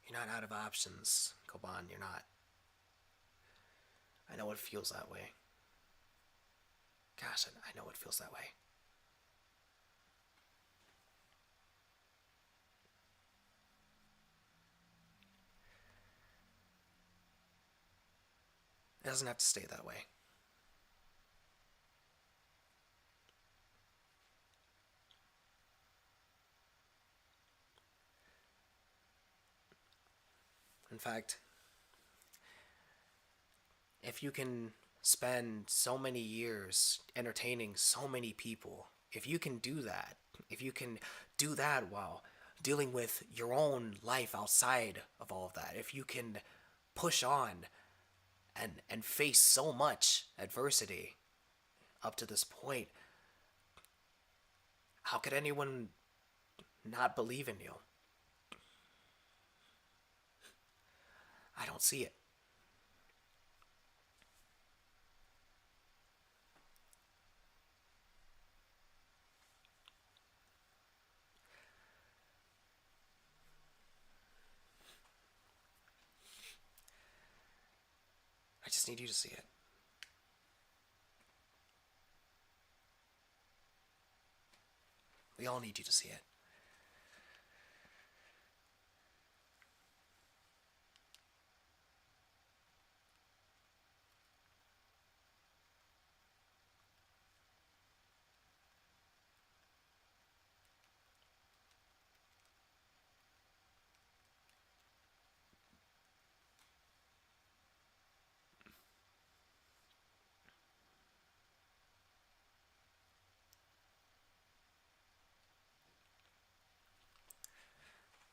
You're not out of options, Coban. You're not. I know it feels that way. Gosh, I know it feels that way. It doesn't have to stay that way. In fact, if you can spend so many years entertaining so many people, if you can do that, if you can do that while dealing with your own life outside of all of that, if you can push on and face so much adversity up to this point, how could anyone not believe in you? I don't see it. I just need you to see it. We all need you to see it.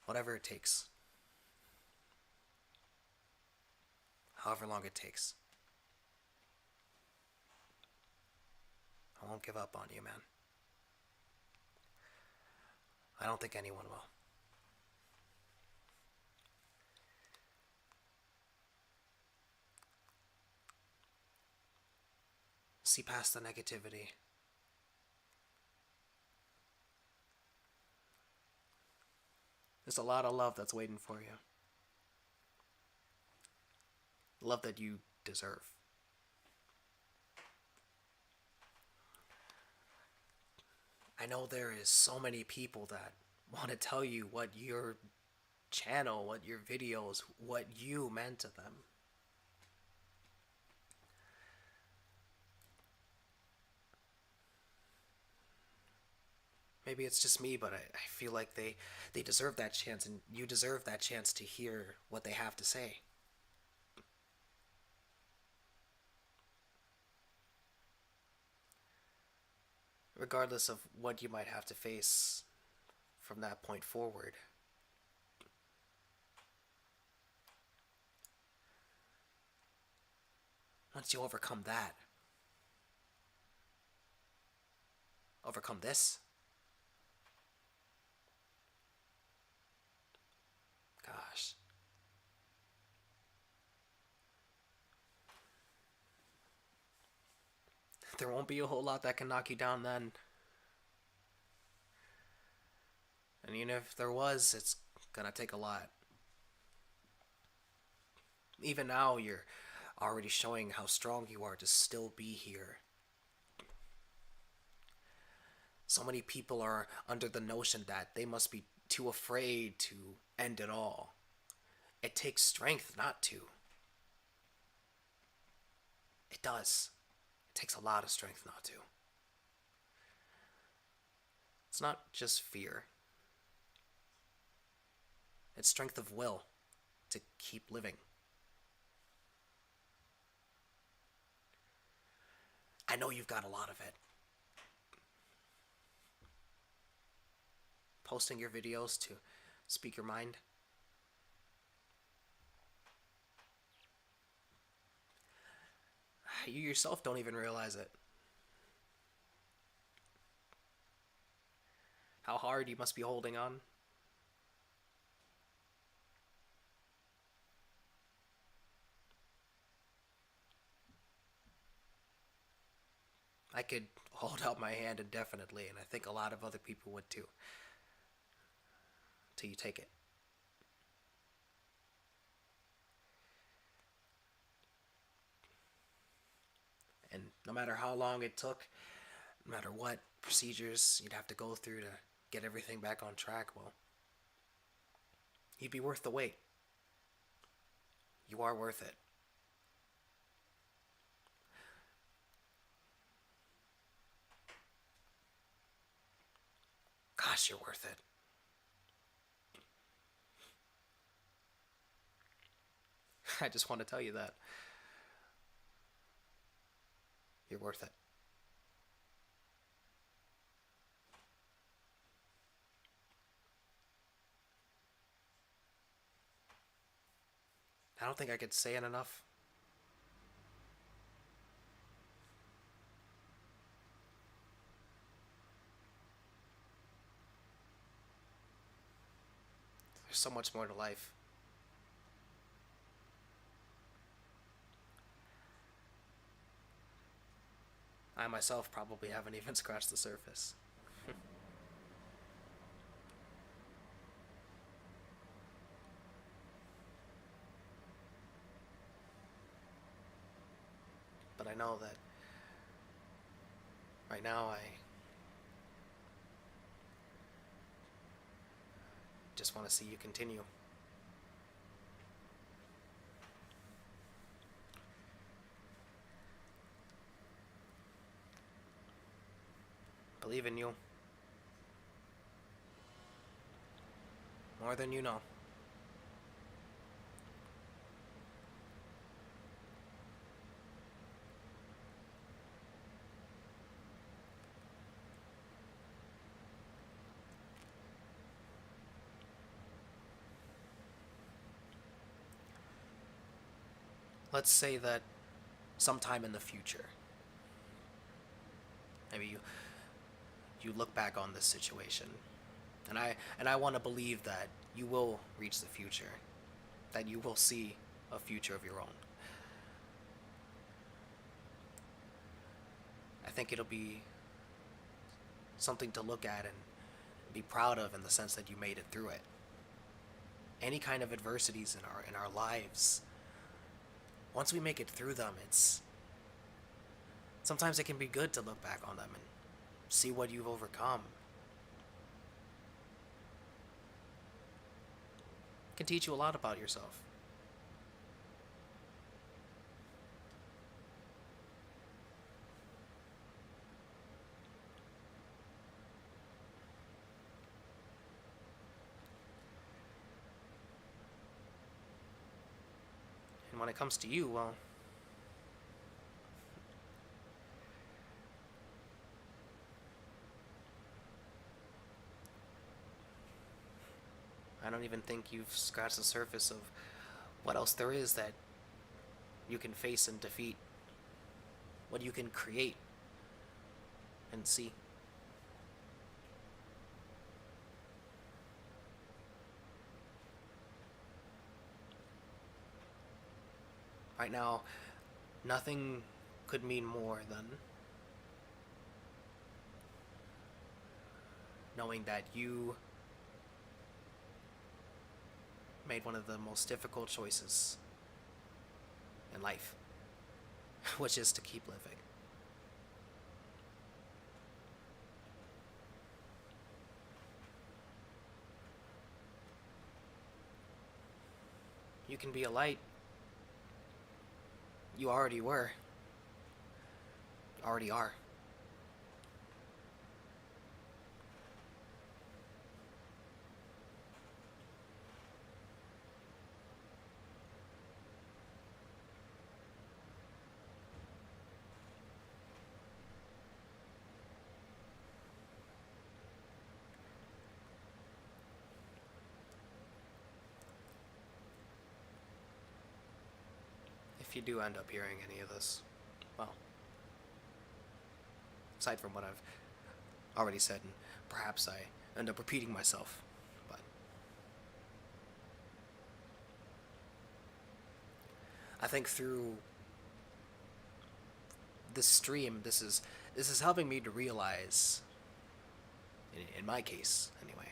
Whatever it takes. However long it takes. I won't give up on you, man. I don't think anyone will. See past the negativity. There's a lot of love that's waiting for you. Love that you deserve. I know there is so many people that want to tell you what your channel, what your videos, what you meant to them. Maybe it's just me, but I feel like they deserve that chance, and you deserve that chance to hear what they have to say. Regardless of what you might have to face from that point forward. Once you overcome that, overcome this, gosh, there won't be a whole lot that can knock you down then. And even if there was, it's gonna take a lot. Even now, you're already showing how strong you are to still be here. So many people are under the notion that they must be too afraid to end it all. It takes strength not to. It does. It takes a lot of strength not to. It's not just fear, it's strength of will to keep living. I know you've got a lot of it. Posting your videos to speak your mind. You yourself don't even realize it. How hard you must be holding on. I could hold out my hand indefinitely, and I think a lot of other people would too. Till you take it. And no matter how long it took, no matter what procedures you'd have to go through to get everything back on track, well, you'd be worth the wait. You are worth it. Gosh, you're worth it. I just want to tell you that. You're worth it. I don't think I could say it enough. There's so much more to life. I myself probably haven't even scratched the surface. But I know that right now I just want to see you continue. Believe in you. More than you know. Let's say that sometime in the future, Maybe you look back on this situation, and I want to believe that you will reach the future, that you will see a future of your own. I think it'll be something to look at and be proud of in the sense that you made it through it. Any kind of adversities in our lives, once we make it through them, it's sometimes it can be good to look back on them and see what you've overcome. It can teach you a lot about yourself. And when it comes to you, well, I don't even think you've scratched the surface of what else there is that you can face and defeat, what you can create and see. Right now, nothing could mean more than knowing that you made one of the most difficult choices in life, which is to keep living. You can be a light. You already were. You already are. If you do end up hearing any of this, well, aside from what I've already said, and perhaps I end up repeating myself, but I think through this stream, this is helping me to realize, in my case anyway,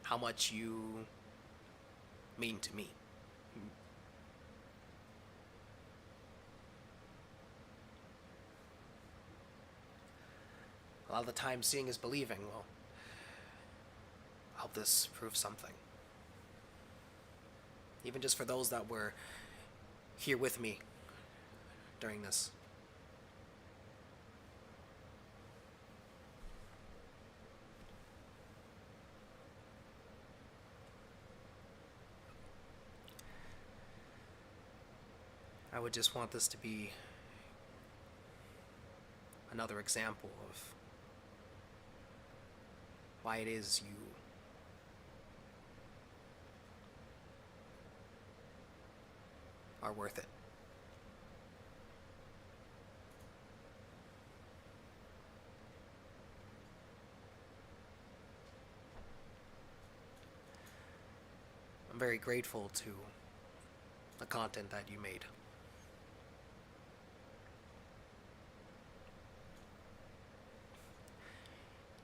how much you mean to me. A lot of the time, seeing is believing. Well, I hope this proves something. Even just for those that were here with me during this. I would just want this to be another example of why it is you are worth it. I'm very grateful to the content that you made.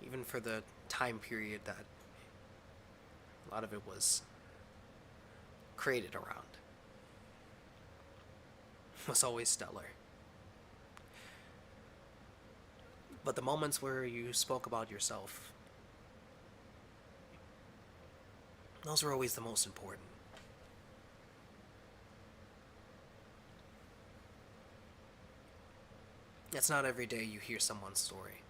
Even for the time period that a lot of it was created around, was always stellar. But the moments where you spoke about yourself, those were always the most important. It's not every day you hear someone's story.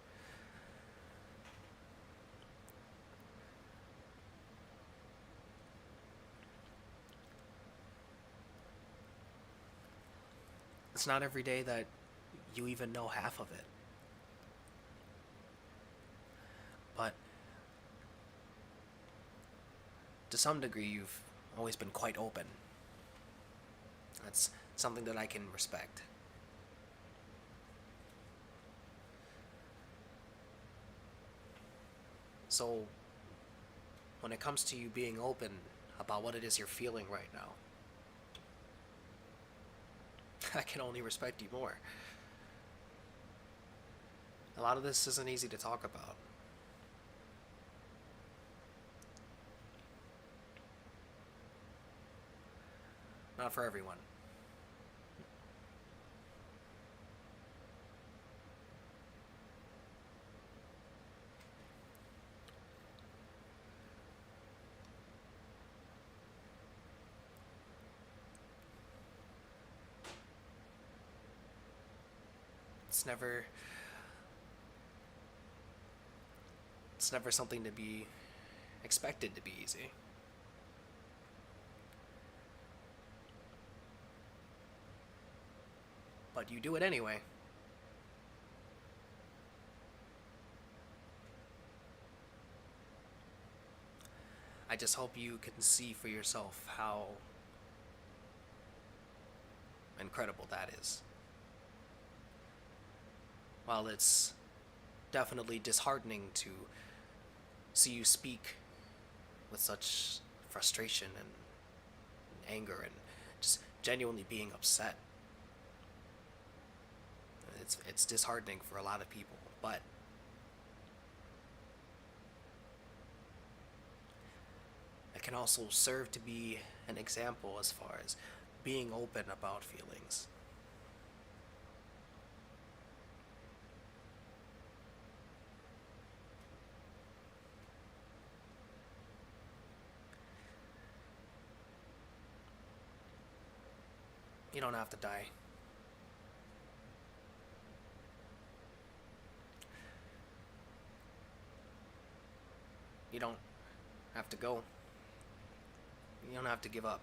It's not every day that you even know half of it. But to some degree, you've always been quite open. That's something that I can respect. So, when it comes to you being open about what it is you're feeling right now, I can only respect you more. A lot of this isn't easy to talk about. Not for everyone. It's never it's never something to be expected to be easy. But you do it anyway. I just hope you can see for yourself how incredible that is. While it's definitely disheartening to see you speak with such frustration and anger and just genuinely being upset, it's disheartening for a lot of people, but it can also serve to be an example as far as being open about feelings. You don't have to die. You don't have to go. You don't have to give up.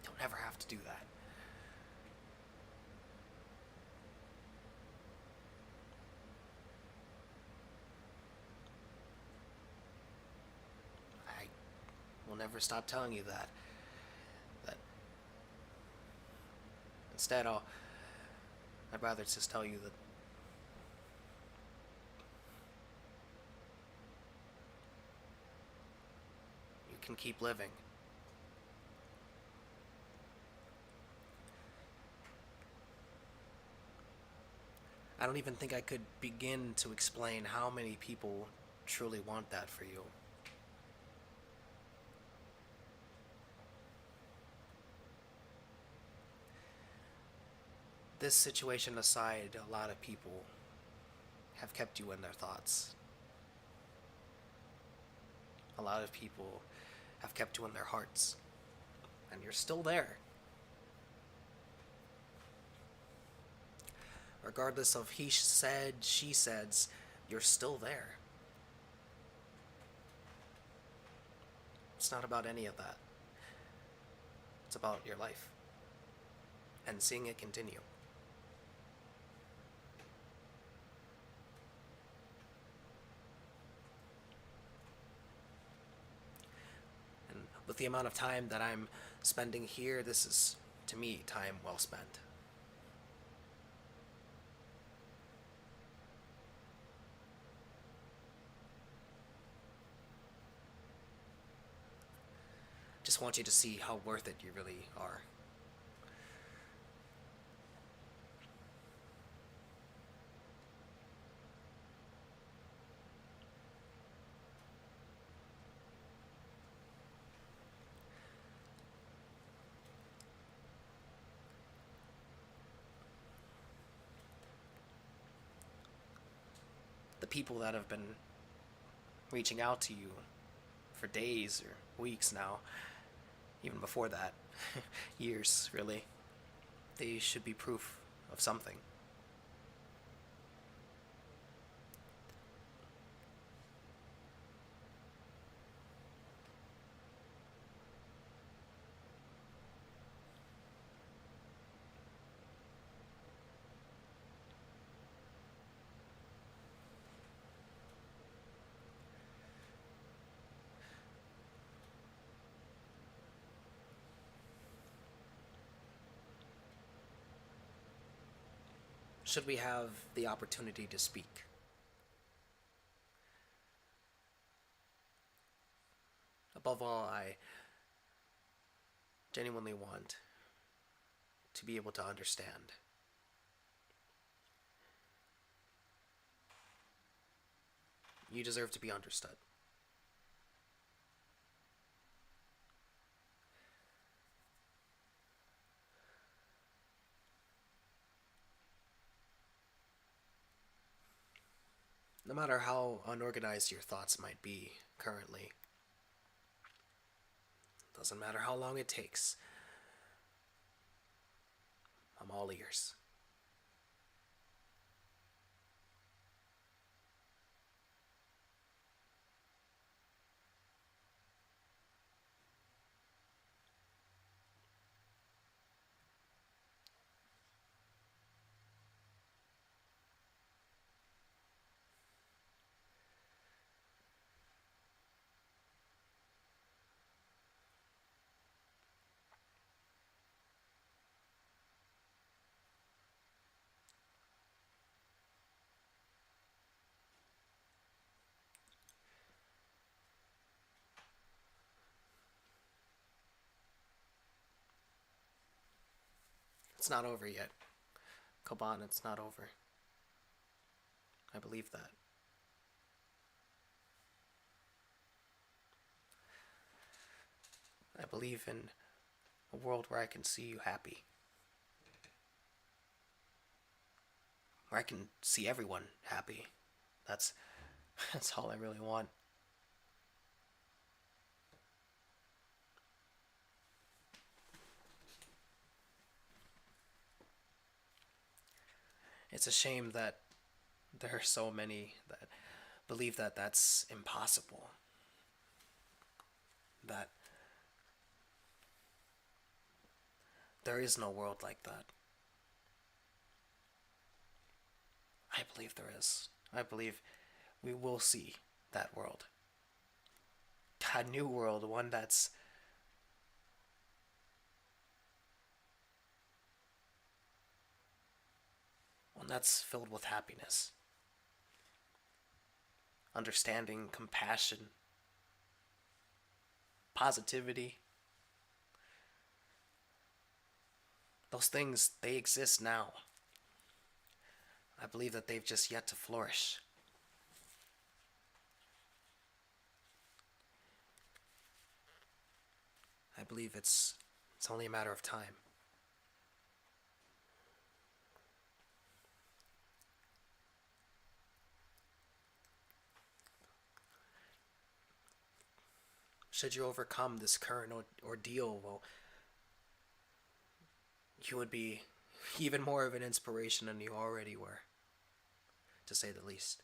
You don't ever have to do that. I will never stop telling you that. That instead, I'd rather just tell you that you can keep living. I don't even think I could begin to explain how many people truly want that for you. This situation aside, a lot of people have kept you in their thoughts. A lot of people have kept you in their hearts. And you're still there. Regardless of he said, she says, you're still there. It's not about any of that. It's about your life and seeing it continue. And with the amount of time that I'm spending here, this is, to me, time well spent. Just want you to see how worth it you really are. The people that have been reaching out to you for days or weeks now, even before that, years really, they should be proof of something. Should we have the opportunity to speak? above all, I genuinely want to be able to understand. You deserve to be understood. No matter how unorganized your thoughts might be currently, doesn't matter how long it takes, I'm all ears. It's not over yet. Coban, it's not over. I believe that. I believe in a world where I can see you happy, where I can see everyone happy. That's that's all I really want. It's a shame that there are so many that believe that that's impossible. That there is no world like that. I believe there is. I believe we will see that world. A new world, one that's filled with happiness, understanding, compassion, positivity. Those things, they exist now. I believe that they've just yet to flourish. I believe it's only a matter of time. Should you overcome this current ordeal, well, you would be even more of an inspiration than you already were, to say the least.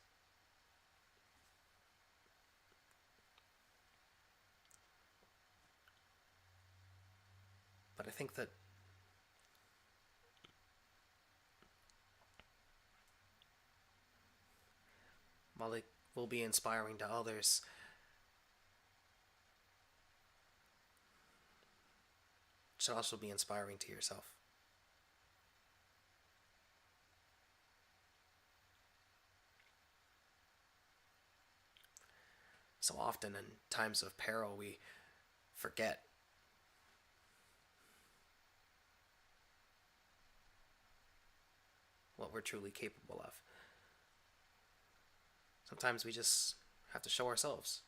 But I think that while it will be inspiring to others, it should also be inspiring to yourself. So often in times of peril, we forget what we're truly capable of. Sometimes we just have to show ourselves.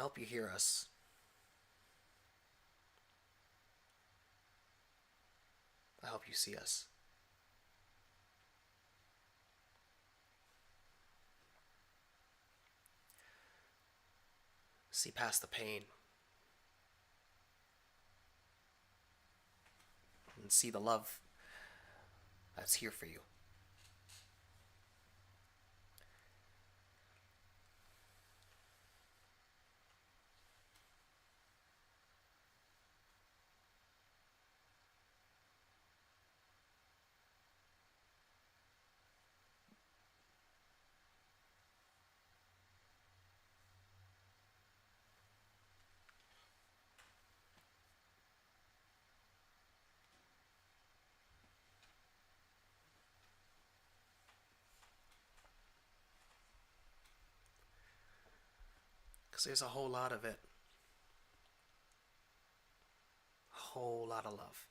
hope you hear us. I hope you see us. See past the pain and see the love that's here for you. Because there's a whole lot of it. A whole lot of love.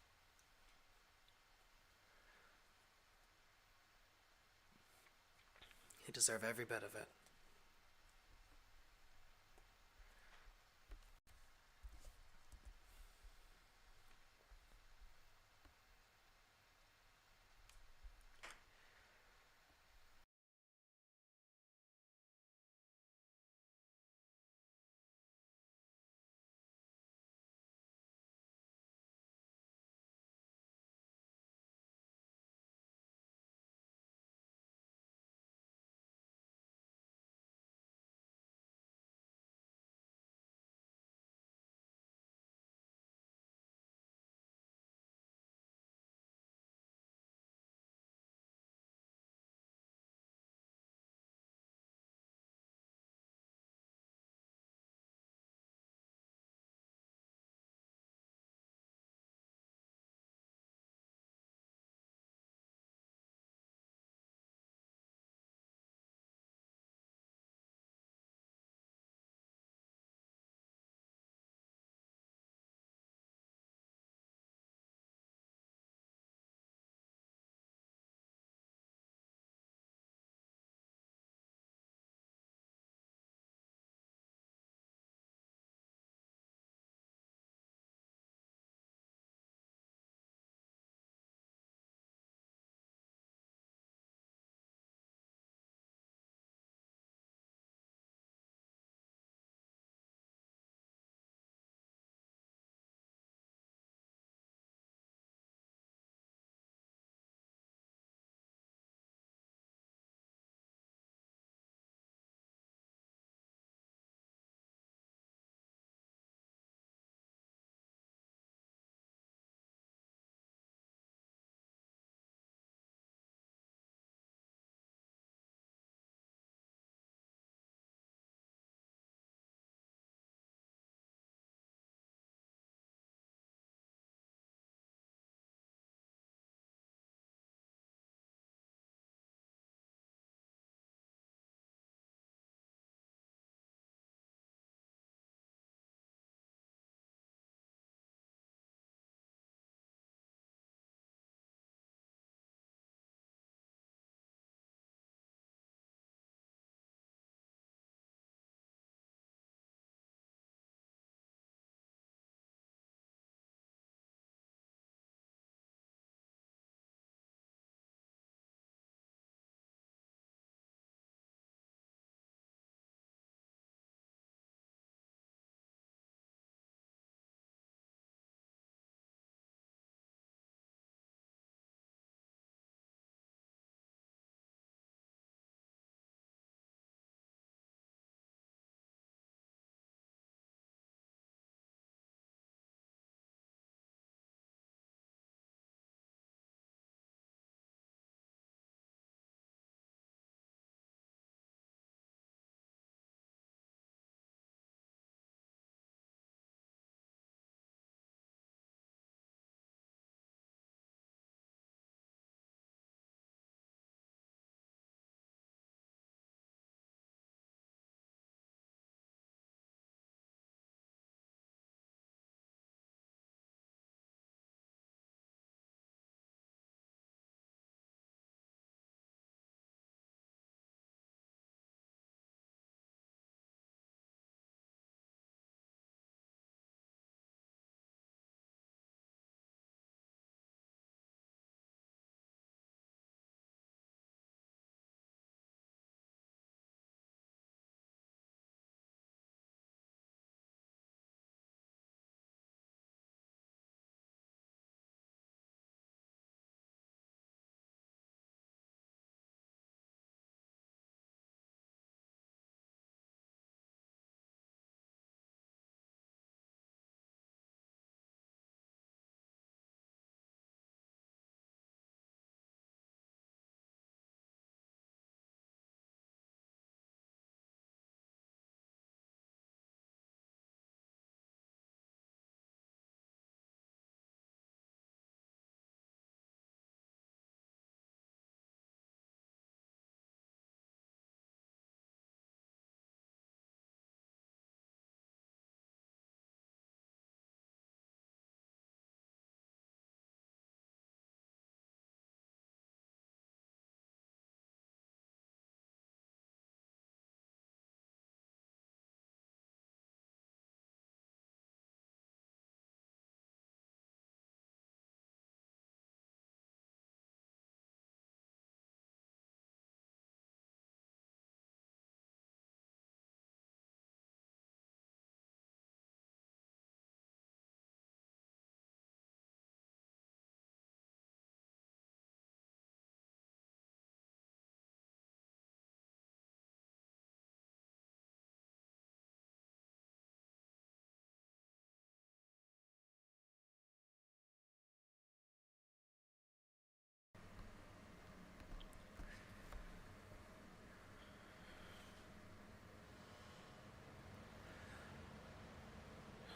You deserve every bit of it.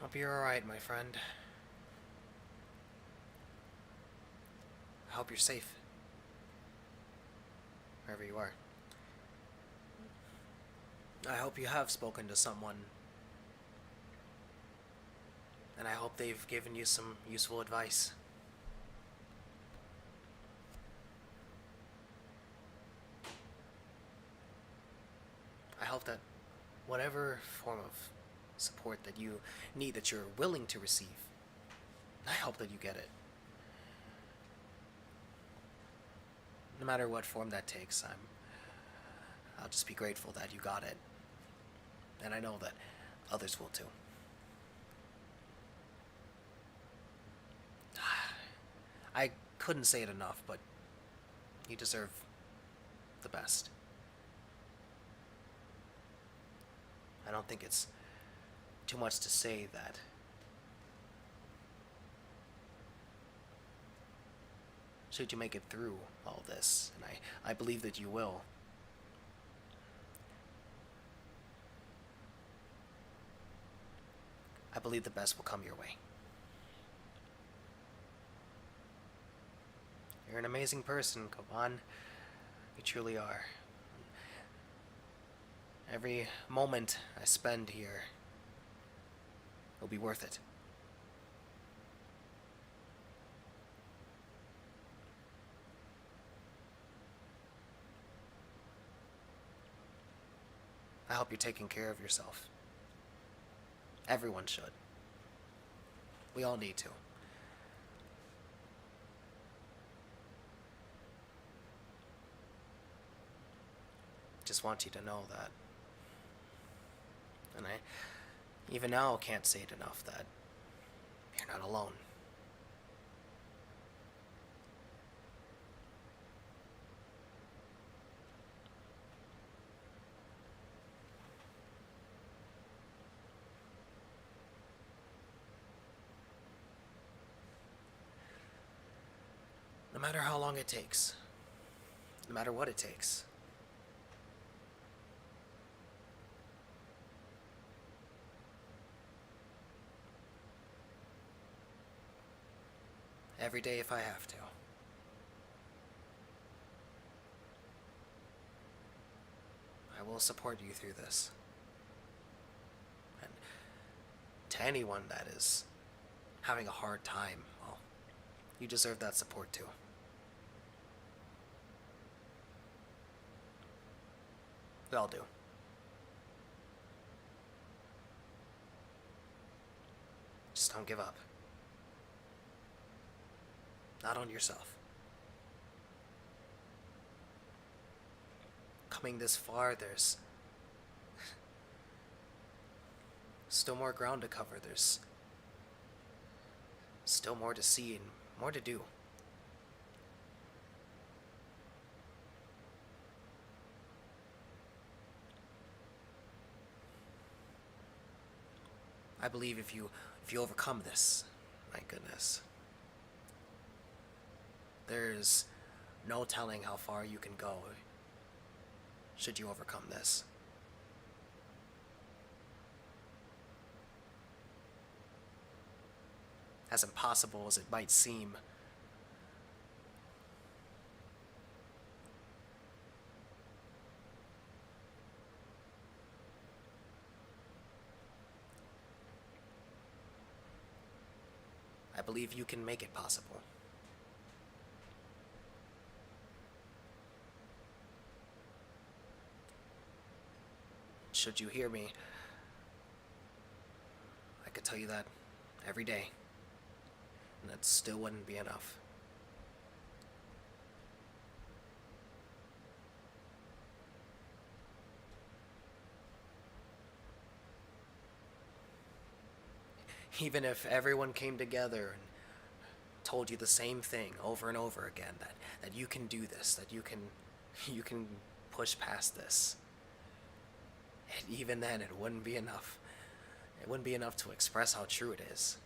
Hope you're alright, my friend. I hope you're safe, wherever you are. I hope you have spoken to someone, and I hope they've given you some useful advice. I hope that whatever form of support that you need, that you're willing to receive, I hope that you get it. No matter what form that takes, I'll just be grateful that you got it. And I know that others will too. I couldn't say it enough, but you deserve the best. I don't think it's too much to say that should you make it through all this, and I believe that you will, I believe the best will come your way. You're an amazing person, Coban. You truly are. Every moment I spend here will be worth it. I hope you're taking care of yourself. Everyone should. We all need to. Just want you to know that. And I, even now, can't say it enough that you're not alone. No matter how long it takes, no matter what it takes. Every day if I have to. I will support you through this. And to anyone that is having a hard time, well, you deserve that support too. We all do. Just don't give up. Not on yourself. Coming this far, there's still more ground to cover. There's still more to see and more to do. I believe if you overcome this, my goodness, there's no telling how far you can go should you overcome this. As impossible as it might seem, I believe you can make it possible. Should you hear me, I could tell you that every day, and that still wouldn't be enough. Even if everyone came together and told you the same thing over and over again, that you can do this, that you can push past this. And even then it wouldn't be enough. It wouldn't be enough to express how true it is.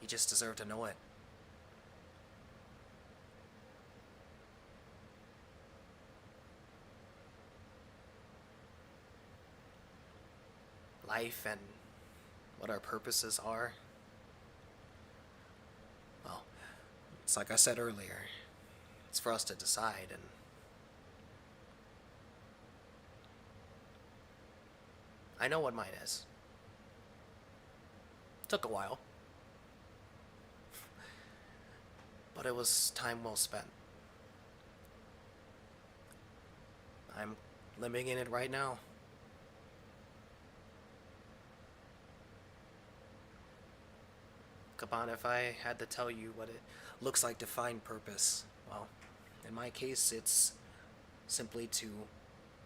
You just deserve to know it. Life and what our purposes are, well, it's like I said earlier, it's for us to decide, and I know what mine is. It took a while, but it was time well spent. I'm living in it right now. Coban, if I had to tell you what it looks like to find purpose, well, in my case, it's simply to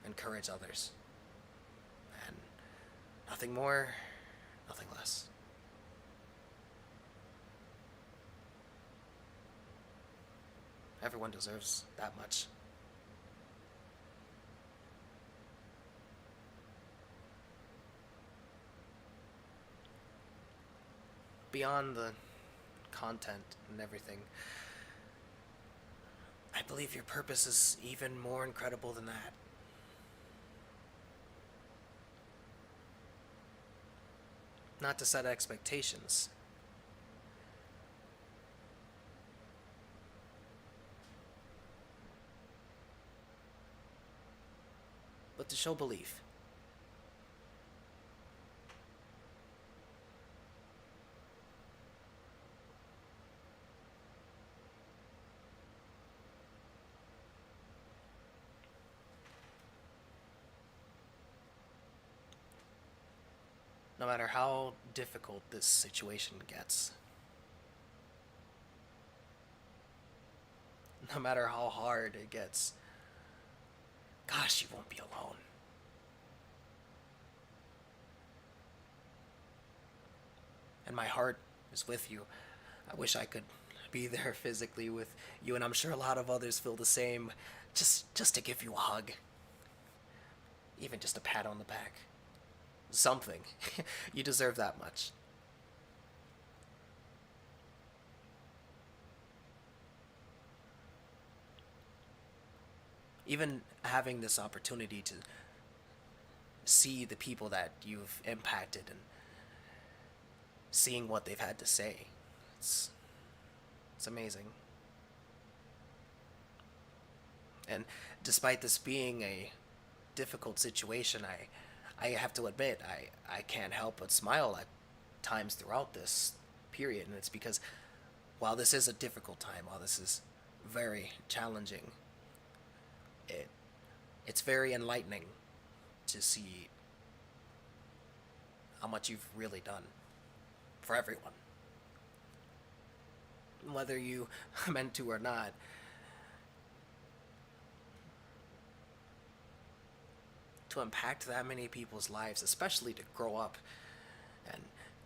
encourage others. And nothing more, nothing less. Everyone deserves that much. Beyond the content and everything, I believe your purpose is even more incredible than that. Not to set expectations, but to show belief. No matter how difficult this situation gets, no matter how hard it gets, gosh, you won't be alone. And my heart is with you. I wish I could be there physically with you, and I'm sure a lot of others feel the same. Just to give you a hug, even just a pat on the back. Something. You deserve that much. Even having this opportunity to see the people that you've impacted and seeing what they've had to say. It's it's amazing. And despite this being a difficult situation, I have to admit I can't help but smile at times throughout this period, and it's because while this is a difficult time, while this is very challenging, it it's very enlightening to see how much you've really done for everyone, whether you meant to or not. To impact that many people's lives, especially to grow up and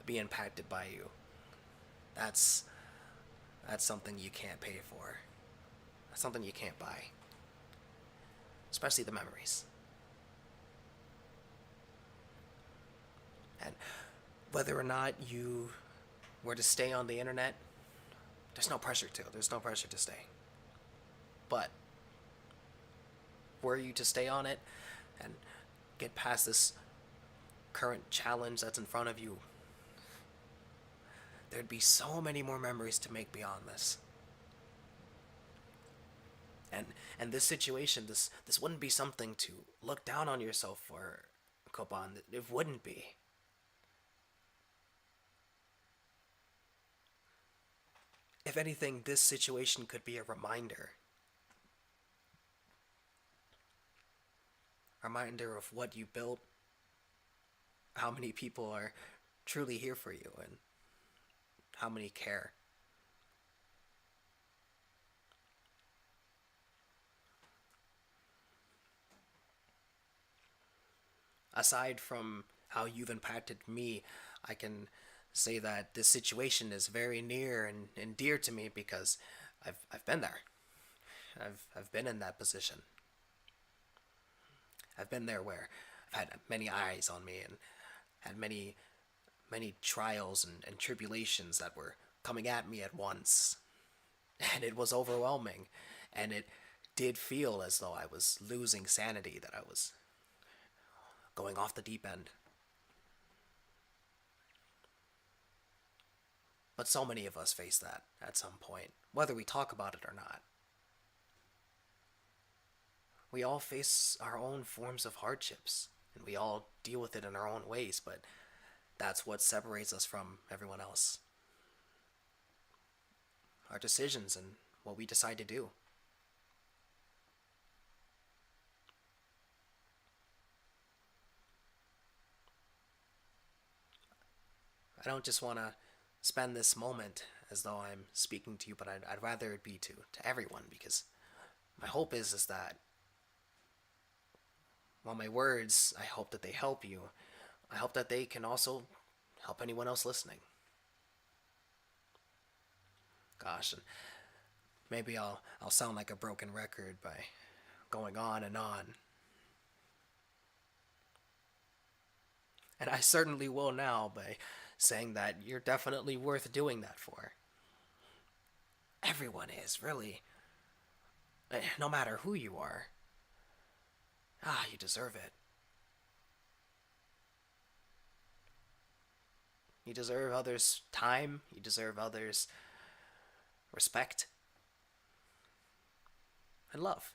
be impacted by you. That's that's something you can't pay for. That's something you can't buy. Especially the memories. And whether or not you were to stay on the internet, there's no pressure to. There's no pressure to stay. But were you to stay on it and get past this current challenge that's in front of you, there'd be so many more memories to make beyond this. And and this situation, this wouldn't be something to look down on yourself for, Koban. It wouldn't be. If anything, this situation could be a reminder of what you built, how many people are truly here for you, and how many care. Aside from how you've impacted me, I can say that this situation is very near and dear to me because I've been there. I've been in that position. I've been there where I've had many eyes on me and had many trials and tribulations that were coming at me at once, and it was overwhelming, and it did feel as though I was losing sanity, that I was going off the deep end. But so many of us face that at some point, whether we talk about it or not. We all face our own forms of hardships, and we all deal with it in our own ways, but that's what separates us from everyone else. Our decisions and what we decide to do. I don't just want to spend this moment as though I'm speaking to you, but I'd rather it be to everyone, because my hope is that while my words, I hope that they help you, I hope that they can also help anyone else listening. Gosh, and maybe I'll sound like a broken record by going on and on. And I certainly will now by saying that you're definitely worth doing that for. Everyone is, really. No matter who you are. You deserve it. You deserve others' time, you deserve others' respect, and love.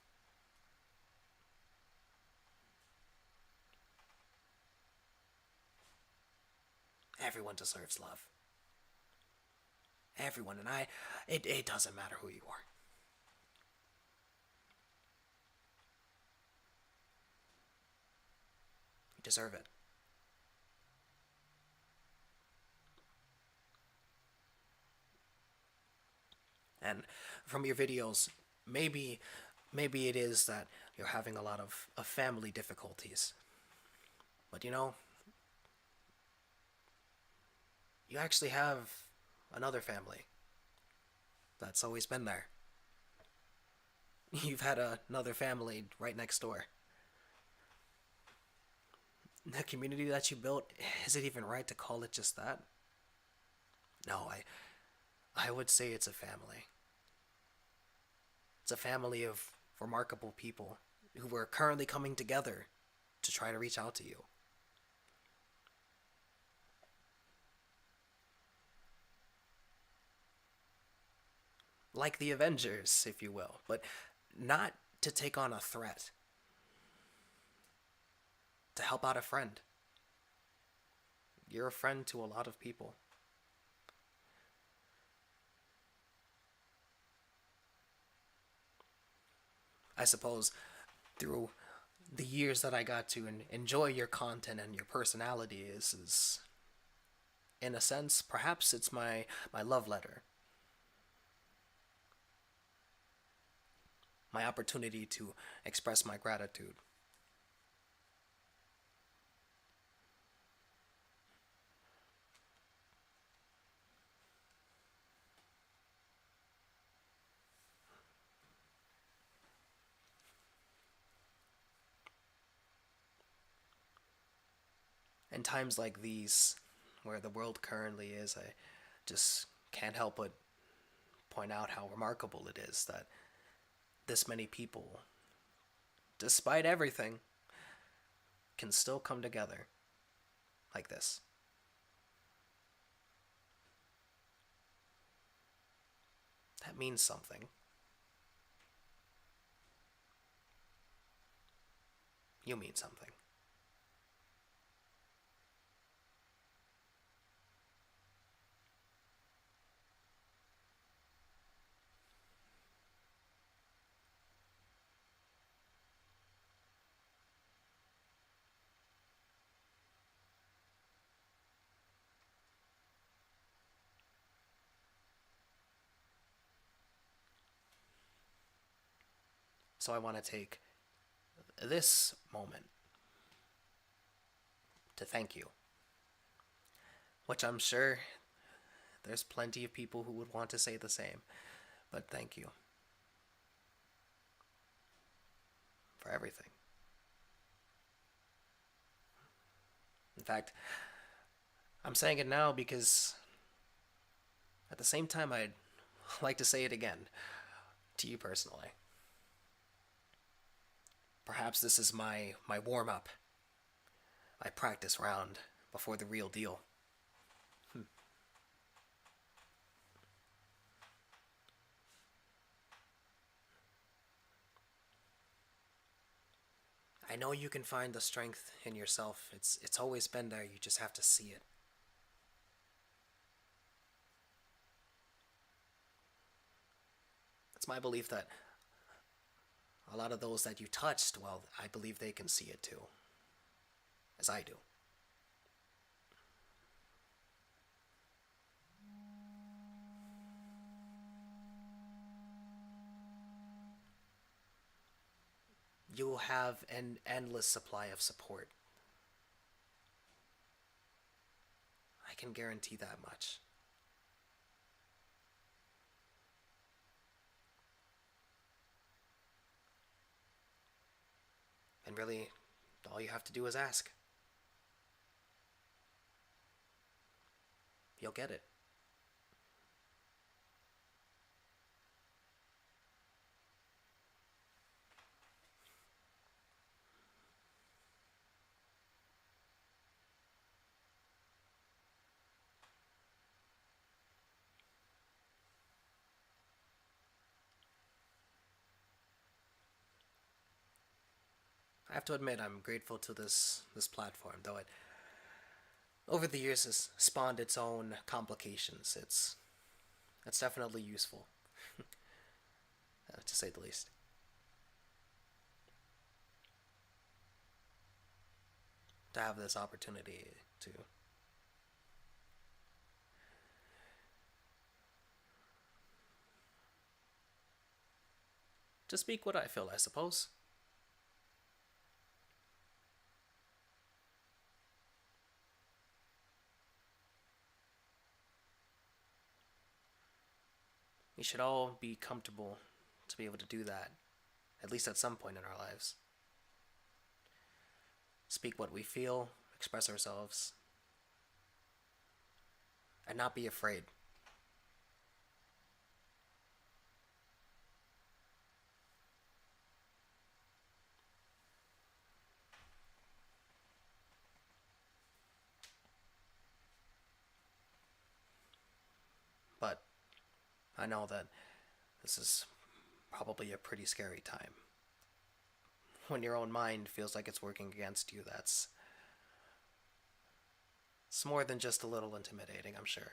Everyone deserves love. Everyone, and it doesn't matter who you are. You deserve it. And from your videos, maybe maybe it is that you're having a lot of family difficulties. But you actually have another family that's always been there. You've had another family right next door. The community that you built, is it even right to call it just that? No, I would say it's a family. It's a family of remarkable people who are currently coming together to try to reach out to you. Like the Avengers, if you will, but not to take on a threat, to help out a friend. You're a friend to a lot of people. I suppose through the years that I got to enjoy your content and your personality is in a sense, perhaps it's my love letter, my opportunity to express my gratitude. In times like these, where the world currently is, I just can't help but point out how remarkable it is that this many people, despite everything, can still come together like this. That means something. You mean something. So I want to take this moment to thank you, which I'm sure there's plenty of people who would want to say the same, but thank you for everything. In fact, I'm saying it now because At the same time, I'd like to say it again to you personally. Perhaps this is my warm up, my practice round before the real deal. I know you can find the strength in yourself. It's always been there. You just have to see it. It's my belief that a lot of those that you touched, well, I believe they can see it too, as I do. You will have an endless supply of support. I can guarantee that much. And really, all you have to do is ask. You'll get it. I have to admit, I'm grateful to this platform, though it over the years has spawned its own complications. It's definitely useful, to say the least. To have this opportunity to speak what I feel, I suppose. We should all be comfortable to be able to do that, at least at some point in our lives. Speak what we feel, express ourselves, and not be afraid. But I know that this is probably a pretty scary time. When your own mind feels like it's working against you, that's it's more than just a little intimidating, I'm sure.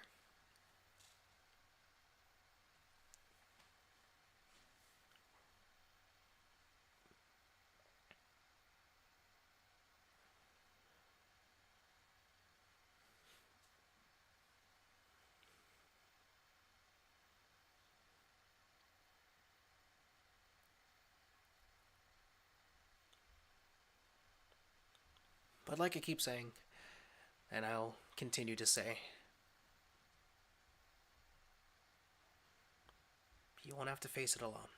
But like I keep saying, and I'll continue to say, you won't have to face it alone.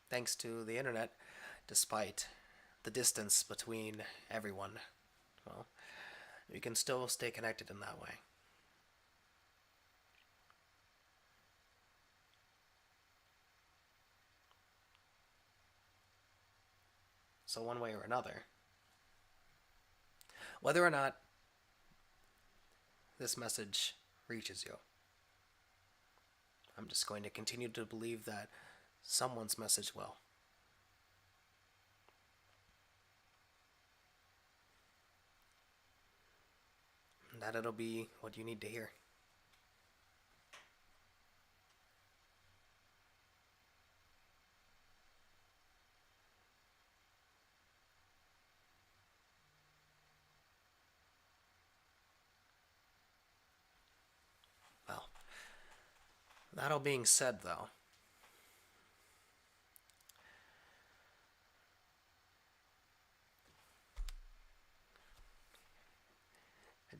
Thanks to the internet, despite the distance between everyone, well, we can still stay connected in that way. So, one way or another, whether or not this message reaches you, I'm just going to continue to believe that someone's message will. And that it'll be what you need to hear. Well, that all being said, though,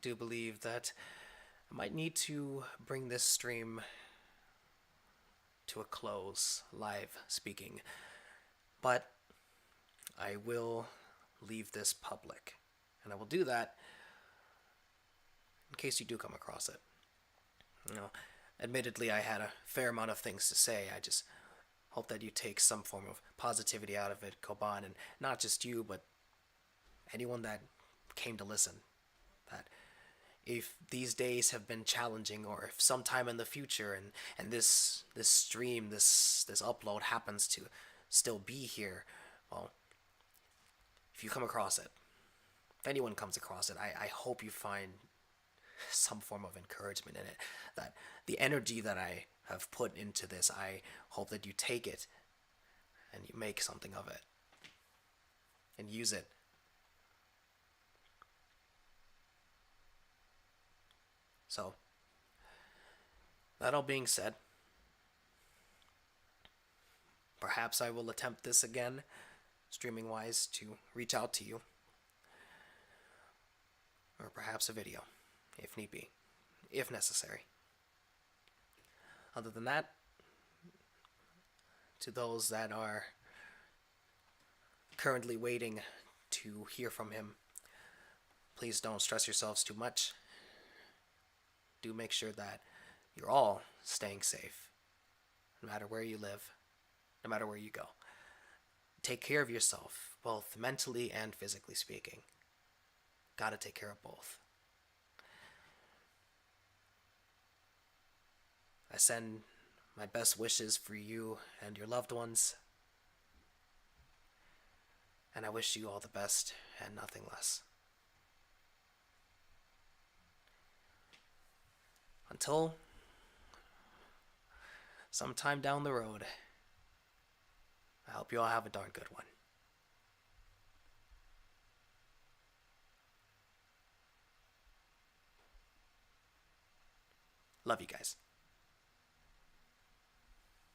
do believe that I might need to bring this stream to a close, live speaking, but I will leave this public. And I will do that in case you do come across it. You know, admittedly, I had a fair amount of things to say. I just hope that you take some form of positivity out of it, Coban, and not just you, but anyone that came to listen. That if these days have been challenging, or if sometime in the future, and this stream, this upload happens to still be here, well, if you come across it, if anyone comes across it, I hope you find some form of encouragement in it. That the energy that I have put into this, I hope that you take it and you make something of it and use it. So, that all being said, perhaps I will attempt this again, streaming wise, to reach out to you. Or perhaps a video, if need be, if necessary. Other than that, to those that are currently waiting to hear from him, please don't stress yourselves too much. Do make sure that you're all staying safe, no matter where you live, no matter where you go. Take care of yourself, both mentally and physically speaking. Gotta take care of both. I send my best wishes for you and your loved ones, and I wish you all the best and nothing less. Until sometime down the road, I hope you all have a darn good one. Love you guys.